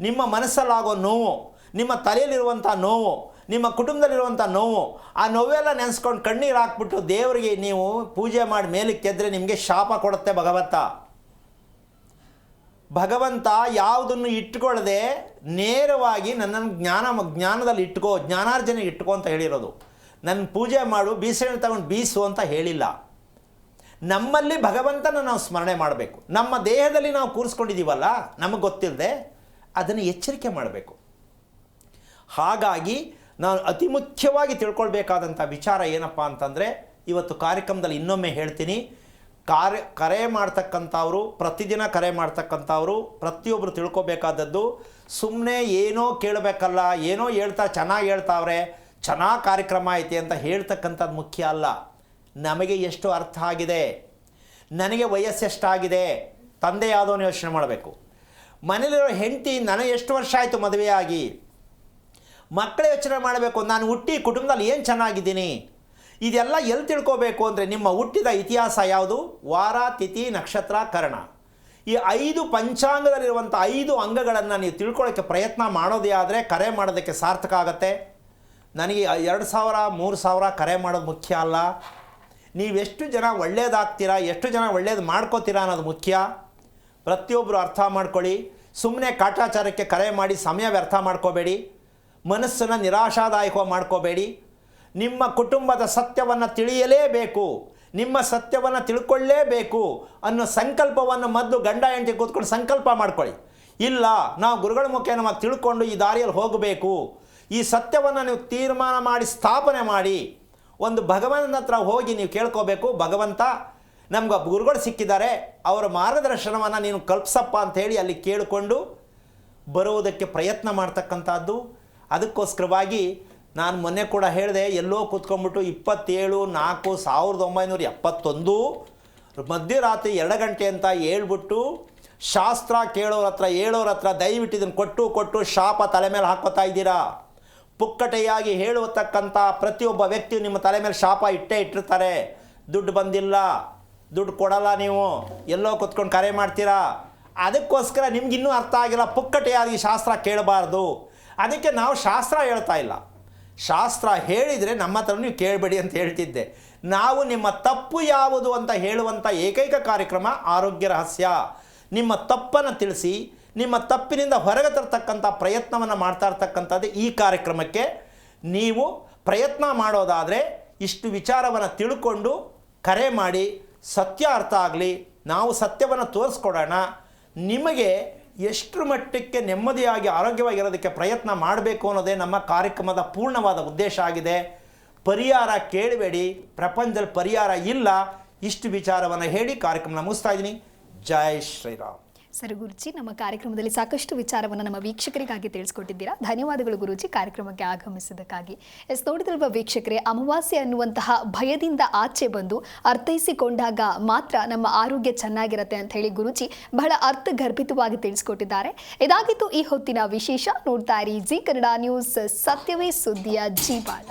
ನಿಮ್ಮ ಮನಸ್ಸಲ್ಲಾಗೋ ನೋವು, ನಿಮ್ಮ ತಲೆಯಲ್ಲಿರುವಂಥ ನೋವು, ನಿಮ್ಮ ಕುಟುಂಬದಲ್ಲಿರುವಂಥ ನೋವು, ಆ ನೋವೆಲ್ಲ ನೆನೆಸ್ಕೊಂಡು ಕಣ್ಣೀರು ಹಾಕ್ಬಿಟ್ಟು ದೇವರಿಗೆ ನೀವು ಪೂಜೆ ಮಾಡಿ ಮೇಲಕ್ಕೆ ಎದ್ದರೆ ನಿಮಗೆ ಶಾಪ ಕೊಡುತ್ತೆ ಭಗವಂತ ಯಾವುದನ್ನು ಇಟ್ಕೊಳ್ಳದೆ ನೇರವಾಗಿ ನನ್ನನ್ನು ಜ್ಞಾನದಲ್ಲಿ ಇಟ್ಕೋ, ಜ್ಞಾನಾರ್ಜನೆಗೆ ಇಟ್ಕೋ ಅಂತ ಹೇಳಿರೋದು. ನನ್ನ ಪೂಜೆ ಮಾಡು, ಬೀಸೆಣ್ಣೆ ತಗೊಂಡು ಬೀಸು ಅಂತ ಹೇಳಿಲ್ಲ. ನಮ್ಮಲ್ಲಿ ಭಗವಂತನ ನಾವು ಸ್ಮರಣೆ ಮಾಡಬೇಕು. ನಮ್ಮ ದೇಹದಲ್ಲಿ ನಾವು ಕೂರಿಸ್ಕೊಂಡಿದ್ದೀವಲ್ಲ, ನಮಗೆ ಗೊತ್ತಿಲ್ಲದೆ ಅದನ್ನು ಎಚ್ಚರಿಕೆ ಮಾಡಬೇಕು. ಹಾಗಾಗಿ ನಾನು ಅತಿ ಮುಖ್ಯವಾಗಿ ತಿಳ್ಕೊಳ್ಬೇಕಾದಂಥ ವಿಚಾರ ಏನಪ್ಪ ಅಂತಂದರೆ, ಇವತ್ತು ಕಾರ್ಯಕ್ರಮದಲ್ಲಿ ಇನ್ನೊಮ್ಮೆ ಹೇಳ್ತೀನಿ, ಕರೆ ಮಾಡ್ತಕ್ಕಂಥವ್ರು, ಪ್ರತಿದಿನ ಕರೆ ಮಾಡ್ತಕ್ಕಂಥವ್ರು ಪ್ರತಿಯೊಬ್ಬರು ತಿಳ್ಕೊಬೇಕಾದದ್ದು, ಸುಮ್ಮನೆ ಏನೋ ಕೇಳಬೇಕಲ್ಲ, ಏನೋ ಚೆನ್ನಾಗಿ ಹೇಳ್ತಾವ್ರೆ, ಚೆನ್ನಾಗಿ ಕಾರ್ಯಕ್ರಮ ಐತೆ ಅಂತ ಹೇಳ್ತಕ್ಕಂಥದ್ದು ಮುಖ್ಯ ಅಲ್ಲ. ನಮಗೆ ಎಷ್ಟು ಅರ್ಥ ಆಗಿದೆ, ನನಗೆ ವಯಸ್ಸೆಷ್ಟಾಗಿದೆ, ತಂದೆ ಯಾವುದೋ ಯೋಚನೆ ಮಾಡಬೇಕು. ಮನೇಲಿರೋ ಹೆಂಡತಿ ನನಗೆ ಎಷ್ಟು ವರ್ಷ ಆಯಿತು ಮದುವೆಯಾಗಿ, ಮಕ್ಕಳ ಯೋಚನೆ ಮಾಡಬೇಕು. ನಾನು ಹುಟ್ಟಿ ಕುಟುಂಬದಲ್ಲಿ ಏನು ಚೆನ್ನಾಗಿದ್ದೀನಿ, ಇದೆಲ್ಲ ಎಲ್ಲಿ ತಿಳ್ಕೋಬೇಕು ಅಂದರೆ ನಿಮ್ಮ ಹುಟ್ಟಿದ ಇತಿಹಾಸ ಯಾವುದು? ವಾರ, ತಿಥಿ, ನಕ್ಷತ್ರ, ಕರ್ಣ. ಈ 5 ಪಂಚಾಂಗದಲ್ಲಿರುವಂಥ 5 ಅಂಗಗಳನ್ನು ನೀವು ತಿಳ್ಕೊಳ್ಳೋಕ್ಕೆ ಪ್ರಯತ್ನ ಮಾಡೋದೇ ಆದರೆ ಕರೆ ಮಾಡೋದಕ್ಕೆ ಸಾರ್ಥಕ ಆಗುತ್ತೆ. ನನಗೆ 2000 3000 ಕರೆ ಮಾಡೋದು ಮುಖ್ಯ ಅಲ್ಲ. ನೀವೆಷ್ಟು ಜನ ಒಳ್ಳೇದಾಗ್ತೀರಾ, ಎಷ್ಟು ಜನ ಒಳ್ಳೇದು ಮಾಡ್ಕೋತೀರಾ ಅನ್ನೋದು ಮುಖ್ಯ. ಪ್ರತಿಯೊಬ್ಬರು ಅರ್ಥ ಮಾಡ್ಕೊಳ್ಳಿ. ಸುಮ್ಮನೆ ಕಾಟಾಚಾರಕ್ಕೆ ಕರೆ ಮಾಡಿ ಸಮಯ ವ್ಯರ್ಥ ಮಾಡ್ಕೋಬೇಡಿ, ಮನಸ್ಸನ್ನು ನಿರಾಶಾದಾಯಕವಾಗಿ ಮಾಡ್ಕೋಬೇಡಿ. ನಿಮ್ಮ ಕುಟುಂಬದ ಸತ್ಯವನ್ನು ತಿಳಿಯಲೇಬೇಕು, ನಿಮ್ಮ ಸತ್ಯವನ್ನು ತಿಳ್ಕೊಳ್ಳೇಬೇಕು ಅನ್ನೋ ಸಂಕಲ್ಪವನ್ನು ಮೊದಲು ಗಂಡ ಹೆಂಡತಿ ಕೂತ್ಕೊಂಡು ಸಂಕಲ್ಪ ಮಾಡ್ಕೊಳ್ಳಿ. ಇಲ್ಲ, ನಾವು ಗುರುಗಳ ಮುಖೇನವಾಗಿ ತಿಳ್ಕೊಂಡು ಈ ದಾರಿಯಲ್ಲಿ ಹೋಗಬೇಕು, ಈ ಸತ್ಯವನ್ನು ನೀವು ತೀರ್ಮಾನ ಮಾಡಿ ಸ್ಥಾಪನೆ ಮಾಡಿ ಒಂದು ಭಗವಂತನ ಹತ್ರ ಹೋಗಿ ನೀವು ಕೇಳ್ಕೋಬೇಕು. ಭಗವಂತ, ನಮ್ಗೆ ಗುರುಗಳು ಸಿಕ್ಕಿದ್ದಾರೆ, ಅವರ ಮಾರ್ಗದರ್ಶನವನ್ನು ನೀನು ಕಲ್ಪಿಸಪ್ಪ ಅಂಥೇಳಿ ಅಲ್ಲಿ ಕೇಳಿಕೊಂಡು ಬರುವುದಕ್ಕೆ ಪ್ರಯತ್ನ ಮಾಡ್ತಕ್ಕಂಥದ್ದು. ಅದಕ್ಕೋಸ್ಕರವಾಗಿ ನಾನು ಮೊನ್ನೆ ಕೂಡ ಹೇಳಿದೆ, ಎಲ್ಲೋ ಕೂತ್ಕೊಂಡ್ಬಿಟ್ಟು 27/4/1971 ಮಧ್ಯರಾತ್ರಿ 2 ಗಂಟೆ ಅಂತ ಹೇಳ್ಬಿಟ್ಟು ಶಾಸ್ತ್ರ ಹೇಳೋರ ಹತ್ರ ದಯವಿಟ್ಟು ಇದನ್ನು ಕೊಟ್ಟು ಶಾಪ ತಲೆ ಮೇಲೆ ಹಾಕೋತಾ ಇದ್ದೀರಾ. ಪುಕ್ಕಟೆಯಾಗಿ ಹೇಳುವತಕ್ಕಂಥ ಪ್ರತಿಯೊಬ್ಬ ವ್ಯಕ್ತಿಯು ನಿಮ್ಮ ತಲೆ ಮೇಲೆ ಶಾಪ ಇಟ್ಟಿರ್ತಾರೆ. ದುಡ್ಡು ಬಂದಿಲ್ಲ, ದುಡ್ಡು ಕೊಡಲ್ಲ, ನೀವು ಎಲ್ಲೋ ಕೂತ್ಕೊಂಡು ಕರೆ ಮಾಡ್ತೀರಾ. ಅದಕ್ಕೋಸ್ಕರ ನಿಮ್ಗಿನ್ನೂ ಅರ್ಥ ಆಗಿಲ್ಲ, ಪುಕ್ಕಟೆಯಾಗಿ ಶಾಸ್ತ್ರ ಕೇಳಬಾರ್ದು. ಅದಕ್ಕೆ ನಾವು ಶಾಸ್ತ್ರ ಹೇಳ್ತಾ ಇಲ್ಲ. ಶಾಸ್ತ್ರ ಹೇಳಿದರೆ ನಮ್ಮ ಹತ್ರ ನೀವು ಕೇಳಬೇಡಿ ಅಂತ ಹೇಳ್ತಿದ್ದೆ. ನಾವು ನಿಮ್ಮ ತಪ್ಪು ಯಾವುದು ಅಂತ ಹೇಳುವಂಥ ಏಕೈಕ ಕಾರ್ಯಕ್ರಮ ಆರೋಗ್ಯ ರಹಸ್ಯ. ನಿಮ್ಮ ತಪ್ಪನ್ನು ತಿಳಿಸಿ ನಿಮ್ಮ ತಪ್ಪಿನಿಂದ ಹೊರಗೆ ತರ್ತಕ್ಕಂಥ ಪ್ರಯತ್ನವನ್ನು ಮಾಡ್ತಾ ಇರ್ತಕ್ಕಂಥದ್ದು ಈ ಕಾರ್ಯಕ್ರಮಕ್ಕೆ. ನೀವು ಪ್ರಯತ್ನ ಮಾಡೋದಾದರೆ ಇಷ್ಟು ವಿಚಾರವನ್ನು ತಿಳ್ಕೊಂಡು ಕರೆ ಮಾಡಿ, ಸತ್ಯ ಅರ್ಥ ಆಗಲಿ, ನಾವು ಸತ್ಯವನ್ನು ತೋರಿಸ್ಕೊಡೋಣ. ನಿಮಗೆ ಎಷ್ಟರ ಮಟ್ಟಕ್ಕೆ ನೆಮ್ಮದಿಯಾಗಿ ಆರೋಗ್ಯವಾಗಿರೋದಕ್ಕೆ ಪ್ರಯತ್ನ ಮಾಡಬೇಕು ಅನ್ನೋದೇ ನಮ್ಮ ಕಾರ್ಯಕ್ರಮದ ಪೂರ್ಣವಾದ ಉದ್ದೇಶ ಆಗಿದೆ. ಪರಿಹಾರ ಕೇಳಬೇಡಿ, ಪ್ರಪಂಚದಲ್ಲಿ ಪರಿಹಾರ ಇಲ್ಲ. ಇಷ್ಟು ವಿಚಾರವನ್ನು ಹೇಳಿ ಕಾರ್ಯಕ್ರಮ ಮುಗಿಸ್ತಾ ಇದ್ದೀನಿ. ಜೈ ಶ್ರೀರಾಮ್. ಸರ್ ಗುರುಜಿ, ನಮ್ಮ ಕಾರ್ಯಕ್ರಮದಲ್ಲಿ ಸಾಕಷ್ಟು ವಿಚಾರವನ್ನು ನಮ್ಮ ವೀಕ್ಷಕರಿಗಾಗಿ ತಿಳಿಸ್ಕೊಟ್ಟಿದ್ದೀರಾ. ಧನ್ಯವಾದಗಳು ಗುರುಜಿ ಕಾರ್ಯಕ್ರಮಕ್ಕೆ ಆಗಮಿಸಿದ್ದಕ್ಕಾಗಿ. ನೋಡಿದ್ರಲ್ವ ವೀಕ್ಷಕರೇ, ಅಮಾವಾಸ್ಯೆ ಅನ್ನುವಂತಹ ಭಯದಿಂದ ಆಚೆ ಬಂದು ಅರ್ಥೈಸಿಕೊಂಡಾಗ ಮಾತ್ರ ನಮ್ಮ ಆರೋಗ್ಯ ಚೆನ್ನಾಗಿರುತ್ತೆ ಅಂತ ಹೇಳಿ ಗುರುಜಿ ಬಹಳ ಅರ್ಥಗರ್ಭಿತವಾಗಿ ತಿಳಿಸ್ಕೊಟ್ಟಿದ್ದಾರೆ. ಇದಾಗಿತ್ತು ಈ ಹೊತ್ತಿನ ವಿಶೇಷ. ನೋಡ್ತಾ ಇರಿ ಜಿ ಕನ್ನಡ ನ್ಯೂಸ್, ಸತ್ಯವೇ ಸುದ್ದಿಯ ಜೀವಾಳ.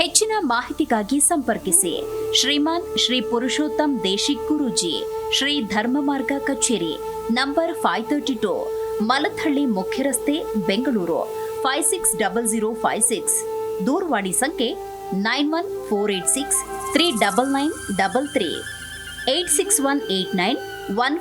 ಹೆಚ್ಚಿನ ಮಾಹಿತಿಗಾಗಿ ಸಂಪರ್ಕಿಸಿ ಶ್ರೀಮಾನ್ ಶ್ರೀ ಪುರುಷೋತ್ತಮ್ ದೇಶಿಕ್ ಗುರೂಜಿ, ಶ್ರೀ ಧರ್ಮ ಮಾರ್ಗ ಕಚೇರಿ, ನಂಬರ್ 532, ಮಲಥಳ್ಳಿ ಮುಖ್ಯ ರಸ್ತೆ, ಬೆಂಗಳೂರು 560056. ದೂರವಾಣಿ ಸಂಖ್ಯೆ 9148639933, 8618915.